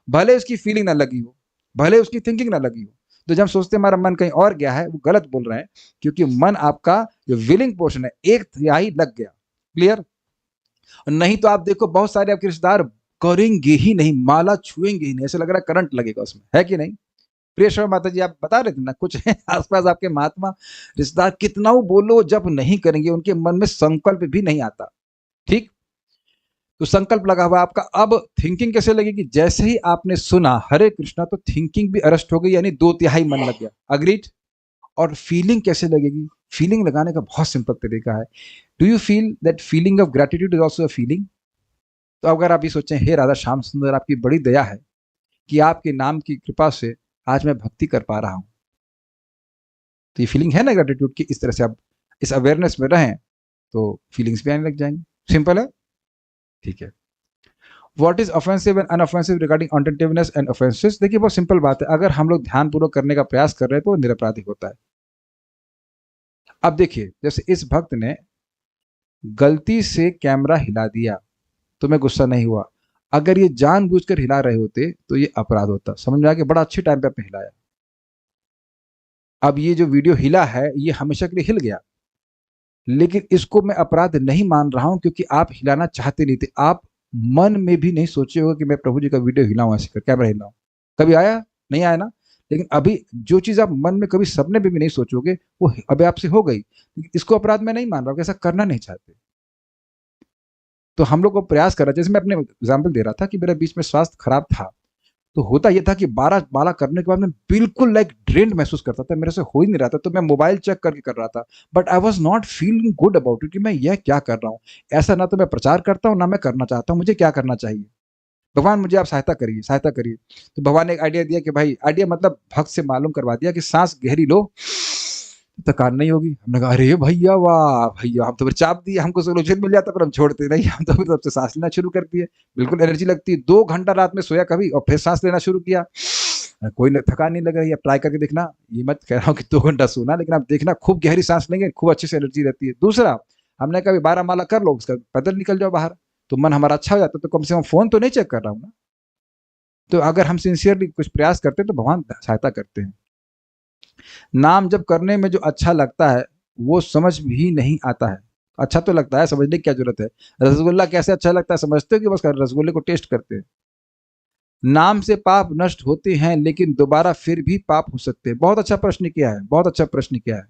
भले उसकी फीलिंग ना लगी हो, भले उसकी थिंकिंग ना लगी हो। तो जब सोचते हमारा मन कहीं और गया है, वो गलत बोल रहे हैं, क्योंकि मन आपका जो विलिंग पोर्शन है 1/3 लग गया। क्लियर? नहीं तो आप देखो बहुत सारे आपके रिश्तेदार करेंगे ही नहीं, माला छुएंगे ही नहीं, ऐसे लग रहा है करंट लगेगा उसमें, है कि नहीं? प्रिय श्रवण माता जी, आप बता रहे थे ना, कुछ है आसपास आपके महात्मा रिश्तेदार, कितना बोलो जब नहीं करेंगे, उनके मन में संकल्प भी नहीं आता। ठीक? तो संकल्प लगा हुआ आपका। अब थिंकिंग कैसे लगेगी? जैसे ही आपने सुना हरे कृष्णा, तो थिंकिंग भी अरेस्ट हो गई, यानी 2/3 मन लग गया। अग्रीड? और फीलिंग कैसे लगेगी? फीलिंग लगाने का बहुत सिंपल तरीका है। Do you feel that feeling of gratitude is also a feeling? तो अगर आप ये सोचें, हे राधा श्याम सुंदर, आपकी बड़ी दया है कि आपके नाम की कृपा से आज मैं भक्ति कर पा रहा हूं, तो ये फीलिंग है ना ग्रेटिट्यूड की। इस तरह से आप इस अवेयरनेस में रहें तो फीलिंग्स भी आने लग जाएंगी। सिंपल है? ठीक है। What is offensive and unoffensive regarding attentiveness and offenses? देखिए बहुत सिंपल बात है, अगर हम लोग ध्यानपूर्वक करने का प्रयास कर रहे हैं तो निरपराधिक होता है। अब देखिए, जैसे इस भक्त ने गलती से कैमरा हिला दिया तो मैं गुस्सा नहीं हुआ। अगर ये जानबूझकर हिला रहे होते तो ये अपराध होता। समझ में आ गया? बड़ा अच्छे टाइम पे आपने हिलाया। अब ये जो वीडियो हिला है, ये हमेशा के लिए हिल गया, लेकिन इसको मैं अपराध नहीं मान रहा हूं, क्योंकि आप हिलाना चाहते नहीं थे। आप मन में भी नहीं सोचे होगा कि मैं प्रभु जी का वीडियो हिलाऊं, ऐसे कर कैमरा हिलाऊं। कभी आया? नहीं आया ना? लेकिन अभी जो चीज आप मन में कभी सपने में भी नहीं सोचोगे, वो अभी आपसे हो गई। इसको अपराध मैं नहीं मान रहा हूं, ऐसा करना नहीं चाहते। तो हम लोग को प्रयास कर रहे, जैसे मैं अपने एग्जाम्पल दे रहा था कि मेरा बीच में स्वास्थ्य खराब था, तो होता यह था कि 12 माला करने के बाद मैं बिल्कुल लाइक ड्रेन्ड महसूस करता था, मेरे से हो ही नहीं रहा था। तो मैं मोबाइल चेक करके कर रहा था, but I was not feeling good about it कि मैं यह क्या कर रहा हूँ। ऐसा ना तो मैं प्रचार करता हूँ, ना मैं करना चाहता हूँ। मुझे क्या करना चाहिए? भगवान मुझे आप सहायता करिए, सहायता करिए। तो भगवान ने एक आइडिया दिया कि भाई, आइडिया मतलब भक्त से मालूम करवा दिया कि सांस गहरी लो, थकान नहीं होगी। हमने कहा अरे भैया, वाह भैया, हम तो फिर चाप दिए, हमको सोल्यूशन मिल जाता पर हम छोड़ते नहीं। हम तो फिर तब से सांस लेना शुरू कर दिए, बिल्कुल एनर्जी लगती है। 2 घंटा रात में सोया कभी और फिर सांस लेना शुरू किया, कोई थकान नहीं लग रही है। ट्राई करके देखना, ये मत कह रहा हूँ कि 2 घंटा सोना, लेकिन आप देखना खूब गहरी सांस लेंगे, खूब अच्छे से एनर्जी रहती है। दूसरा, हमने कभी 12 माला कर लो, उसका पैदल निकल जाओ बाहर, तो मन हमारा अच्छा हो जाता। तो कम से कम फोन तो नहीं चेक कर रहा हूँ ना। तो अगर हम सिंसियरली कुछ प्रयास करते हैं तो भगवान सहायता करते हैं। नाम जब करने में जो अच्छा लगता है वो समझ भी नहीं आता है। अच्छा तो लगता है, समझने की क्या जरूरत है? रसगुल्ला कैसे अच्छा लगता है? समझते हो कि बस रसगुल्ले को टेस्ट करते हैं। नाम से पाप नष्ट होते हैं, लेकिन दोबारा फिर भी पाप हो सकते हैं। बहुत अच्छा प्रश्न किया है, बहुत अच्छा प्रश्न किया है।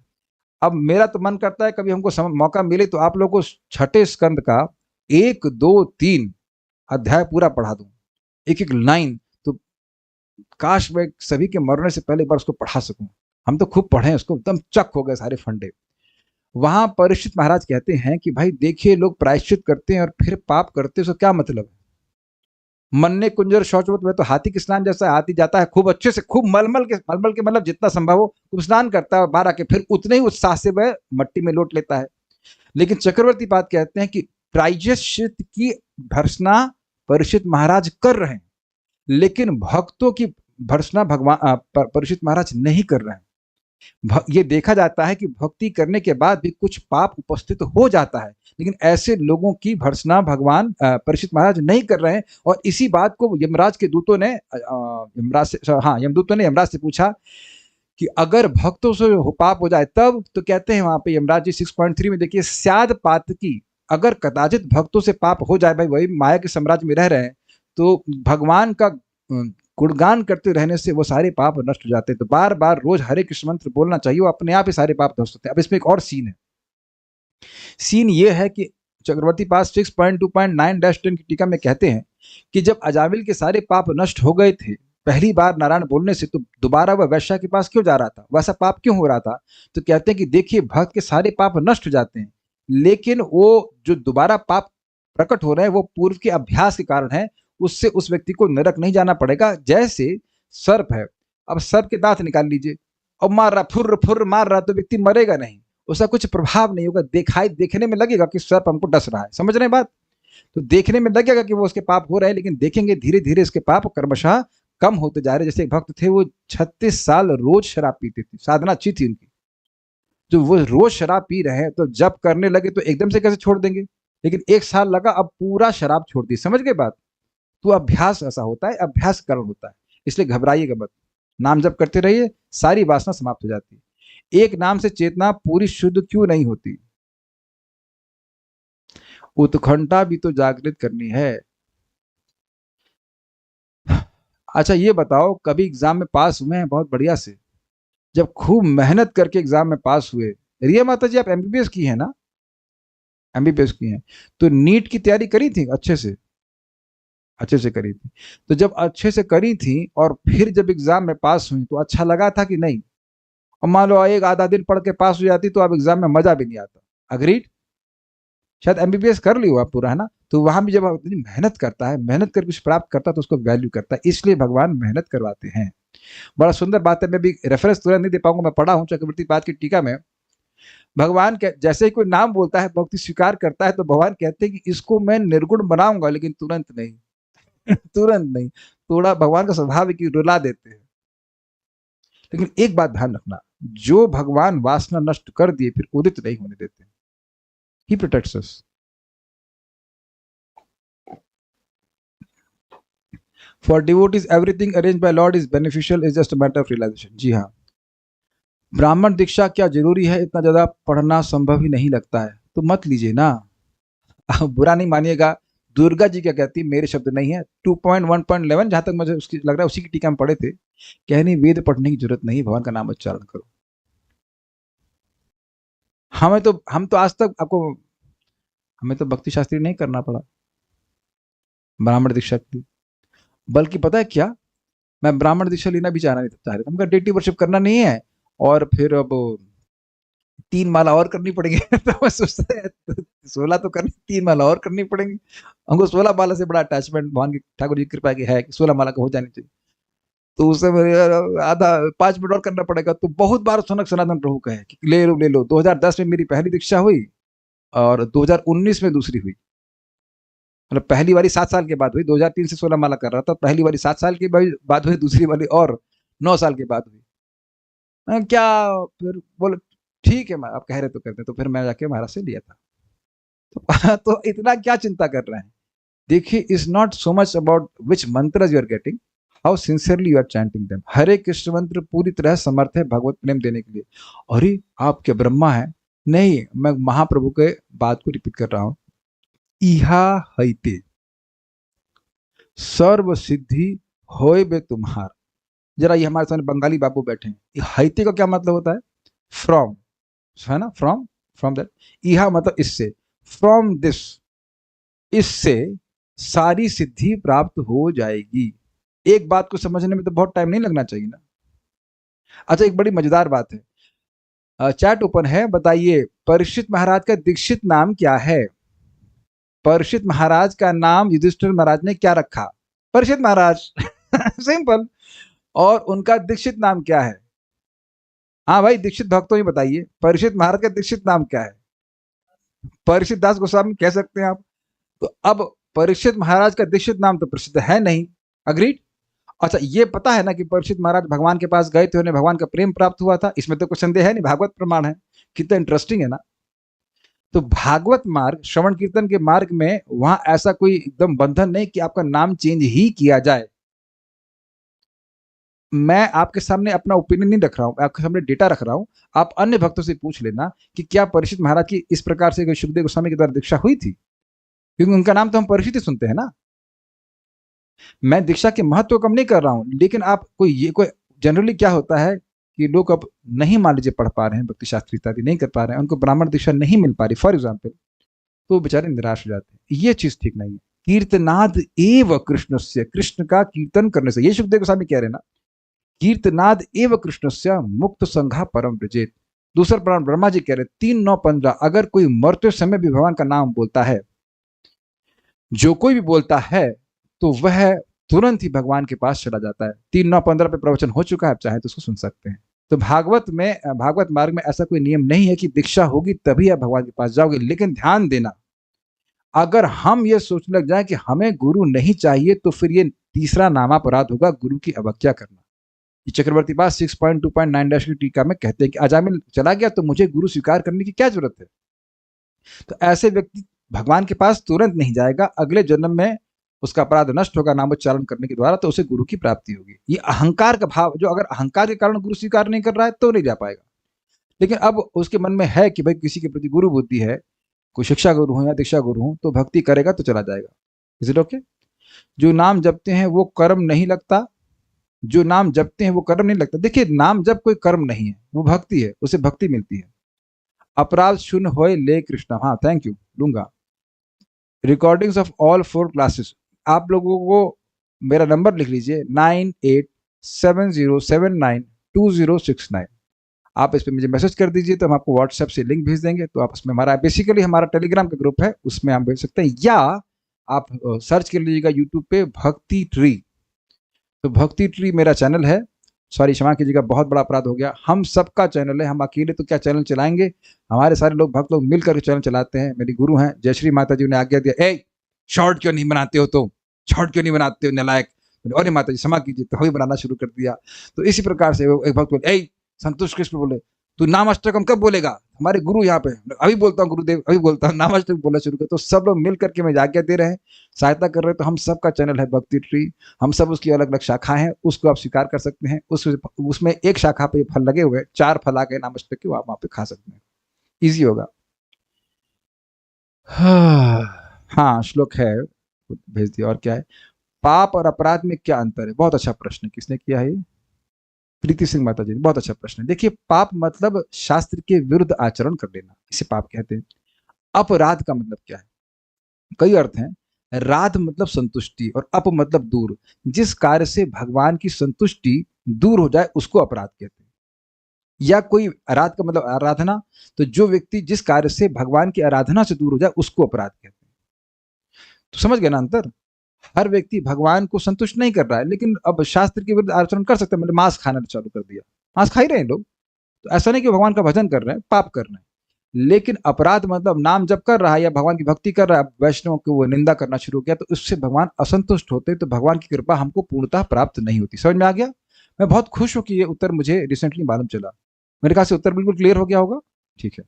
अब मेरा तो मन करता है कभी हमको मौका मिले तो आप लोगों को 6ठे स्कंद का 1, 2, 3 अध्याय पूरा पढ़ा दूं, एक एक लाइन। तो काश मैं सभी के मरने से पहले एक बार उसको पढ़ा सकूं। हम तो खूब पढ़े उसको, एकदम चक हो गए सारे फंडे। वहां परीक्षित महाराज कहते हैं कि भाई देखिए, लोग प्रायश्चित करते हैं और फिर पाप करते हैं, उसका क्या मतलब है? मन्ने कुंजर शौचवत में तो हाथी के स्नान जैसा है, हाथी जाता है खूब अच्छे से, खूब मलमल के मतलब जितना संभव हो खूब स्नान करता है, बाहर आके फिर उतने ही उत्साह से वह मट्टी में लौट लेता है। लेकिन चक्रवर्ती बात कहते हैं कि प्रायश्चित की भर्त्सना परीक्षित महाराज कर रहे हैं, लेकिन भक्तों की भर्त्सना भगवान परीक्षित महाराज नहीं कर रहे हैं। ये देखा जाता है कि भक्ति करने के बाद भी कुछ पाप उपस्थित हो जाता है, लेकिन ऐसे लोगों की भर्त्सना भगवान परीक्षित महाराज नहीं कर रहे हैं। और इसी बात को यमराज के दूतों ने यमराज से पूछा कि अगर भक्तों से पाप हो जाए तब, तो कहते हैं वहां पे यमराज जी 6.3 में देखिए, स्याद पातकी, अगर कदाचित भक्तों से पाप हो जाए, भाई वही माया के साम्राज्य में रह रहे हैं, तो भगवान का गुणगान करते रहने से वो सारे पाप नष्ट हो जाते हैं। तो बार बार रोज हरे कृष्ण मंत्र बोलना चाहिए, वो अपने आप ही सारे पाप ध्वस्त होते हैं। अब इसमें एक और सीन है। सीन ये है कि चक्रवर्ती पास 6.2.9-10 की टीका में कहते हैं कि जब अजामिल के सारे पाप नष्ट हो गए थे पहली बार नारायण बोलने से, तो दोबारा वह वैश्या के पास क्यों जा रहा था, वैसा पाप क्यों हो रहा था? तो कहते हैं कि देखिए, भक्त के सारे पाप नष्ट हो जाते हैं, लेकिन वो जो दोबारा पाप प्रकट हो रहे हैं वो पूर्व के अभ्यास के कारण है। उससे उस व्यक्ति को नरक नहीं जाना पड़ेगा। जैसे सर्प है, अब सर्प के दांत निकाल लीजिए और मार रहा, फुर्र फुर्र मार रहा, तो व्यक्ति मरेगा नहीं, उसका कुछ प्रभाव नहीं होगा। देखने में लगेगा कि सर्प हमको डस रहा है, समझ रहे हैं बात? तो देखने में लगेगा कि वो उसके पाप हो रहे हैं, लेकिन देखेंगे धीरे धीरे इसके पाप क्रमशः कम होते जा रहे। जैसे एक भक्त थे, वो 36 साल रोज शराब पीते थे, साधना अच्छी थी उनकी, जो वो रोज शराब पी रहे हैं, तो जब करने लगे तो एकदम से कैसे छोड़ देंगे, लेकिन 1 साल लगा, अब पूरा शराब छोड़ दी। समझ गए बात? तो अभ्यास ऐसा होता है, अभ्यास कारण होता है, इसलिए घबराइएगा मत। नाम जप करते रहिए, सारी वासना समाप्त हो जाती है। एक नाम से चेतना पूरी शुद्ध क्यों नहीं होती? उत्कंठा भी तो जागृत करनी है। अच्छा ये बताओ, कभी एग्जाम में पास हुए हैं बहुत बढ़िया से? जब खूब मेहनत करके एग्जाम में पास हुए, रिया माता जी आप एमबीबीएस की हैं ना? एमबीबीएस की हैं, तो नीट की तैयारी करी थी अच्छे से करी थी? तो जब अच्छे से करी थी और फिर जब एग्जाम में पास हुई, तो अच्छा लगा था कि नहीं? और मान लो एक आधा दिन पढ़ के पास हो जाती तो अब एग्जाम में मजा भी नहीं आता। अग्रीड? शायद एमबीबीएस कर ली हो आप पूरा, है ना? तो वहां भी जब इतनी मेहनत करता है, मेहनत कर कुछ प्राप्त करता है, तो उसको वैल्यू करता है, इसलिए भगवान मेहनत करवाते हैं। बड़ा सुंदर बात है, मैं भी रेफरेंस तुरंत नहीं दे पाऊंगा, मैं पढ़ा हूं चक्रवर्ती पाद की टीका में। भगवान जैसे ही कोई नाम बोलता है, भक्ति स्वीकार करता है, तो भगवान कहते हैं कि इसको मैं निर्गुण बनाऊंगा, लेकिन तुरंत नहीं तुरंत नहीं, थोड़ा भगवान का स्वभाव है कि रुला देते हैं। लेकिन एक बात ध्यान रखना, जो भगवान वासना नष्ट कर दिए फिर उदित नहीं होने देते। He protects us. For devotees, everything arranged by Lord is beneficial, is just a matter of realization. जी हाँ, ब्राह्मण दीक्षा क्या जरूरी है? इतना ज्यादा पढ़ना संभव ही नहीं लगता है, तो मत लीजिए ना। बुरा नहीं मानिएगा, दुर्गा जी क्या कहती, मेरे शब्द नहीं है। 2.1.11 जहां तक मुझे उसकी लग रहा है उसी की टीका में पढ़े थे, कहनी वेद पढ़ने की जरूरत नहीं, भगवान का नाम उच्चारण करो। हम तो आज तक आपको, हमें तो भक्ति शास्त्री नहीं करना पड़ा ब्राह्मण दीक्षा की। बल्कि पता है क्या, मैं ब्राह्मण दीक्षा लेना भी चाह रहा था, हमका डेटी वर्शिप करना नहीं है, और फिर अब 3 माला और करनी पड़ेगी। तो मैं सोचता है 16 तो करनी, 3 माला और करनी पड़ेंगी। हमको 16 माला से बड़ा अटैचमेंट भगवान की ठाकुर जी की कृपा की है कि 16 माला का हो जानी चाहिए, तो उससे मेरे आधा 5 मिनट और करना पड़ेगा। तो बहुत बार सनातन प्रभु कहे कि ले लो। 2010 में मेरी पहली दीक्षा हुई और 2019 में दूसरी हुई, मतलब पहली वाली 7 साल के बाद हुई। 2003 से 16 माला कर रहा था, पहली वाली 7 साल के बाद हुई, दूसरी वाली और 9 साल के बाद हुई। क्या फिर बोले ठीक है, आप कह रहे तो करते, तो फिर मैं जाके महाराज से लिया था। तो इतना क्या चिंता कर रहे हैं? देखिए, is not so much about which mantra you are getting, how sincerely you are chanting them. Hare Krishna मंत्र पूरी तरह समर्थ है भगवत प्रेम देने के लिए। अरे आप क्या ब्रह्मा है? नहीं, मैं महाप्रभु के बात को रिपीट कर रहा हूं। इहा हईते सर्व सिद्धि होय बे तुम्हार। जरा ये हमारे सामने बंगाली बाबू बैठे हैं, हईते का क्या मतलब होता है? फ्रॉम, है ना? From that. इहा मतलब इससे, फ्रॉम दिस, इससे सारी सिद्धि प्राप्त हो जाएगी। एक बात को समझने में तो बहुत टाइम नहीं लगना चाहिए ना। अच्छा, एक बड़ी मजेदार बात है, चैट ओपन है, बताइए परीक्षित महाराज का दीक्षित नाम क्या है? परीक्षित महाराज का नाम युधिष्ठिर महाराज ने क्या रखा? परीक्षित महाराज। सिंपल। और उनका दीक्षित नाम क्या है? हाँ भाई, दीक्षित भक्तों ही बताइए, परीक्षित महाराज का दीक्षित नाम क्या है? परीक्षित दास गोस्वामी कह सकते हैं आप। तो अब परीक्षित महाराज का दीक्षित नाम तो प्रसिद्ध है नहीं। अग्रीड। अच्छा, ये पता है ना कि परीक्षित महाराज भगवान के पास गए थे, उन्हें भगवान का प्रेम प्राप्त हुआ था, इसमें तो कोई संदेह है नहीं, भागवत प्रमाण है। कितना इंटरेस्टिंग है ना। तो भागवत मार्ग, श्रवण कीर्तन के मार्ग में वहां ऐसा कोई एकदम बंधन नहीं कि आपका नाम चेंज ही किया जाए। मैं आपके सामने अपना ओपिनियन नहीं रख रहा हूं, आपके सामने डेटा रख रहा हूं। आप अन्य भक्तों से पूछ लेना कि क्या परीक्षित महाराज की इस प्रकार से सुखदेव गोस्वामी के द्वारा दीक्षा हुई थी, क्योंकि उनका नाम तो हम परीक्षित ही सुनते हैं ना। मैं दीक्षा के महत्व को कम नहीं कर रहा हूं, लेकिन आप कोई जनरली क्या होता है कि लोग अब नहीं, मान लीजिए, पढ़ पा रहे हैं, भक्ति शास्त्र इत्यादि नहीं कर पा रहे हैं, उनको ब्राह्मण दीक्षा नहीं मिल पा रही फॉर एग्जाम्पल, तो बेचारे निराश हो जाते हैं। ये चीज ठीक नहीं है। कीर्तनाद एव कृष्णस्य, कृष्ण का कीर्तन करने से, ये सुखदेव गोस्वामी कह रहे हैं ना, कीर्तनाद एव कृष्णस्य मुक्त संघा परम व्रजेत। दूसरा पुराण ब्रह्मा जी कह रहे 3:9-15, अगर कोई मरते समय भी भगवान का नाम बोलता है, जो कोई भी बोलता है, तो वह तुरंत ही भगवान के पास चला जाता है। 3:9-15 पे प्रवचन हो चुका है, आप चाहे तो उसको सुन सकते हैं। तो भागवत मार्ग में ऐसा कोई नियम नहीं है कि दीक्षा होगी तभी आप भगवान के पास जाओगे। लेकिन ध्यान देना, अगर हम ये सोचने लग जाए कि हमें गुरु नहीं चाहिए, तो फिर ये तीसरा नामापराध होगा, गुरु की अवज्ञा करना। ये चक्रवर्ती पास 6.2.9 की टीका में कहते हैं कि अजामिल चला गया तो मुझे गुरु स्वीकार करने की क्या जरूरत है। तो ऐसे व्यक्ति भगवान के पास तुरंत नहीं जाएगा, अगले जन्म में उसका अपराध नष्ट होगा नामोच्चारण करने के द्वारा, तो उसे गुरु की प्राप्ति होगी। ये अहंकार का भाव, जो अगर अहंकार के कारण गुरु स्वीकार नहीं कर रहा है तो नहीं जा पाएगा। लेकिन अब उसके मन में है कि भाई किसी के प्रति गुरु बुद्धि है, कोई शिक्षा गुरु हो या दीक्षा गुरु हो, तो भक्ति करेगा तो चला जाएगा। Is it okay? जो नाम जपते हैं वो कर्म नहीं लगता, जो नाम जपते हैं वो कर्म नहीं लगता। देखिए, नाम जप कोई कर्म नहीं है, वो भक्ति है, उसे भक्ति मिलती है। अपराध शून्य होए ले कृष्णा। हाँ, थैंक यू, लूंगा। रिकॉर्डिंग्स ऑफ ऑल 4 क्लासेस, आप लोगों को मेरा नंबर लिख लीजिए 9870792069। आप इस पर मुझे मैसेज कर दीजिए, तो हम आपको व्हाट्सएप से लिंक भेज देंगे। तो आप उसमें, हमारा बेसिकली हमारा टेलीग्राम का ग्रुप है, उसमें आप भेज सकते हैं, या आप सर्च कर लीजिएगा यूट्यूब पे भक्ति ट्री। तो भक्ति ट्री मेरा चैनल है। सॉरी, क्षमा कीजिएगा, बहुत बड़ा अपराध हो गया। हम सबका चैनल है, हम अकेले तो क्या चैनल चलाएंगे, हमारे सारे लोग भक्त लोग मिलकर के चैनल चलाते हैं। मेरी गुरु हैं जयश्री माता जी ने आज्ञा दिया, ए शॉर्ट क्यों नहीं बनाते हो, तो शॉर्ट क्यों नहीं बनाते हो नालायक। अरे माता जी क्षमा कीजिए, तो वही बनाना शुरू कर दिया। तो इसी प्रकार से एक भक्त बोले, ए संतोष कृष्ण बोले, तू नामाष्टकम कब बोलेगा, हमारे गुरु यहाँ पे, अभी बोलता हूँ गुरुदेव, अभी बोलता हूँ, नामाष्टक बोलना शुरू कर। तो सब लोग मिल करके मैं आज्ञा दे रहे हैं, सहायता कर रहे हैं। तो हम सबका चैनल है भक्ति ट्री, हम सब उसकी अलग अलग शाखाएं हैं, उसको आप स्वीकार कर सकते हैं। उसमें एक शाखा पे फल लगे हुए, 4 फल आ गए नामाष्टक के, आप वहां पे खा सकते हैं, ईजी होगा। हाँ, श्लोक है, भेज दिया। और क्या है, पाप और अपराध में क्या अंतर है? बहुत अच्छा प्रश्न, किसने किया है? प्रीति सिंह माता जी, बहुत अच्छा प्रश्न है। देखिए, पाप मतलब शास्त्र के विरुद्ध आचरण कर लेना, इसे पाप कहते हैं। अपराध का मतलब क्या है? कई अर्थ हैं। राध मतलब संतुष्टि और अप मतलब दूर। जिस कार्य से भगवान की संतुष्टि दूर हो जाए उसको अपराध कहते हैं। या कोई आराध का मतलब आराधना, तो जो व्यक्ति जिस कार्य से भगवान की आराधना से दूर हो जाए उसको अपराध कहते हैं। तो समझ गए ना अंतर? हर व्यक्ति भगवान को संतुष्ट नहीं कर रहा है, लेकिन अब शास्त्र के विरुद्ध आचरण कर सकता है। मतलब मांस खाना चालू कर दिया, मांस खा ही रहे हैं लोग, तो ऐसा नहीं कि भगवान का भजन कर रहे हैं, पाप कर रहे हैं। लेकिन अपराध मतलब नाम जप कर रहा है या भगवान की भक्ति कर रहा है, वैष्णव की वो निंदा करना शुरू किया, तो उससे भगवान असंतुष्ट होते, तो भगवान की कृपा हमको पूर्णतः प्राप्त नहीं होती। समझ में आ गया? मैं बहुत खुश हूं कि ये उत्तर मुझे रिसेंटली मालूम चला। मेरे ख्याल से उत्तर बिल्कुल क्लियर हो गया होगा। ठीक है।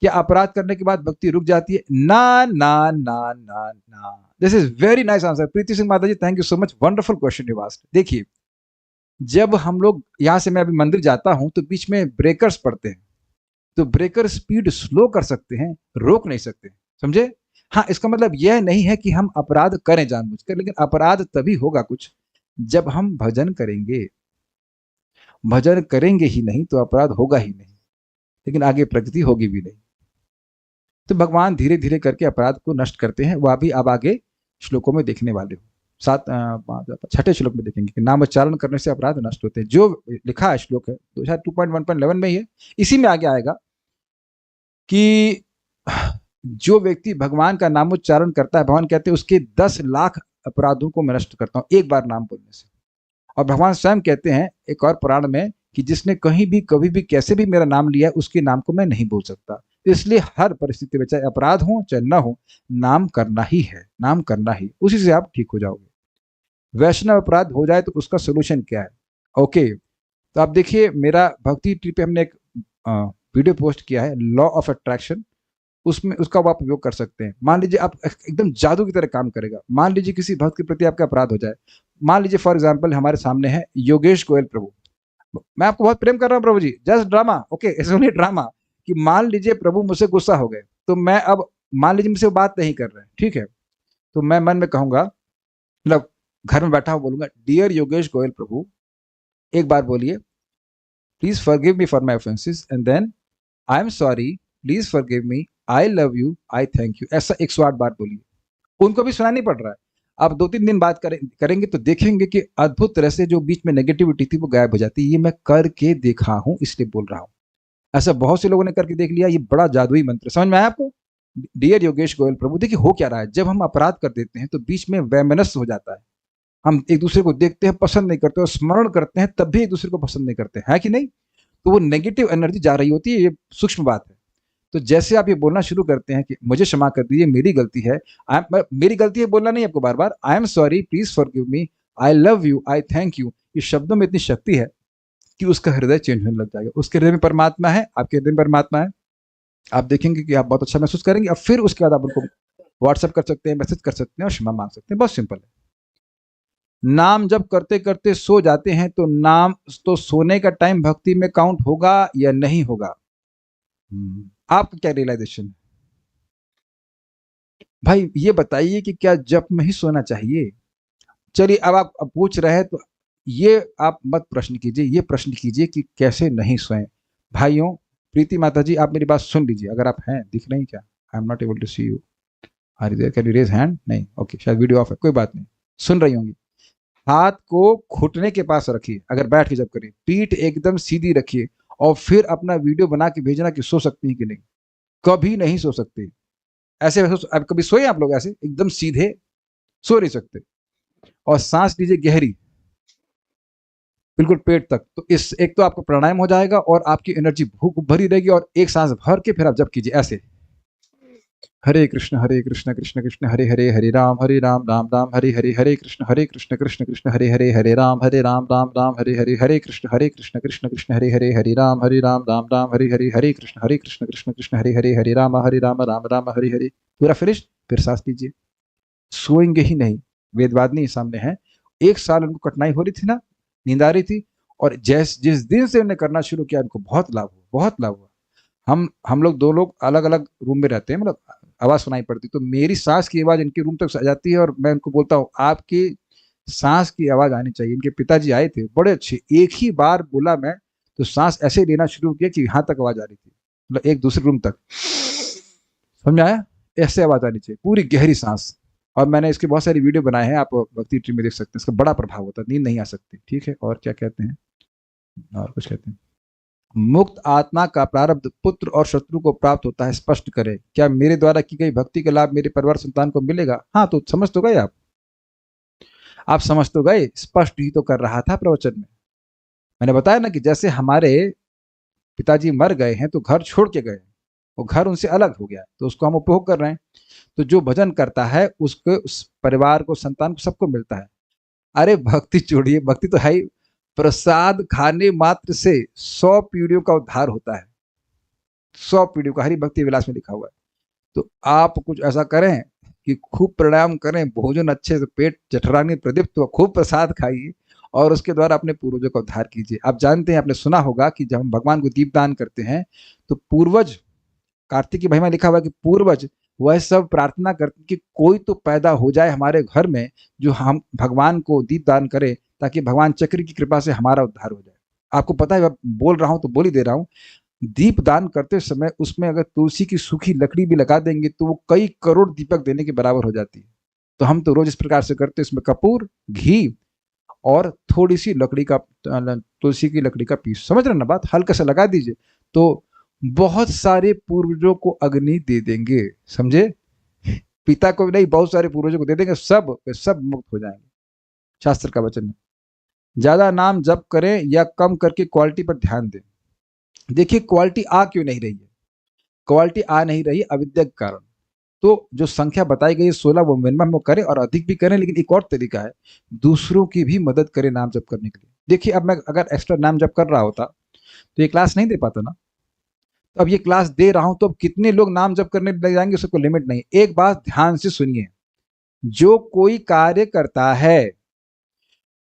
क्या अपराध करने के बाद भक्ति रुक जाती है? ना ना ना ना ना। This is very nice answer Preeti Singh माता ji, thank you so much, wonderful question you asked. देखिए, जब हम लोग यहाँ से, मैं अभी मंदिर जाता हूँ तो बीच में ब्रेकर्स पड़ते हैं, तो ब्रेकर स्पीड स्लो कर सकते हैं, रोक नहीं सकते, समझे? हाँ, इसका मतलब यह नहीं है कि हम अपराध करें जानबूझकर, लेकिन अपराध तभी होगा कुछ जब हम भजन करेंगे। भजन करेंगे ही नहीं तो अपराध होगा ही नहीं, लेकिन आगे प्रगति होगी भी नहीं। तो भगवान धीरे धीरे करके अपराध को नष्ट करते हैं, वह भी आप आगे श्लोकों में देखने वाले हो। 6ठे श्लोक में देखेंगे कि नामोच्चारण करने से अपराध नष्ट होते हैं। जो लिखा है श्लोक है, तो शायद 2.1.11 में ही है, इसी में आगे आएगा कि जो व्यक्ति भगवान का नामोच्चारण करता है, भगवान कहते हैं उसके 10 लाख अपराधों को मैं नष्ट करता हूं एक बार नाम बोलने से। और भगवान स्वयं कहते हैं एक और पुराण में कि जिसने कहीं भी कभी भी कैसे भी मेरा नाम लिया उसके नाम को मैं नहीं बोल सकता। इसलिए हर परिस्थिति में चाहे अपराध हो चाहे न हो, नाम करना ही है, नाम करना ही, उसी से आप ठीक हो जाओगे। वैष्णव अपराध हो जाए तो उसका सोल्यूशन क्या है? ओके, तो आप देखिए मेरा भक्ति ट्री पे हमने एक वीडियो पोस्ट किया है, लॉ ऑफ अट्रैक्शन, उसमें उसका आप उपयोग कर सकते हैं। मान लीजिए आप एकदम जादू की तरह काम करेगा। मान लीजिए किसी भक्त के प्रति आपका अपराध हो जाए, मान लीजिए फॉर एग्जाम्पल हमारे सामने है योगेश गोयल प्रभु, मैं आपको बहुत प्रेम कर रहा हूँ प्रभु जी, just drama, okay it's only drama, कि मान लीजिए प्रभु मुझसे गुस्सा हो गए, तो मैं अब मान लीजिए मुझसे बात नहीं कर रहे हैं, ठीक है, तो मैं मन में कहूंगा, मतलब घर में बैठा हूँ बोलूंगा, डियर योगेश गोयल प्रभु, एक बार बोलिए please forgive me for my offences, and then I am sorry, please forgive me, I love you, I thank you, ऐसा 108 बार बोलिए। उनको भी सुना नहीं पड़ रहा है। आप 2-3 दिन बात करेंगे तो देखेंगे कि अद्भुत तरह से जो बीच में नेगेटिविटी थी वो गायब हो जाती है। ये मैं करके देखा हूं इसलिए बोल रहा हूं। ऐसा बहुत से लोगों ने करके देख लिया। ये बड़ा जादुई मंत्र, समझ में आया आपको? डियर योगेश गोयल प्रभु, देखिए हो क्या रहा है, जब हम अपराध कर देते हैं तो बीच में वैमनस्य हो जाता है। हम एक दूसरे को देखते हैं, पसंद नहीं करते, और स्मरण करते हैं तब भी एक दूसरे को पसंद नहीं करते, है कि नहीं? तो वो नेगेटिव एनर्जी जा रही होती है, ये सूक्ष्म बात है। तो जैसे आप ये बोलना शुरू करते हैं कि मुझे क्षमा कर दीजिए, मेरी गलती है, मेरी गलती है बोलना नहीं आपको बार बार, I am sorry, please forgive me, I love you, I thank you, इस शब्दों में इतनी शक्ति है कि उसका हृदय चेंज होने लग जाएगा। उसके हृदय में परमात्मा है, आपके हृदय में परमात्मा है, आप देखेंगे कि आप बहुत अच्छा महसूस करेंगे। अब फिर उसके बाद आप उनको व्हाट्सएप कर सकते हैं, मैसेज कर सकते हैं और क्षमा मांग सकते हैं, बहुत सिंपल है। नाम जब करते करते सो जाते हैं तो नाम तो सोने का टाइम भक्ति में काउंट होगा या नहीं होगा? आपका क्या रियलाइजेशन है भाई? ये बताइए कि क्या जप में ही सोना चाहिए? चलिए अब आप पूछ रहे हैं तो ये आप मत प्रश्न कीजिए, ये प्रश्न कीजिए कि कैसे नहीं सोएं। भाइयों, प्रीति माता जी आप मेरी बात सुन लीजिए, अगर आप हैं, दिख रही क्या? I am not able to see you, are you there, can you raise hand? नहीं, ओके, शायद वीडियो ऑफ है, कोई बात नहीं, सुन रही होंगी। हाथ को घुटने के पास रखिए अगर बैठ के जब करिए, पीठ एकदम सीधी रखिए और फिर अपना वीडियो बना के भेजना कि सो सकती हैं कि नहीं। कभी नहीं सो सकते ऐसे। अब कभी सोए आप लोग ऐसे एकदम सीधे? सो नहीं सकते। और सांस लीजिए गहरी, बिल्कुल पेट तक। तो इस एक तो आपका प्राणायाम हो जाएगा और आपकी एनर्जी भूख भरी रहेगी, और एक सांस भर के फिर आप जब कीजिए ऐसे, हरे कृष्ण कृष्ण कृष्ण हरे हरे, हरे राम राम राम हरे हरे, हरे कृष्ण कृष्ण कृष्ण हरे हरे, हरे राम राम राम हरे हरे, हरे कृष्ण कृष्ण कृष्ण हरे हरे, हरे राम राम राम हरे हरे, हरे कृष्ण कृष्ण कृष्ण हरे हरे, हरे राम राम राम हरे हरे। पूरा फिनिश, फिर सांस लीजिए। सोएंगे ही नहीं। वेदवादिनी सामने है, 1 साल उनको कठिनाई हो रही थी ना, नींद आ रही थी, और जिस दिन से उन्हें करना शुरू किया उनको बहुत लाभ हुआ, बहुत लाभ हुआ। हम लोग 2 लोग अलग अलग रूम में रहते हैं, मतलब आवाज सुनाई पड़ती, तो मेरी सांस की आवाज इनके रूम तक आ जाती है, और मैं उनको बोलता हूँ आपकी सांस की आवाज आनी चाहिए। इनके पिताजी आए थे, बड़े अच्छे, एक ही बार बोला मैं तो सांस ऐसे लेना शुरू किया कि यहाँ तक आवाज आ रही थी, मतलब एक दूसरे रूम तक, समझ में आया? ऐसे आवाज आनी चाहिए, पूरी गहरी सांस। और मैंने इसके बहुत सारी वीडियो बनाए हैं, आप भक्ति ट्री में देख सकते हैं, इसका बड़ा प्रभाव होता है, नींद नहीं आ सकती। ठीक है, और क्या कहते हैं, और कुछ कहते हैं, मुक्त आत्मा का प्रारब्ध पुत्र और शत्रु को प्राप्त होता है, स्पष्ट करें, क्या मेरे द्वारा की गई भक्ति का लाभ मेरे परिवार संतान को मिलेगा? हाँ, तो समझ तो गए आप समझ तो गए, स्पष्ट ही तो कर रहा था प्रवचन में। मैंने बताया ना कि जैसे हमारे पिताजी मर गए हैं तो घर छोड़ के गए, वो घर उनसे अलग हो गया, तो उसको हम उपभोग कर रहे हैं। तो जो भजन करता है उसको, उस परिवार को, संतान को, सबको मिलता है। अरे भक्ति छोड़िए, भक्ति तो है ही, प्रसाद खाने मात्र से 100 पीढ़ियों का उद्धार होता है, 100 पीढ़ियों का, हरि भक्ति विलास में लिखा हुआ है। तो आप कुछ ऐसा करें कि खूब प्राणायाम करें, भोजन अच्छे से, पेट जठराग्नि प्रदीप्त, तो खूब प्रसाद खाइए और उसके द्वारा अपने पूर्वजों का उद्धार कीजिए। आप जानते हैं, आपने सुना होगा कि जब हम भगवान को दीपदान करते हैं तो पूर्वज, कार्तिक की महिमा लिखा हुआ है कि पूर्वज वह सब प्रार्थना करते कि कोई तो पैदा हो जाए हमारे घर में जो हम भगवान को दीपदान करे, ताकि भगवान चक्र की कृपा से हमारा उद्धार हो जाए। आपको पता है, बोल रहा हूं तो बोल ही दे रहा हूं, दीप दान करते समय उसमें अगर तुलसी की सूखी लकड़ी भी लगा देंगे तो वो कई करोड़ दीपक देने के बराबर हो जाती है। तो हम तो रोज इस प्रकार से करते, इसमें कपूर, घी और थोड़ी सी लकड़ी का, तुलसी की लकड़ी का पीस, समझ रहे ना बात, हल्का सा लगा दीजिए तो बहुत सारे पूर्वजों को अग्नि दे देंगे, समझे? पिता को भी नहीं, बहुत सारे पूर्वजों को दे देंगे, सब सब मुक्त हो जाएंगे। शास्त्र का वचन है। ज्यादा नाम जप करें या कम करके क्वालिटी पर ध्यान दें। देखिए क्वालिटी आ क्यों नहीं रही है? क्वालिटी आ नहीं रही अविद्या के कारण। तो जो संख्या बताई गई है 16, वो मिनिमम वो करें और अधिक भी करें, लेकिन एक और तरीका है, दूसरों की भी मदद करें नाम जप करने के लिए। देखिए अब मैं अगर एक्स्ट्रा नाम जप कर रहा होता तो ये क्लास नहीं दे पाता ना। तो अब ये क्लास दे रहा हूं तो अब कितने लोग नाम जप करने लग जाएंगे, उसको लिमिट नहीं। एक बात ध्यान से सुनिए, जो कोई कार्य करता है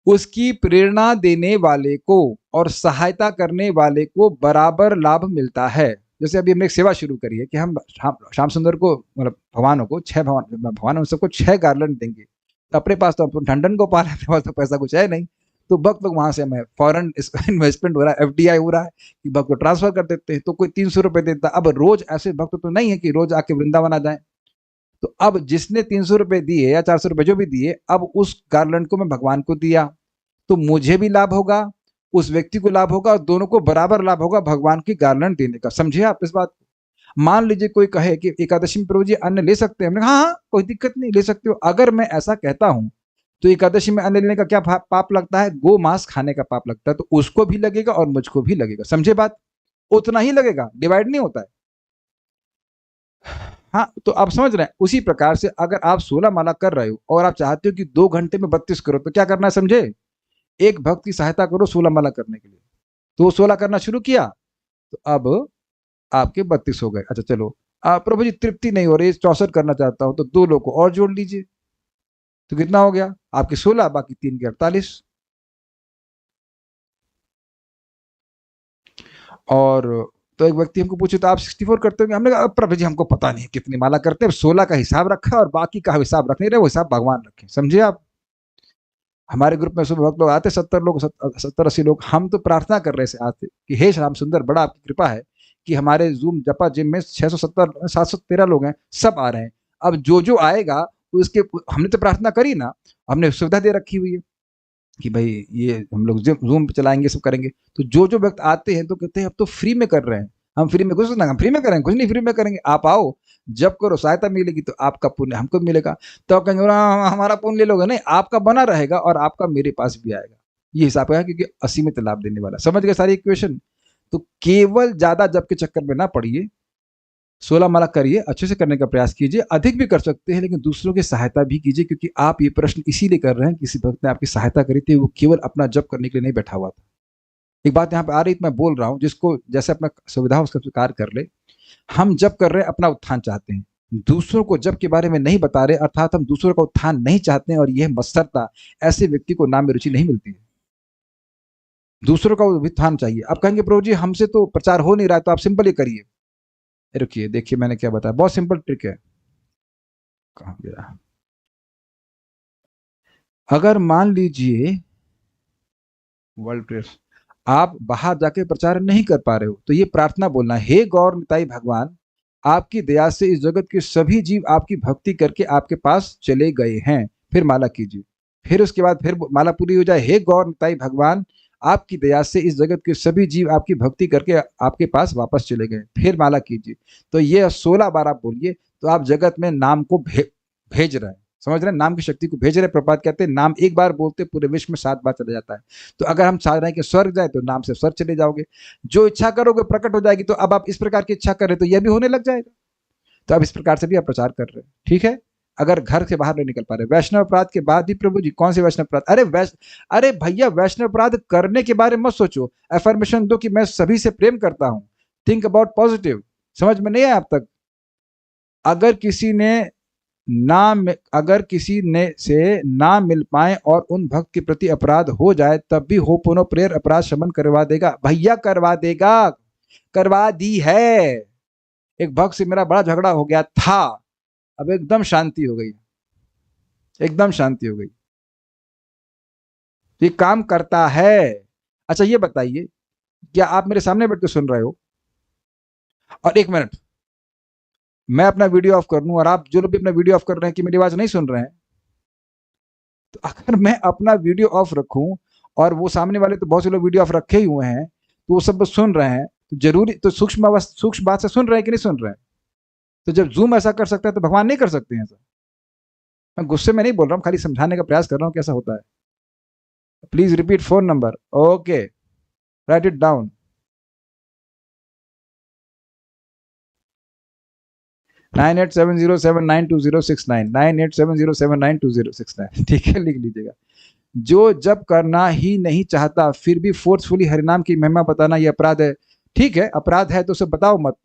उसकी प्रेरणा देने वाले को और सहायता करने वाले को बराबर लाभ मिलता है। जैसे अभी हमने एक सेवा शुरू करी है कि हम श्याम सुंदर को, मतलब भगवानों को, 6 भगवान सबको 6 गार्लैंड देंगे। तो अपने पास तो ठंडन को पा रहे हैं, अपने पास तो पैसा कुछ है नहीं, तो भक्त लोग वहां से हमें फॉरेन इन्वेस्टमेंट हो रहा है, FDI हो रहा है कि भक्त को ट्रांसफर कर देते हैं, तो कोई 300 रुपए देता। अब रोज ऐसे भक्त तो नहीं है कि रोज आके वृंदावन आ जाए। तो अब जिसने 300 रुपए दिए या 400 रुपए जो भी दिए, अब उस गार्लैंड को मैं भगवान को दिया, तो मुझे भी लाभ होगा, उस व्यक्ति को लाभ होगा, और दोनों को बराबर लाभ होगा भगवान की गार्लैंड देने का। समझिए आप इस बात को। मान लीजिए कोई कहे कि एकादशी में प्रभु जी अन्न ले सकते हैं, हमने कहा हाँ कोई दिक्कत नहीं, ले सकते हो। अगर मैं ऐसा कहता हूं तो एकादशी में अन्न लेने का क्या पाप लगता है? गो मांस खाने का पाप लगता है। तो उसको भी लगेगा और मुझको भी लगेगा। समझे बात? उतना ही लगेगा, डिवाइड नहीं होता है। हाँ, तो आप समझ रहे हैं। उसी प्रकार से अगर आप 16 माला कर रहे हो और आप चाहते हो कि 2 घंटे में 32 करो, तो क्या करना है समझे? एक भक्त की सहायता करो 16 माला करने के लिए। तो वो 16 करना शुरू किया, तो अब आपके 32 हो गए। अच्छा चलो, प्रभु जी तृप्ति नहीं हो रही, 64 करना चाहता हूं, तो 2 लोग को और जोड़ लीजिए, तो कितना हो गया आपके 16, बाकी 3 के 48। और तो एक व्यक्ति हमको पूछे तो आप 64 करते होंगे। हमने कहा प्रभु जी हमको पता नहीं कितनी माला करते हैं, 16 का हिसाब रखा और बाकी का हिसाब रख नहीं रहे, वो हिसाब भगवान रखे। समझे आप? हमारे ग्रुप में सुबह भक्त लोग आते, 70 लोग, 70-80 लोग। हम तो प्रार्थना कर रहे से आते कि हे श्याम सुंदर, बड़ा आपकी कृपा है कि हमारे जूम जपा जिम में 670 713 लोग हैं, सब आ रहे हैं। अब जो जो आएगा उसके, हमने तो प्रार्थना करी ना, हमने सुविधा दे रखी हुई है कि भाई ये हम लोग जूम पे चलाएंगे, सब करेंगे। तो जो जो व्यक्ति आते हैं तो कहते हैं अब तो फ्री में कर रहे हैं, हम फ्री में कुछ ना, हम फ्री में करेंगे, कुछ नहीं फ्री में करेंगे, आप आओ, जब करो, सहायता मिलेगी तो आपका पुण्य हमको मिलेगा। तो आप कहेंगे हमारा पुण्य ले लोगे, नहीं, आपका बना रहेगा और आपका मेरे पास भी आएगा। ये हिसाब है, क्योंकि असीमित लाभ देने वाला। समझ गए सारी इक्वेशन? तो केवल ज्यादा जब के चक्कर में ना पड़िए, 16 माला करिए, अच्छे से करने का प्रयास कीजिए, अधिक भी कर सकते हैं, लेकिन दूसरों की सहायता भी कीजिए। क्योंकि आप ये प्रश्न इसीलिए कर रहे हैं, किसी भक्त ने आपकी सहायता करी थी, वो केवल अपना जप करने के लिए नहीं बैठा हुआ था। एक बात यहाँ पे आ रही, मैं बोल रहा हूँ, जिसको जैसे अपना सुविधा उसका स्वीकार कर ले। हम जप कर रहे हैं, अपना उत्थान चाहते हैं, दूसरों को जप के बारे में नहीं बता रहे, अर्थात हम दूसरों का उत्थान नहीं चाहते हैं, और यह मत्सरता, ऐसे व्यक्ति को नाम में रुचि नहीं मिलती है। दूसरों का उत्थान चाहिए। आप कहेंगे प्रभु जी हमसे तो प्रचार हो नहीं रहा है, तो आप सिंपल ही करिए। रुकिए, देखिए मैंने क्या बताया, बहुत सिंपल ट्रिक है। कहां गया? अगर मान लीजिए वर्ल्ड प्रेस, आप बाहर जाके प्रचार नहीं कर पा रहे हो, तो ये प्रार्थना बोलना, हे गौर निताई भगवान, आपकी दया से इस जगत के सभी जीव आपकी भक्ति करके आपके पास चले गए हैं। फिर माला कीजिए। फिर उसके बाद फिर माला पूरी हो जाए, हे गौर निताई भगवान, आपकी दया से इस जगत के सभी जीव आपकी भक्ति करके आपके पास वापस चले गए। फिर माला कीजिए। तो ये 16 बार आप बोलिए, तो आप जगत में नाम को भेज रहे हैं। समझ रहे हैं? नाम की शक्ति को भेज रहे। प्रपात कहते हैं नाम एक बार बोलते पूरे विश्व में 7 बार चला जाता है। तो अगर हम चाह रहे हैं कि स्वर्ग जाए, तो नाम से स्वर्ग चले जाओगे। जो इच्छा करोगे प्रकट हो जाएगी। तो अब आप इस प्रकार की इच्छा कर रहे, तो यह भी होने लग जाएगा। तो अब इस प्रकार से भी आप प्रचार कर रहे हैं, ठीक है। अगर घर से बाहर नहीं निकल पा रहे, वैष्णव अपराध के बाद भी प्रभु जी कौन से वैष्णव अपराध? अरे भैया, वैष्णव अपराध करने के बारे में मत सोचो, एफर्मेशन दो कि मैं सभी से प्रेम करता हूं। Think about positive. समझ में नहीं आया अब तक? अगर किसी ने से ना मिल पाए और उन भक्त के प्रति अपराध हो जाए, तब भी हो पुनः प्रेयर अपराध शमन करवा देगा। भैया करवा देगा, करवा दी है। एक भक्त से मेरा बड़ा झगड़ा हो गया था, अब एकदम शांति हो गई, एकदम शांति हो गई। ये काम करता है। अच्छा ये बताइए, क्या आप मेरे सामने बैठ के सुन रहे हो? और 1 मिनट, मैं अपना वीडियो ऑफ कर लूं और आप जो लोग भी अपना वीडियो ऑफ कर रहे हैं कि मेरी आवाज नहीं सुन रहे हैं, तो अगर मैं अपना वीडियो ऑफ रखूं और वो सामने वाले तो बहुत से लोग वीडियो ऑफ रखे ही हुए हैं, तो वो सब सुन रहे हैं, तो जरूरी तो सूक्ष्म बात से सुन रहे हैं कि नहीं सुन रहे हैं? तो जब जूम ऐसा कर सकता है तो भगवान नहीं कर सकते हैं ऐसा? मैं गुस्से में नहीं बोल रहा हूँ, खाली समझाने का प्रयास कर रहा हूँ कैसा होता है। Please repeat phone number. Okay, right it down. 9870792069, 9870792069। ठीक है, लिख लीजिएगा। जो जब करना ही नहीं चाहता फिर भी फोर्सफुली हरिनाम की महिमा बताना ये अपराध है। ठीक है, अपराध है तो उसे बताओ मत,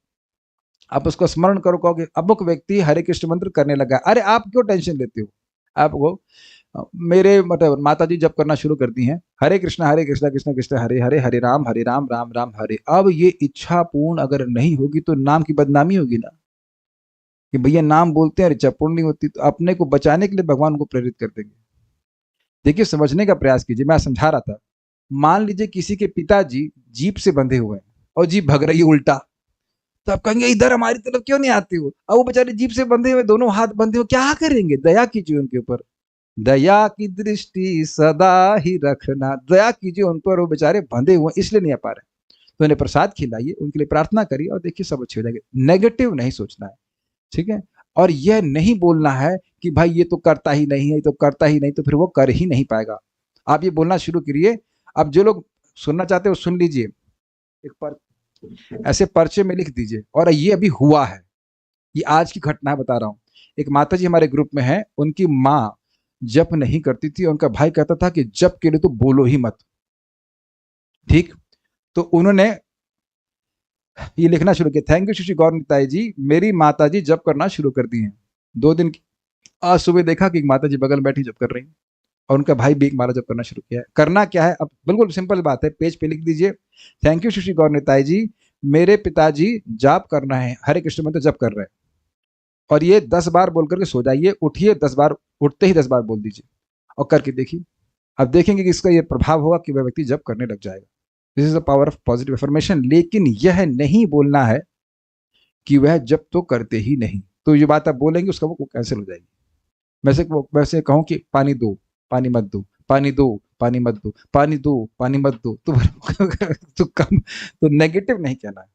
आप उसको स्मरण करो, कहो कि अमुक व्यक्ति हरे कृष्ण मंत्र करने लगा। अरे आप क्यों टेंशन लेते हो? आपको मेरे मतलब माता जी जब करना शुरू करती हैं हरे कृष्णा कृष्ण कृष्ण हरे हरे, हरे राम राम राम हरे। अब ये इच्छा पूर्ण अगर नहीं होगी तो नाम की बदनामी होगी ना, कि भैया नाम बोलते हैं इच्छा पूर्ण नहीं होती, तो अपने को बचाने के लिए भगवान को प्रेरित कर देंगे। देखिए, समझने का प्रयास कीजिए, मैं समझा रहा था। मान लीजिए किसी के पिताजी जीप से बंधे हुए हैं और जीप भग रही है उल्टा, तो आप कहेंगे इधर हमारी तरफ क्यों नहीं आते हो? अब वो बेचारे जीप से बंधे हुए, दोनों हाथ बंधे हुए, क्या करेंगे? दया कीजिए उनके ऊपर, दया की दृष्टि सदा ही रखना, दया कीजिए उन पर, वो बेचारे बंधे हुए इसलिए नहीं आ पा रहे। तो उन्हें प्रसाद खिलाइए, उनके लिए प्रार्थना करिए और देखिए सब अच्छे हो जाएंगे। नेगेटिव नहीं सोचना है, ठीक है? और यह नहीं बोलना है कि भाई ये तो करता ही नहीं है, ये तो करता ही नहीं, तो फिर वो कर ही नहीं पाएगा। आप ये बोलना शुरू करिए। अब जो लोग सुनना चाहते हो सुन लीजिए, ऐसे पर्चे में लिख दीजिए। और ये अभी हुआ है, ये आज की घटना बता रहा हूँ। एक माता जी हमारे ग्रुप में है, उनकी माँ जप नहीं करती थी, उनका भाई कहता था कि जप के लिए तो बोलो ही मत। ठीक, तो उन्होंने ये लिखना शुरू किया, थैंक यू श्री गौर निताई जी, मेरी माता जी जप करना शुरू कर दी हैं 2 दिन। आज सुबह देखा कि माता जी बगल में बैठी जप कर रही हैं और उनका भाई भी एक माला जप करना शुरू किया है। करना क्या है, अब बिल्कुल सिंपल बात है, पेज पे लिख दीजिए, थैंक यू श्री गौर निताई जी, मेरे पिताजी जाप करना है, हरे कृष्ण मंत्र जप कर रहे हैं, और ये 10 बार बोल करके सो जाइए, उठिए 10 बार, उठते ही 10 बार बोल दीजिए और करके देखिए। अब देखेंगे कि इसका ये प्रभाव होगा कि वह व्यक्ति जप करने लग जाएगा। This is the power of positive affirmation. लेकिन यह नहीं बोलना है कि वह जप तो करते ही नहीं, तो ये बात आप बोलेंगे उसका वो कैंसिल हो जाएगी। वैसे कहूँ कि पानी दो, पानी मत दो, पानी दो, पानी मत दो, पानी दो, पानी मत दो, तो कम, तो नेगेटिव नहीं कहना है,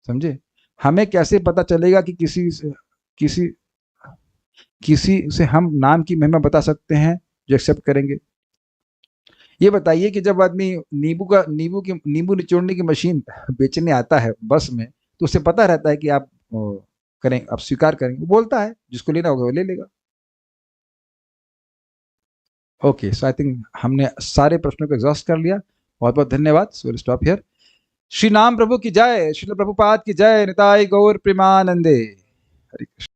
समझे? हमें कैसे पता चलेगा कि किसी से हम नाम की महिमा बता सकते हैं जो एक्सेप्ट करेंगे? ये बताइए कि जब आदमी नींबू निचोड़ने की मशीन बेचने आता है बस में, तो उसे पता रहता है कि आप करें, आप स्वीकार करेंगे, वो बोलता है, जिसको लेना होगा वो ले लेगा। ओके, सो आई थिंक हमने सारे प्रश्नों को एग्जॉस्ट कर लिया। बहुत बहुत धन्यवाद। So will stop here. Shri नाम प्रभु की जय, श्रील प्रभुपाद की जय, निताई गौर प्रेमानंदे। हरे कृष्ण।